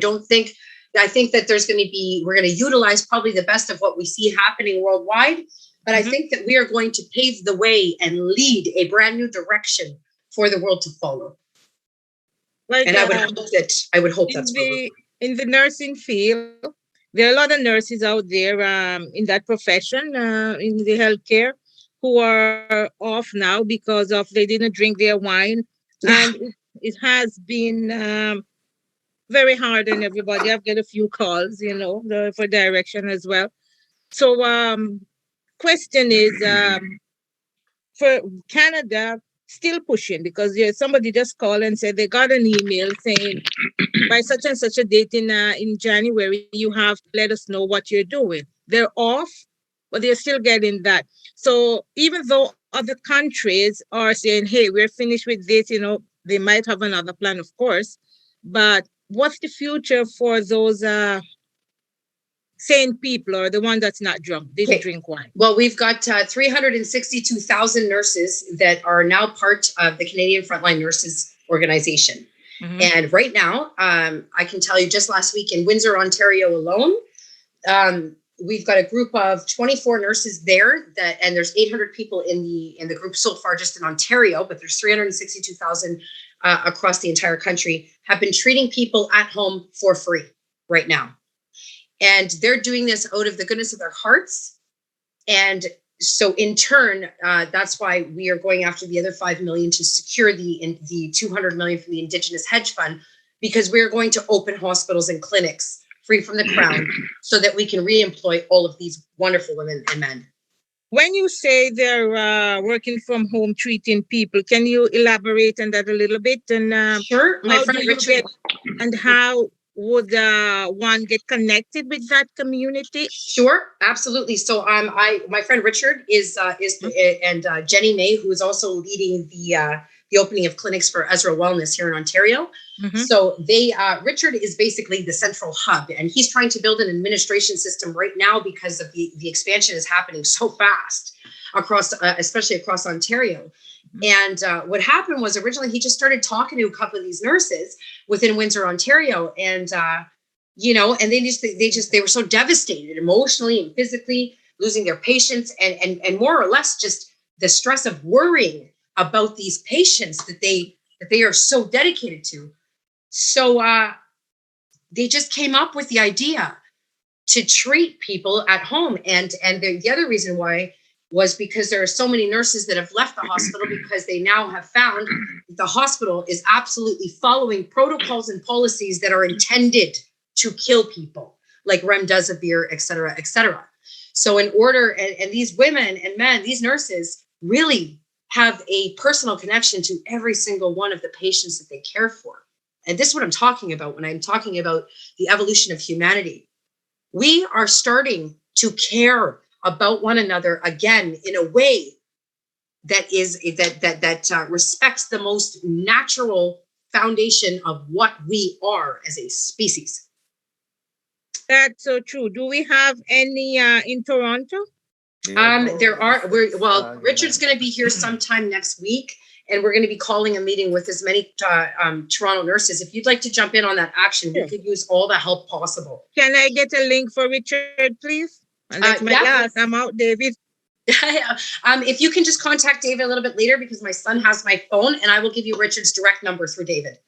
think that we're going to utilize probably the best of what we see happening worldwide, but I think that we are going to pave the way and lead a brand new direction for the world to follow. Like, and I would hope that's in the nursing field. There are a lot of nurses out there in that profession, in the healthcare, who are off now because of they didn't drink their wine, and it has been very hard on everybody. I've got a few calls, for direction as well. So, question is, for Canada, still pushing, because somebody just called and said they got an email saying by such and such a date in January, you have to let us know what you're doing. They're off, but they're still getting that. So even though other countries are saying, hey, we're finished with this, they might have another plan, of course, but what's the future for those sane people, or the one that's not drunk, didn't drink wine? Well, we've got 362,000 nurses that are now part of the Canadian Frontline Nurses Organization. Mm-hmm. And right now, I can tell you just last week in Windsor, Ontario alone, we've got a group of 24 nurses there and there's 800 people in the group so far just in Ontario, but there's 362,000 across the entire country have been treating people at home for free right now. And they're doing this out of the goodness of their hearts. And so in turn, that's why we are going after the other 5 million to secure the 200 million from the Indigenous Hedge Fund, because we're going to open hospitals and clinics free from the Crown so that we can re-employ all of these wonderful women and men. When you say they're working from home, treating people, can you elaborate on that a little bit? And sure, my friend Richard. And how would one get connected with that community? Sure, absolutely. So my friend Richard is and Jenny May, who is also leading the opening of clinics for Ezra Wellness here in Ontario. Mm-hmm. So Richard is basically the central hub, and he's trying to build an administration system right now because of the expansion is happening so fast across, especially across Ontario. And what happened was originally he just started talking to a couple of these nurses within Windsor, Ontario, and and they were so devastated emotionally and physically, losing their patients, and more or less just the stress of worrying about these patients that they are so dedicated to. So they just came up with the idea to treat people at home, and the other reason why was because there are so many nurses that have left the hospital because they now have found that the hospital is absolutely following protocols and policies that are intended to kill people, like remdesivir, et cetera, et cetera. So in order, and these women and men, these nurses really have a personal connection to every single one of the patients that they care for. And this is what I'm talking about when I'm talking about the evolution of humanity. We are starting to care about one another again in a way that is that respects the most natural foundation of what we are as a species. That's so true. Do we have any in Toronto? There are. Richard's going to be here sometime next week, and we're going to be calling a meeting with as many Toronto nurses. If you'd like to jump in on that action, we could use all the help possible. Can I get a link for Richard, please? And that's my last. I'm out, David. If you can just contact David a little bit later, because my son has my phone, and I will give you Richard's direct number through David.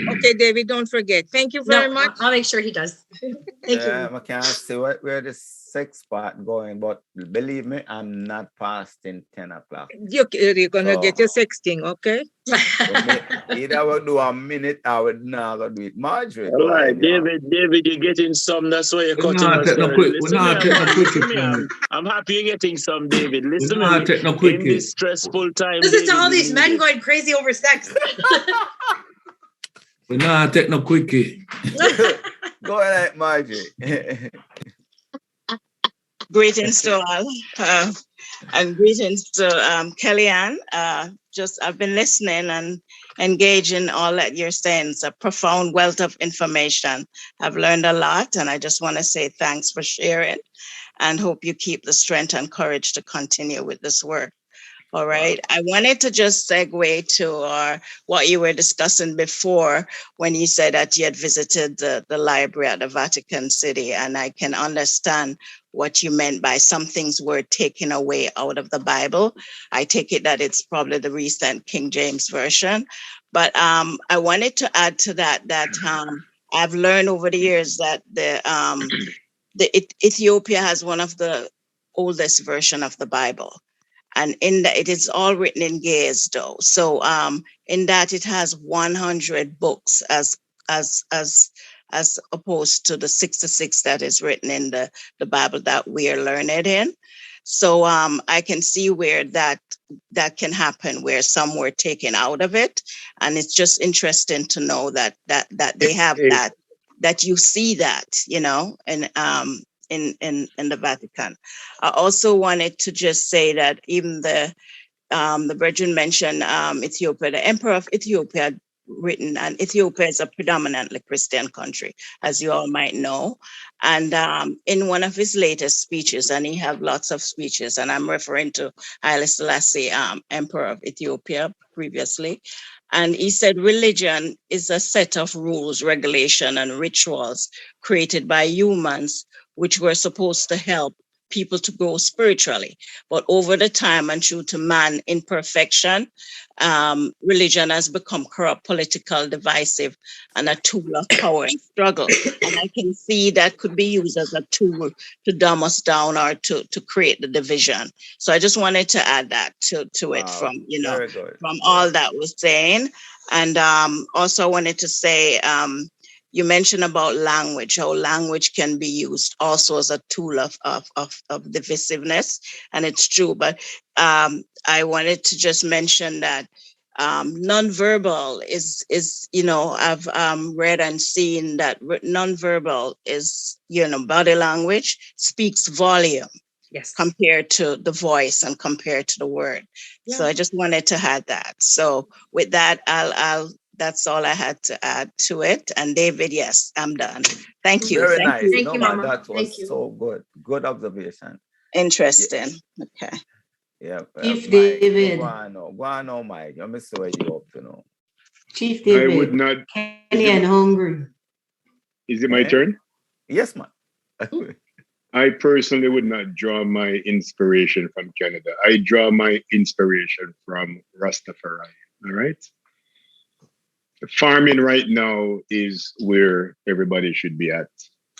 Okay, David, don't forget. Thank you very much. I'll make sure he does. Thank you. I can't see where the sex part going, but believe me, I'm not fasting 10 o'clock. You're gonna get your sexting, okay? Either I will do a minute, I would not go do it. Marjorie. All right, David, you're getting some. That's why you're cutting us. I'm happy you're getting some, David. Listen to me. In this stressful time. Listen to all these men going crazy over sex. We're not taking no quickie. Go ahead, Marjorie. Greetings to all, and greetings to Kellyann. I've been listening and engaging all that you're saying. It's a profound wealth of information. I've learned a lot, and I just want to say thanks for sharing, and hope you keep the strength and courage to continue with this work. All right. I wanted to just segue to what you were discussing before when you said that you had visited the library at the Vatican City, and I can understand what you meant by some things were taken away out of the Bible. I take it that it's probably the recent King James Version. But I wanted to add to that I've learned over the years that Ethiopia has one of the oldest version of the Bible. And in that, it is all written in Ge'ez, though. So in that, it has 100 books as opposed to the 66 that is written in the Bible that we are learned in. So I can see where that can happen, where some were taken out of it, and it's just interesting to know that they have that you see that, and in the Vatican. I also wanted to just say that even the brethren mentioned Ethiopia, the Emperor of Ethiopia had written, and Ethiopia is a predominantly Christian country, as you all might know. And in one of his latest speeches, and he have lots of speeches, and I'm referring to Haile Selassie, Emperor of Ethiopia previously. And he said, religion is a set of rules, regulation, and rituals created by humans, which were supposed to help people to grow spiritually. But over the time and due to man imperfection, religion has become corrupt, political, divisive, and a tool of power and struggle. And I can see that could be used as a tool to dumb us down or to create the division. So I just wanted to add that to it from all that was saying. And also I wanted to say, you mentioned about language, how language can be used also as a tool of divisiveness, and it's true. But I wanted to just mention that nonverbal is I've read and seen that nonverbal is body language speaks volume. Yes. Compared to the voice and compared to the word. Yeah. So I just wanted to add that. So with that, that's all I had to add to it. And David, yes, I'm done. Thank you. Very nice. Thank you, Mama. That was so good. Good observation. Interesting. Yeah. Okay. Yeah. Chief David. Go on, Mike. Let me see what you up to now. Chief David. I would not. Kellyann hungry. Is it my turn? Yes, man. I personally would not draw my inspiration from Canada. I draw my inspiration from Rastafari. All right. Farming right now is where everybody should be at.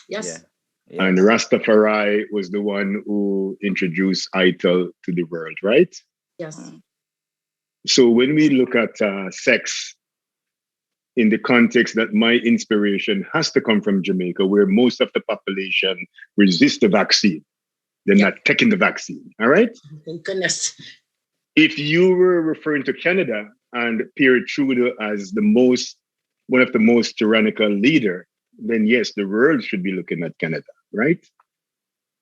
Yes. Yeah. And Rastafari was the one who introduced ITIL to the world, right? Yes. So when we look at sex in the context that my inspiration has to come from Jamaica, where most of the population resist the vaccine. They're not taking the vaccine. All right. Thank goodness. If you were referring to Canada and Pierre Trudeau as one of the most tyrannical leader, then yes, the world should be looking at Canada, right?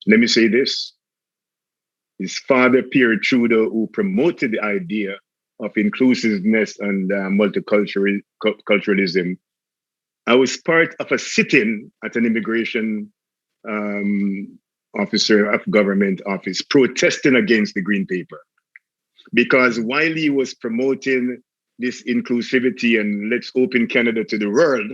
Let me say this. His father, Pierre Trudeau, who promoted the idea of inclusiveness and multiculturalism, I was part of a sit-in at an immigration officer of government office protesting against the Green Paper. Because while he was promoting this inclusivity and let's open Canada to the world,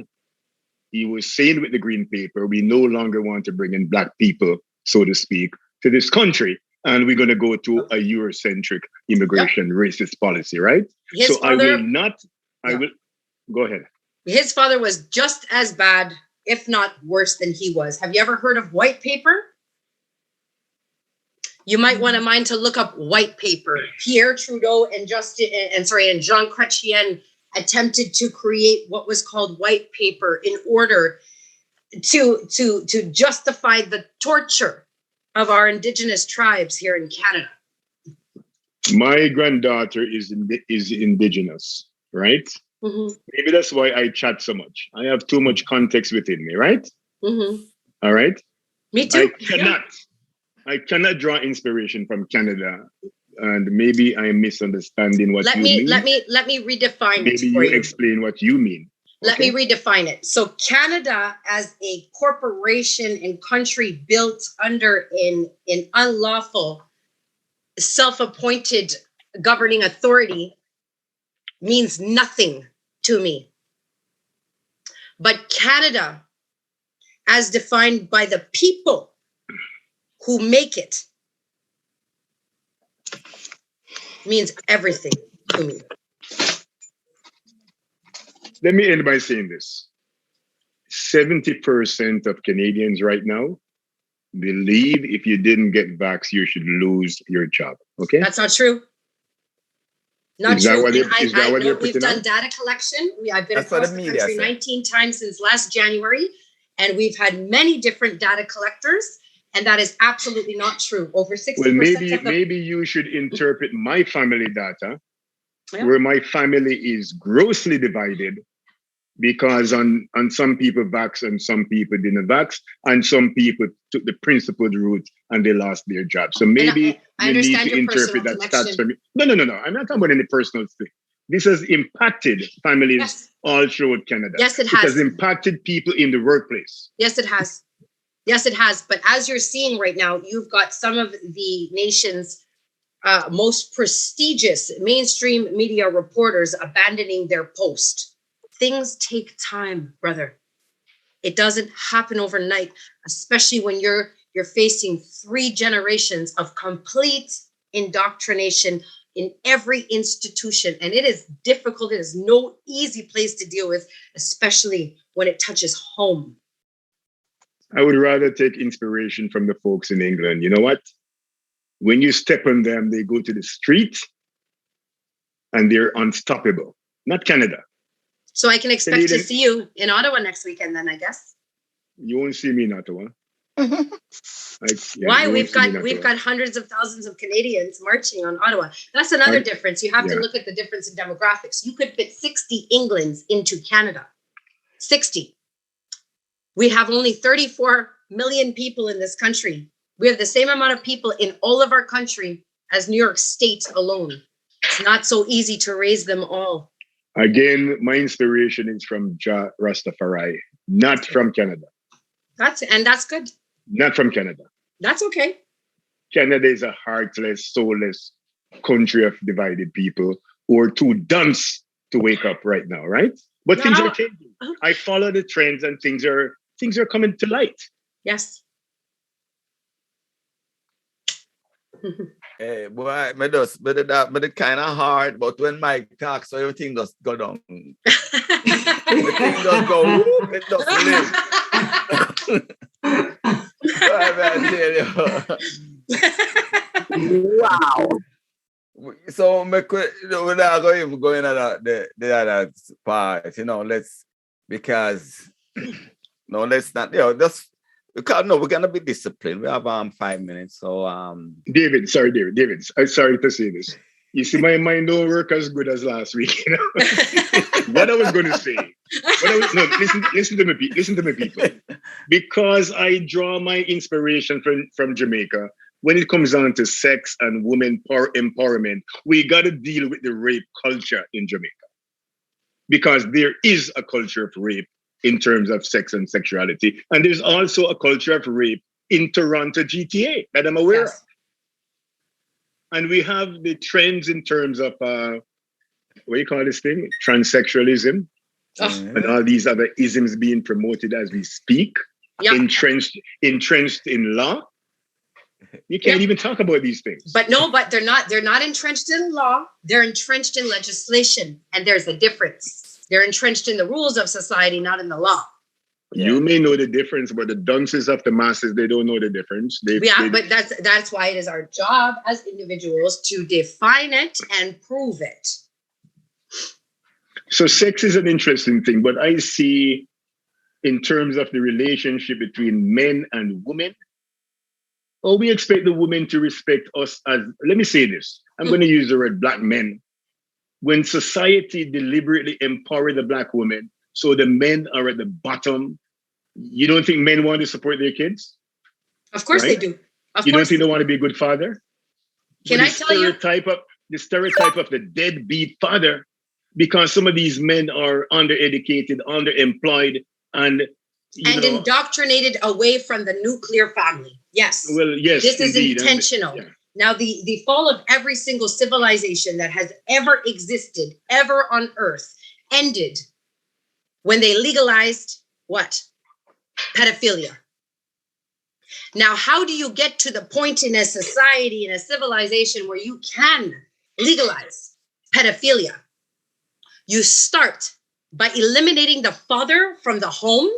he was saying with the Green Paper, we no longer want to bring in Black people, so to speak, to this country. And we're going to go to a Eurocentric immigration racist policy, right? I will, go ahead. His father was just as bad, if not worse than he was. Have you ever heard of white paper? You might want to mind to look up white paper. Pierre Trudeau and Jean Chrétien attempted to create what was called white paper in order to justify the torture of our Indigenous tribes here in Canada. My granddaughter is Indigenous, right? Mm-hmm. Maybe that's why I chat so much. I have too much context within me, right? Mm-hmm. All right. Me too. I cannot draw inspiration from Canada, and maybe I'm misunderstanding what you mean. Let me redefine maybe it for you. you. Explain what you mean. Let me redefine it. So Canada, as a corporation and country built under an unlawful, self-appointed governing authority, means nothing to me. But Canada, as defined by the people who make it, means everything to me. Let me end by saying this. 70% of Canadians right now believe if you didn't get vaxxed, you should lose your job. Okay? That's not true. Not is that true. What we've done data collection. I've been across the country 19 times since last January, and we've had many different data collectors, and that is absolutely not true. Over 60%. Well, maybe you should interpret my family data, where my family is grossly divided, because on some people vax and some people didn't vax, and some people took the principled route and they lost their job. So maybe you need to interpret that stats for me. No. I'm not talking about any personal thing. This has impacted families all throughout Canada. Yes, it has. It has impacted people in the workplace. Yes, it has. Yes, it has. But as you're seeing right now, you've got some of the nation's most prestigious mainstream media reporters abandoning their post. Things take time, brother. It doesn't happen overnight, especially when you're facing 3 generations of complete indoctrination in every institution. And it is difficult. It is no easy place to deal with, especially when it touches home. I would rather take inspiration from the folks in England. You know what? When you step on them, they go to the street and they're unstoppable. Not Canada. So I can expect to see you in Ottawa next weekend then, I guess. You won't see me in Ottawa. Why? We've got hundreds of thousands of Canadians marching on Ottawa. That's another difference. You have to look at the difference in demographics. You could fit 60 Englands into Canada. 60. We have only 34 million people in this country. We have the same amount of people in all of our country as New York State alone. It's not so easy to raise them all. Again, my inspiration is from Jah Rastafari, not from Canada. That's good. Not from Canada. That's okay. Canada is a heartless, soulless country of divided people who are too dunce to wake up right now, right? But things are changing. I follow the trends and things are coming to light. Yes. Hey, boy, but it kind of hard. But when Mike talks, so everything just go down. Everything just go. Whoop, it just live. Wow. So we're not going into the other part, let's not, just Because no, we're gonna be disciplined. We have 5 minutes. So David, sorry I'm sorry to say this. You see, my mind don't work as good as last week. You know? What I was going to say. Listen to me, people. Because I draw my inspiration from Jamaica. When it comes down to sex and women empowerment, we got to deal with the rape culture in Jamaica. Because there is a culture of rape in terms of sex and sexuality. And there's also a culture of rape in Toronto, GTA, that I'm aware of. And we have the trends in terms of, what do you call this thing? Transsexualism. And all these other isms being promoted as we speak, entrenched in law. You can't even talk about these things. But they're not entrenched in law. They're entrenched in legislation. And there's a difference. They're entrenched in the rules of society, not in the law. You may know the difference, but the dunces of the masses, they don't know the difference. But that's why it is our job as individuals to define it and prove it. So sex is an interesting thing, but I see in terms of the relationship between men and women, we expect the women to respect us as, let me say this, I'm going to use the word black men. When society deliberately empower the black woman, so the men are at the bottom. You don't think men want to support their kids? Of course they do. You don't think they want to be a good father? Can I tell you? The stereotype of the deadbeat father, because some of these men are undereducated, underemployed, and indoctrinated away from the nuclear family. Yes. Well, yes. This indeed. is intentional. Now, the fall of every single civilization that has ever existed, ever on Earth, ended when they legalized what? Pedophilia. Now, how do you get to the point in a society, in a civilization where you can legalize pedophilia? You start by eliminating the father from the home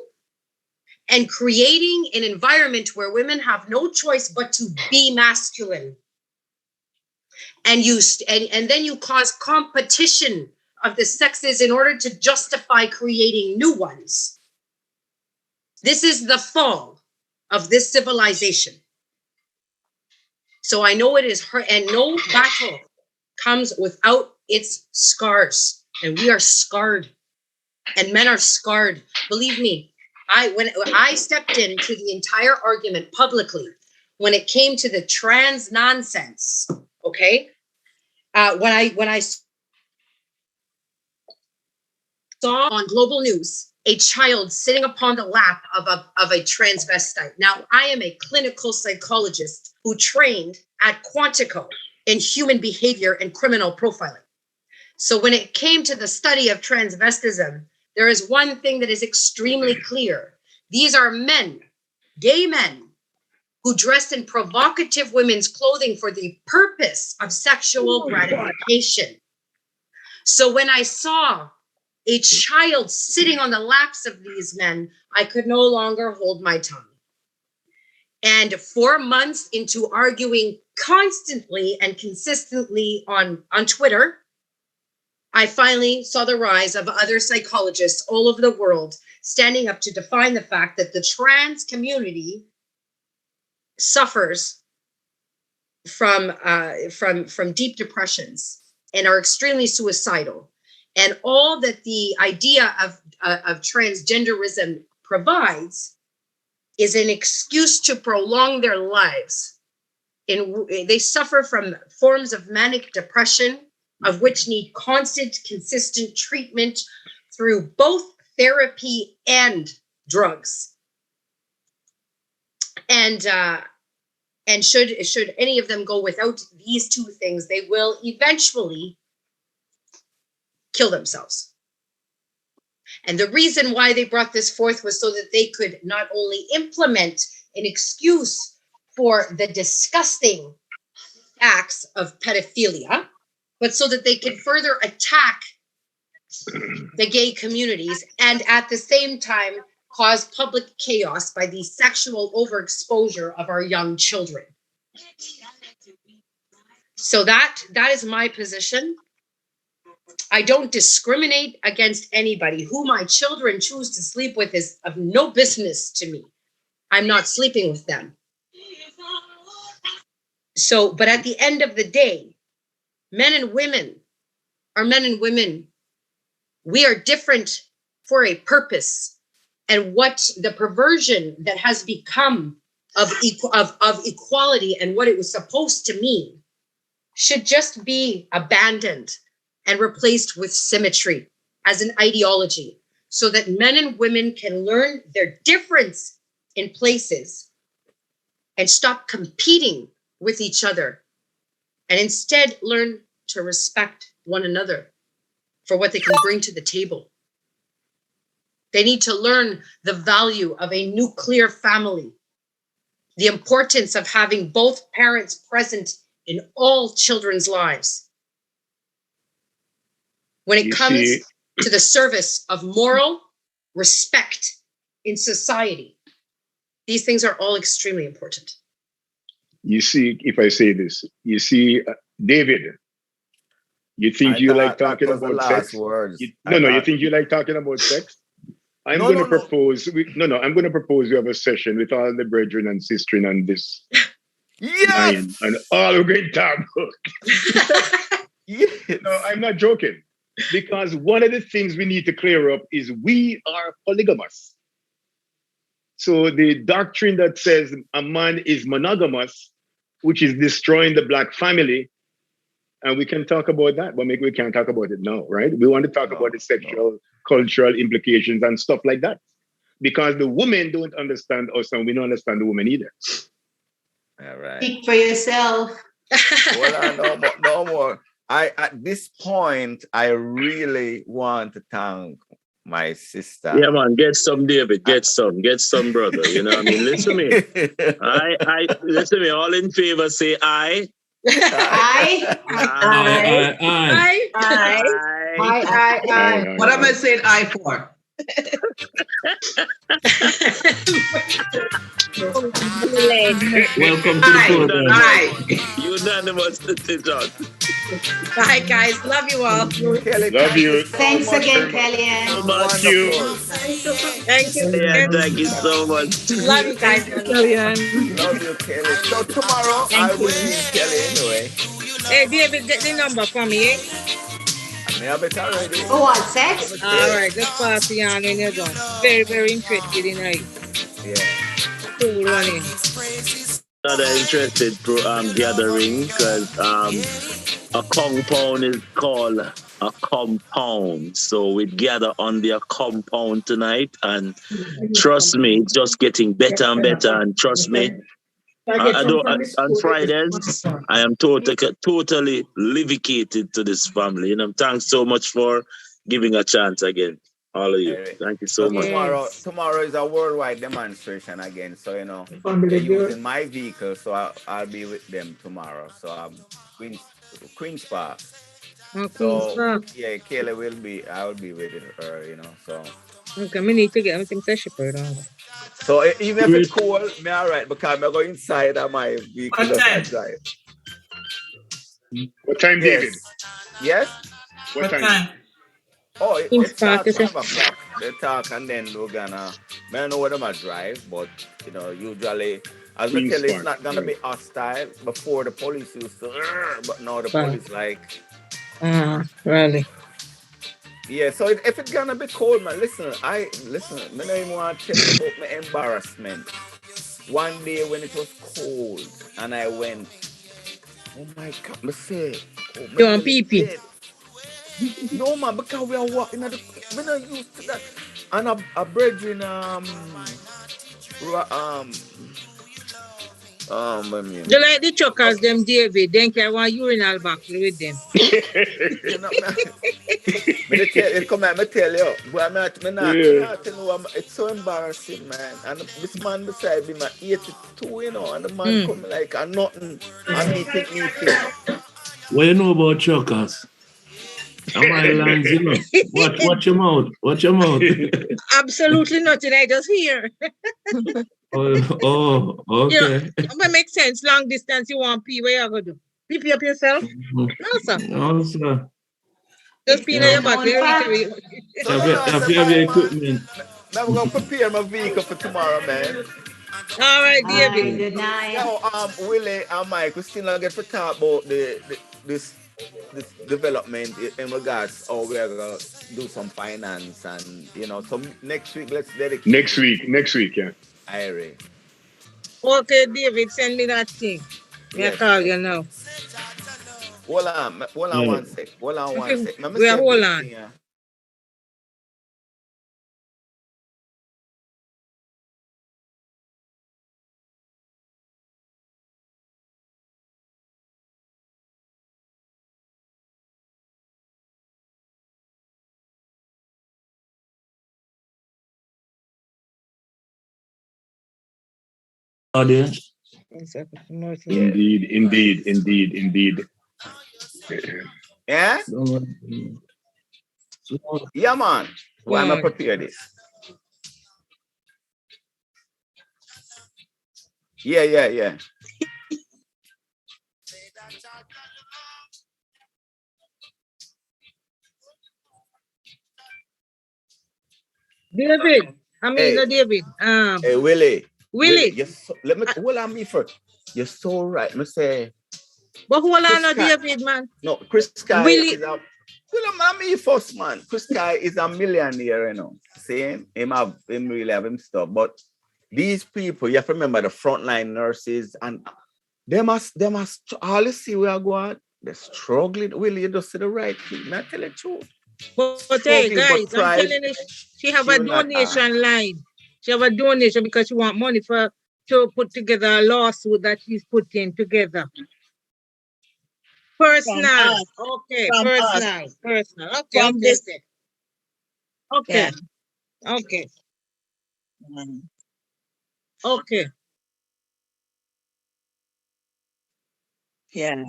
and creating an environment where women have no choice but to be masculine. And then you cause competition of the sexes in order to justify creating new ones. This is the fall of this civilization. So I know it is hurt, and no battle comes without its scars. And we are scarred, and men are scarred. Believe me, when I stepped into the entire argument publicly, when it came to the trans nonsense, okay, when I saw on global news a child sitting upon the lap of a transvestite. Now, I am a clinical psychologist who trained at Quantico in human behavior and criminal profiling. So when it came to the study of transvestism, there is one thing that is extremely clear. These are men, gay men, who dressed in provocative women's clothing for the purpose of sexual gratification. So when I saw a child sitting on the laps of these men, I could no longer hold my tongue. And 4 months into arguing constantly and consistently on Twitter, I finally saw the rise of other psychologists all over the world standing up to define the fact that the trans community suffers from deep depressions and are extremely suicidal. And all that the idea of transgenderism provides is an excuse to prolong their lives. They suffer from forms of manic depression, of which need constant, consistent treatment through both therapy and drugs. And should any of them go without these two things, they will eventually kill themselves. And the reason why they brought this forth was so that they could not only implement an excuse for the disgusting acts of pedophilia, but so that they could further attack the gay communities and at the same time cause public chaos by the sexual overexposure of our young children. So that is my position. I don't discriminate against anybody. Who my children choose to sleep with is of no business to me. I'm not sleeping with them. So, but at the end of the day, men and women are men and women. We are different for a purpose. And what the perversion that has become of equality and what it was supposed to mean should just be abandoned and replaced with symmetry as an ideology, so that men and women can learn their difference in places and stop competing with each other, and instead learn to respect one another for what they can bring to the table. They need to learn the value of a nuclear family, the importance of having both parents present in all children's lives. When it comes to the service of moral respect in society, these things are all extremely important. You see, if I say this, you see, David, you think you like talking about sex? You think you like talking about sex? I'm going to propose we have a session with all the brethren and sisters on this. Yes! And all we're going to talk about. Yes. No, I'm not joking. Because one of the things we need to clear up is we are polygamous. So the doctrine that says a man is monogamous, which is destroying the Black family, and we can talk about that, but maybe we can't talk about it now, right? We want to talk about the sexual, cultural implications and stuff like that. Because the women don't understand us and we don't understand the women either. All right. Speak for yourself. Well, no more. At this point, I really want to thank my sister. Yeah, man, get some, David. Get some, brother. You know what I mean? Listen to me. Listen to me. All in favor, say aye. Aye. Aye. What am I saying aye for? Welcome to the program. Unanimous decision. Bye, guys. Love you all. Love you. Thanks again, Kellyann. Thank you. Thank you. Yeah, thank you so much. Love you guys. Kellyann. Love you, Kelly. So tomorrow I will see Kelly anyway. Hey, David, get the number for me, eh? I have it already. Oh, what, sex? All right, just pass it on when you're done. Very, very interested in it. Yeah. Cool running. Another interested gathering because a compound is called a compound. So we gather on their compound tonight, and trust me, it's just getting better and better. And trust me, on Fridays, I am totally livicated to this family. And thanks so much for giving a chance again, all of you. Thank you so much. Tomorrow is a worldwide demonstration again. So, they're using my vehicle, so I'll be with them tomorrow. So I'm Queen's Park. Yeah, Kayla I will be with her, so. Okay, we need to get everything to shepherd on. So even if it's cold, me all right, because I'm going inside of my vehicle. What time, David? Yes? What time? Oh, it's 5 o'clock. They talk and then we're gonna, I don't know where I'm gonna drive, but, usually, as we tell you, it's not gonna be hostile. Before the police used to, but now the police like. Really? Yeah, so if it's gonna be cold, man, listen, I don't even want to tell you about my embarrassment. One day when it was cold and I went, oh my God, I say, you want pee? No, man, because we are walking we're not used to that. And a brethren, you like the truckers, them David, then can want urinal battle with them. Come on, I tell you, but it's so embarrassing, man. And this man beside me, 82, and the man come like a nothing, and me think. What you know about truckers? Am I lying? Watch your mouth. Absolutely nothing. I just hear. Oh, okay. It makes sense. Long distance, you want pee. What you gonna do? Pee up yourself? No, sir. No, sir. Just pee in your body. Have your equipment. I'm gonna prepare my vehicle for tomorrow, man. All right, David. Good night. Now, Willie and Mike, we still not get to talk about this development in regards how we are gonna do some finance and so next week let's dedicate Next week, yeah. Irie. Okay, David, send me that thing. Yes. Call you now. Hold on one sec. Hold on one sec. Hold on. Audience. Indeed. Yeah? Yeah, man. Why am I prepare this? Yeah. David. David. Hey, Willie. Let me hold on me first. You're so right. Me say. But hold on, David, man. No, Chris Sky Willie. is a. I'm me first, man. Chris Sky is a millionaire, Saying him really have him stuff. But these people, you have to remember the frontline nurses and they must all you see we are going, they're struggling. Willie, you just see the right thing. Not tell the truth. But hey, guys, I'm telling you, she have a donation line. She have a donation because she want money to put together a lawsuit that she's putting together. Personal. Okay, personal. Okay, I'm listening. Okay. Yeah. Okay. Okay. Yeah.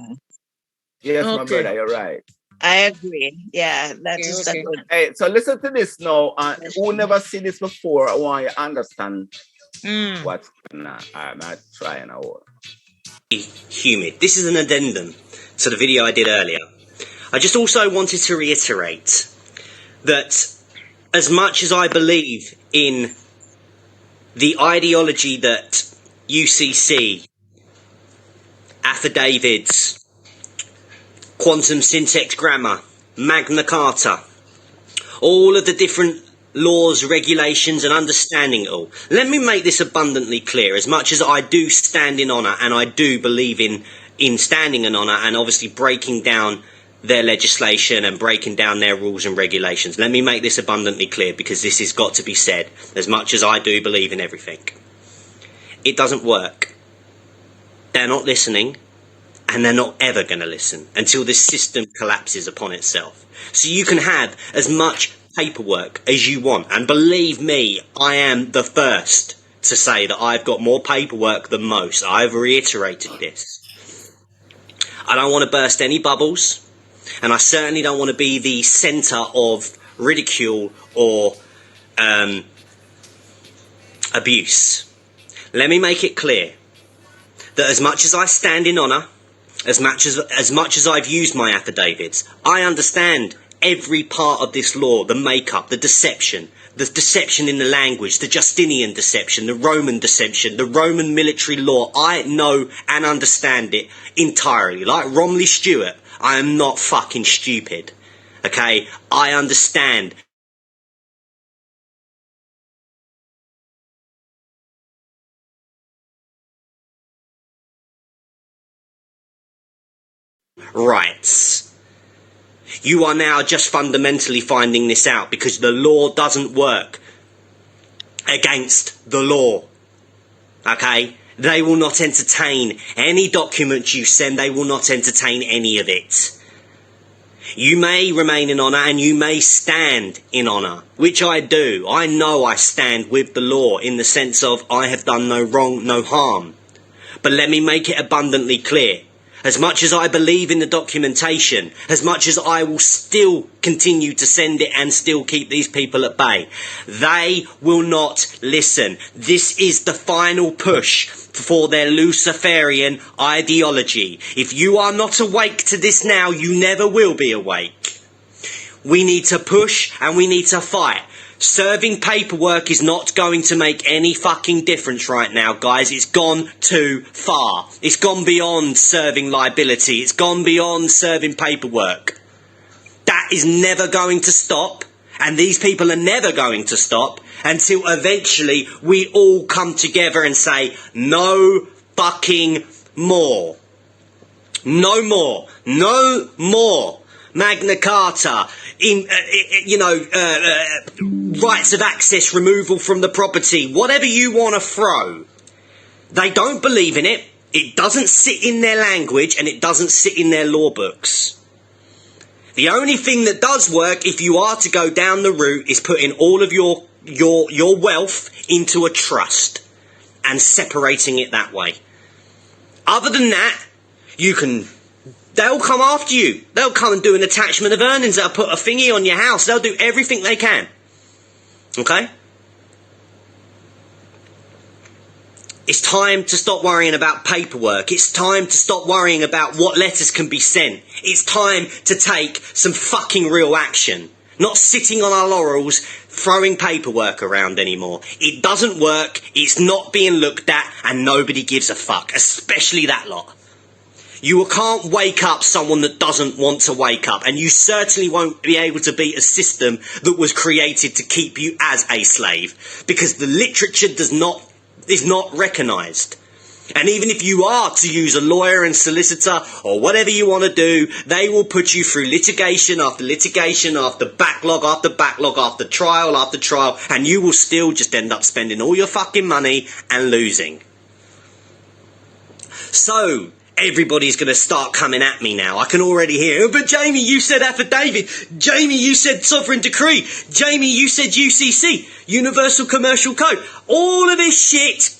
Yes, my brother, you're right. I agree. Yeah, that is a good. Hey, so listen to this now. Who never seen this before? I want you to understand what's going on. I'm not trying to work. Humid. This is an addendum to the video I did earlier. I just also wanted to reiterate that as much as I believe in the ideology that UCC, affidavits, quantum syntax grammar, Magna Carta, all of the different laws, regulations and understanding it all. Let me make this abundantly clear. As much as I do stand in honour and I do believe in standing in honour and obviously breaking down their legislation and breaking down their rules and regulations. Let me make this abundantly clear because this has got to be said. As much as I do believe in everything, it doesn't work. They're not listening and they're not ever going to listen until this system collapses upon itself. So you can have as much paperwork as you want. And believe me, I am the first to say that I've got more paperwork than most. I've reiterated this. I don't want to burst any bubbles. And I certainly don't want to be the centre of ridicule or abuse. Let me make it clear that as much as I stand in honour, as much as I've used my affidavits, I understand every part of this law, the makeup, the deception in the language, the Justinian deception, the Roman deception, the Roman military law. I know and understand it entirely. Like Romley Stewart, I am not fucking stupid. Okay? I understand. Rights. You are now just fundamentally finding this out because the law doesn't work against the law. Okay? They will not entertain any document you send. They will not entertain any of it. You may remain in honour and you may stand in honour, which I do. I know I stand with the law in the sense of I have done no wrong, no harm. But let me make it abundantly clear. As much as I believe in the documentation, as much as I will still continue to send it and still keep these people at bay, they will not listen. This is the final push for their Luciferian ideology. If you are not awake to this now, you never will be awake. We need to push and we need to fight Serving paperwork is not going to make any fucking difference right now, guys. It's gone too far. It's gone beyond serving liability. It's gone beyond serving paperwork. That is never going to stop, and these people are never going to stop until eventually we all come together and say, no fucking more. No more. No more. Magna Carta, rights of access, removal from the property, whatever you want to throw. They don't believe in it. It doesn't sit in their language, and it doesn't sit in their law books. The only thing that does work, if you are to go down the route, is putting all of your wealth into a trust and separating it that way. Other than that, they'll come after you. They'll come and do an attachment of earnings. They'll put a thingy on your house. They'll do everything they can. Okay? It's time to stop worrying about paperwork. It's time to stop worrying about what letters can be sent. It's time to take some fucking real action. Not sitting on our laurels, throwing paperwork around anymore. It doesn't work. It's not being looked at, and nobody gives a fuck, especially that lot. You can't wake up someone that doesn't want to wake up, and you certainly won't be able to beat a system that was created to keep you as a slave, because the literature is not recognised. And even if you are to use a lawyer and solicitor or whatever you want to do, they will put you through litigation after litigation after backlog after backlog after trial, and you will still just end up spending all your fucking money and losing. So everybody's going to start coming at me now. I can already hear, but Jamie, you said affidavit. Jamie, you said sovereign decree. Jamie, you said UCC, Universal Commercial Code. All of this shit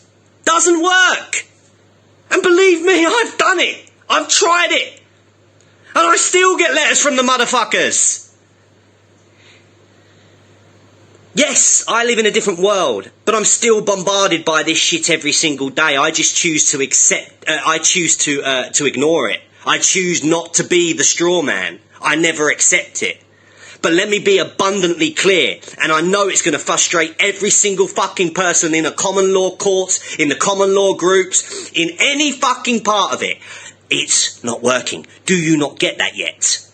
doesn't work. And believe me, I've done it. I've tried it. And I still get letters from the motherfuckers. Yes, I live in a different world, but I'm still bombarded by this shit every single day. I just choose to accept, I choose to ignore it. I choose not to be the straw man. I never accept it. But let me be abundantly clear, and I know it's going to frustrate every single fucking person in a common law courts, in the common law groups, in any fucking part of it. It's not working. Do you not get that yet?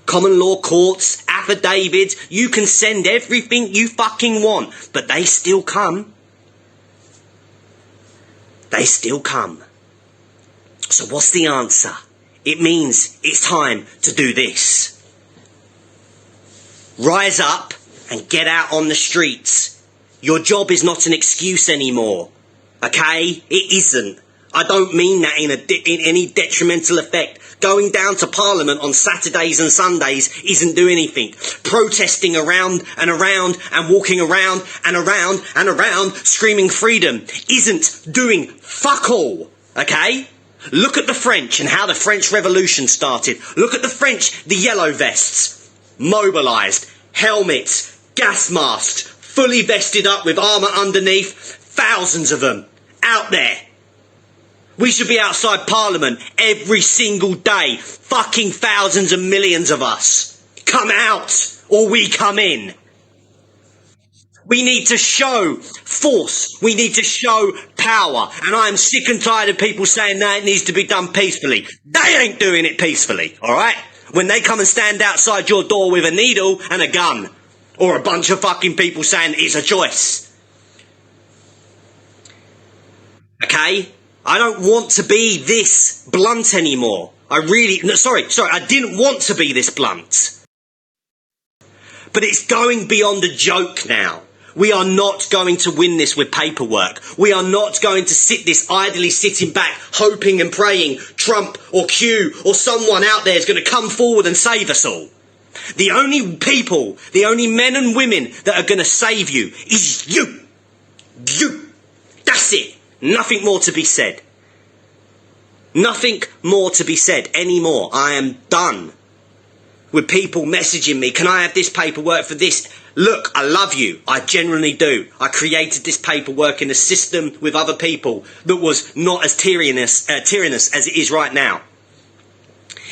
Common law courts, affidavits, you can send everything you fucking want, but they still come. They still come. So what's the answer? It means it's time to do this. Rise up and get out on the streets. Your job is not an excuse anymore. Okay? It isn't. I don't mean that in any detrimental effect. Going down to Parliament on Saturdays and Sundays isn't doing anything. Protesting around and around and walking around and around and around screaming freedom isn't doing fuck all. Okay? Look at the French and how the French Revolution started. Look at the French, the yellow vests. Mobilised, helmets, gas masks, fully vested up with armour underneath. Thousands of them out there. We should be outside Parliament every single day. Fucking thousands and millions of us. Come out or we come in. We need to show force. We need to show power. And I am sick and tired of people saying that it needs to be done peacefully. They ain't doing it peacefully, all right? When they come and stand outside your door with a needle and a gun. Or a bunch of fucking people saying it's a choice. Okay? I don't want to be this blunt anymore. I didn't want to be this blunt. But it's going beyond a joke now. We are not going to win this with paperwork. We are not going to sit this idly sitting back, hoping and praying Trump or Q or someone out there is going to come forward and save us all. The only people, the only men and women that are going to save you is you. You. That's it. Nothing more to be said. Nothing more to be said anymore. I am done with people messaging me, can I have this paperwork for this? Look, I love you. I genuinely do. I created this paperwork in a system with other people that was not as tyrannous as it is right now.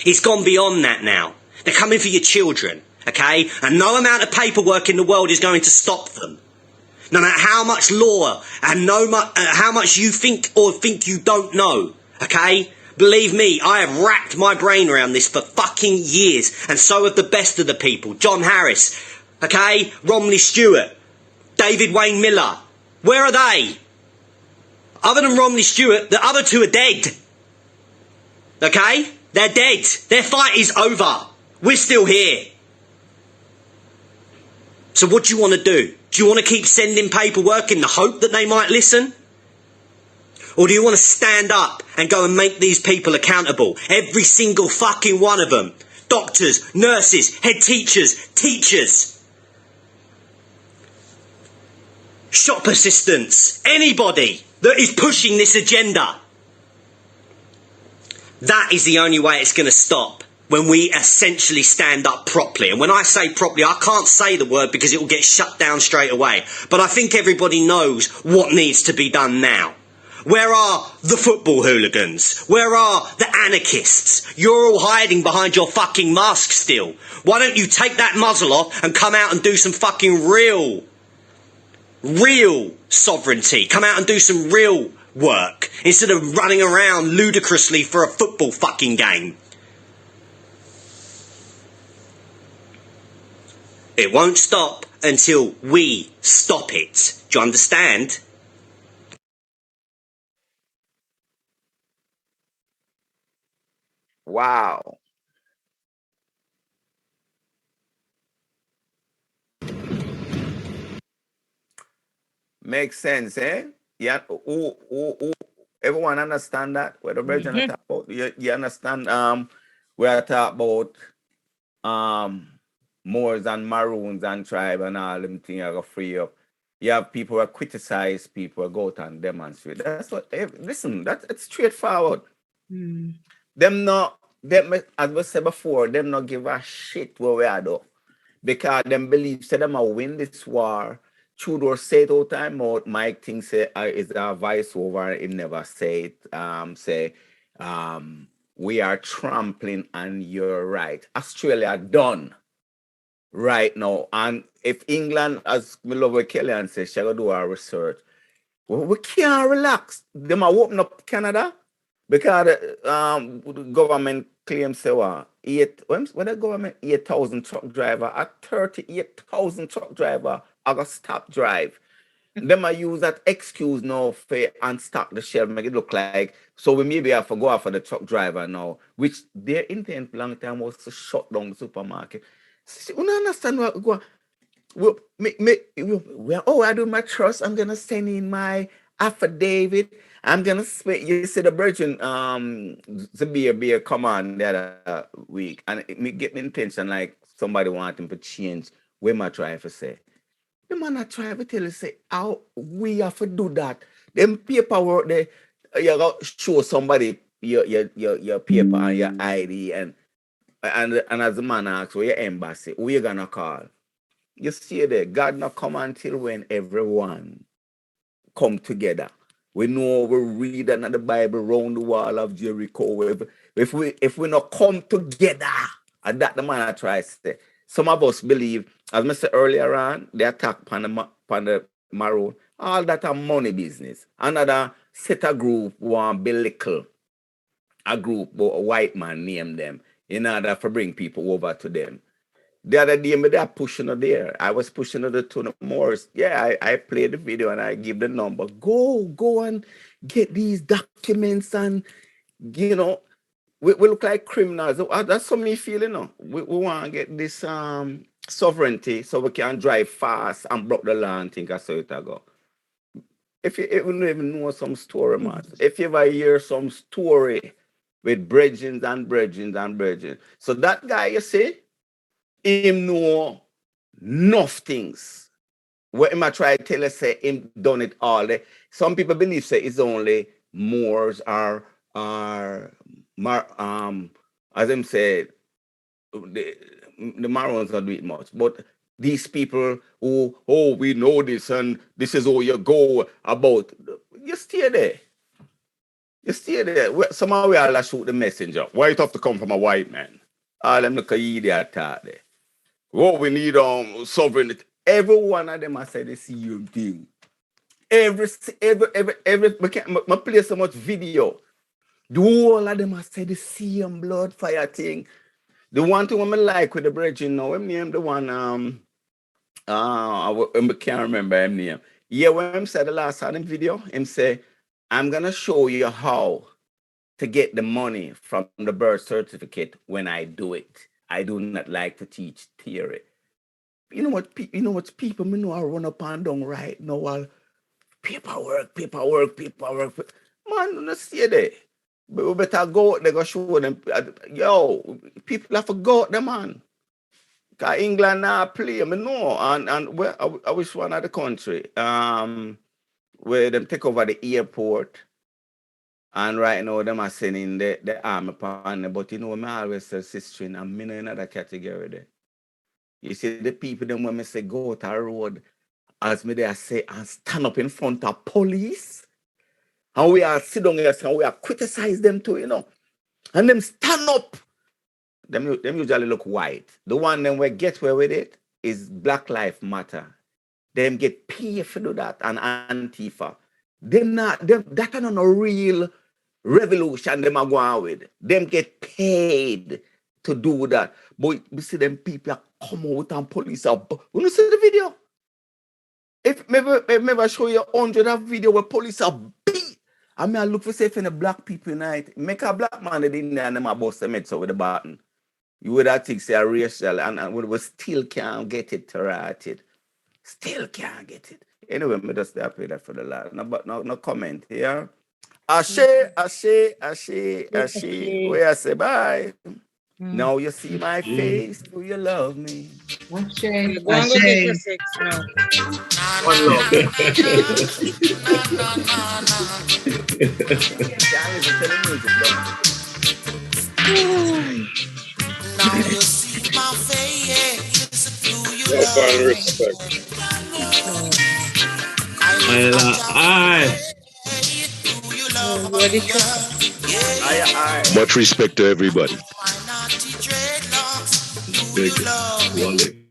It's gone beyond that now. They're coming for your children. okay? And no amount of paperwork in the world is going to stop them. No matter how much law and how much you think you don't know, okay? Believe me, I have racked my brain around this for fucking years, and so have the best of the people. John Harris, okay? Romney Stewart, David Wayne Miller. Where are they? Other than Romney Stewart, the other two are dead. Okay? They're dead. Their fight is over. We're still here. So what do you want to do? Do you want to keep sending paperwork in the hope that they might listen? Or do you want to stand up and go and make these people accountable? Every single fucking one of them. Doctors, nurses, head teachers, teachers. Shop assistants. Anybody that is pushing this agenda. That is the only way it's going to stop. When we essentially stand up properly. And when I say properly, I can't say the word because it will get shut down straight away. But I think everybody knows what needs to be done now. Where are the football hooligans? Where are the anarchists? You're all hiding behind your fucking mask still. Why don't you take that muzzle off and come out and do some fucking real sovereignty? Come out and do some real work instead of running around ludicrously for a football fucking game. It won't stop until we stop it. Do you understand? Wow. Makes sense, eh? Yeah. Everyone understand that? What the version I talk about? You understand? We are talking about Moors and Maroons and tribe and all them things are free up. You have people who criticize people who go out and demonstrate. That's what listen, it's straightforward. Them as we said before, them not give a shit what we are do. Because them believe say them will win this war. Trudeau say it all the time out. Mike thinks say is a voice over, he never say it. We are trampling on your right. Australia done right now. And if England, as my love with Kellyann says, she gonna do our research. Well, we can't relax. They might open up Canada because the government claims say what when the government 8,000 truck driver at 38,000 truck driver I got stop drive. They might use that excuse now for unstock the shelf, make it look like so we maybe have to go after the truck driver now, which their intent long time was to shut down the supermarket. See, you don't understand what go. I do my trust. I'm gonna send in my affidavit. I'm gonna split. You see the virgin the beer come on the other week, and me get the intention like somebody wanting to change. Where my trying to say? The man I try to tell you say how we have to do that. Them paperwork they you got show somebody your paper and your ID and as the man asks where your embassy, who you gonna call? You see there, God not come until when everyone come together. We know we read in the Bible round the wall of Jericho. If we not come together, and that the man I try to say. Some of us believe, as I said earlier on, the attack upon the Maroon, all that are money business. Another set a group want belittle a group, but a white man name them in order to bring people over to them. The other day, they are pushing it there. I was pushing it to the Moors. Yeah, I played the video and I give the number. Go and get these documents and, we look like criminals. That's something me feel, We want to get this sovereignty so we can drive fast and block the law and think that's how it go. If you don't even know some story, man. If you ever hear some story with bridgings and bridgings and bridgings. So that guy, you see, him know enough things. What him I try to tell us say him done it all. Some people believe say it's only Moors or as him said, the Maroons don't do it much. But these people who, we know this and this is how you go about, you stay there. You stay there. Somehow we all shoot the messenger. Why it have to come from a white man? All them look idiot out there. we need sovereignty. Every one of them I say the same thing. Every I play so much video. The whole of them I say the same blood fire thing. The one thing I like with the bridge, you know, him name the one I can't remember him name. Yeah, when him said the last time in video, him say, I'm gonna show you how to get the money from the birth certificate when I do it. I do not like to teach theory. You know what people me know I run up and down right now. While paperwork. Man, don't stay there. But we better go. They go show them. Yo, people have forgot them, man. Cause England now play. I know. And where I wish one of the country. Where them take over the airport. And right now, them are sending the army partner. But you know, I always say sister, and I'm in another category there. You see, the people, them when me say go to a road, as me they say, and stand up in front of police. And we are sit down here and we are criticize them too, you know. And them stand up. Them usually look white. The one them we get away with it is Black Lives Matter. Them get paid for do that and Antifa. That are not a real revolution them are going with. Them get paid to do that. But we see them people come out and police up. When you see the video, if maybe I show you 100 of video where police are beat. I mean, I look for safe in the black people night. Make a black man that in there and them a bust them heads with the button. You would have think say a racial and we still can't get it to right it. Still can't get it. Anyway, me just stay that for the last. No comment here. Ashe. Where I say bye. Now you see my face. Do you love me? Ashe. Go and go get your sex now. One love. Now you see my face. Do you love Respect. Much respect to everybody. Big wallet.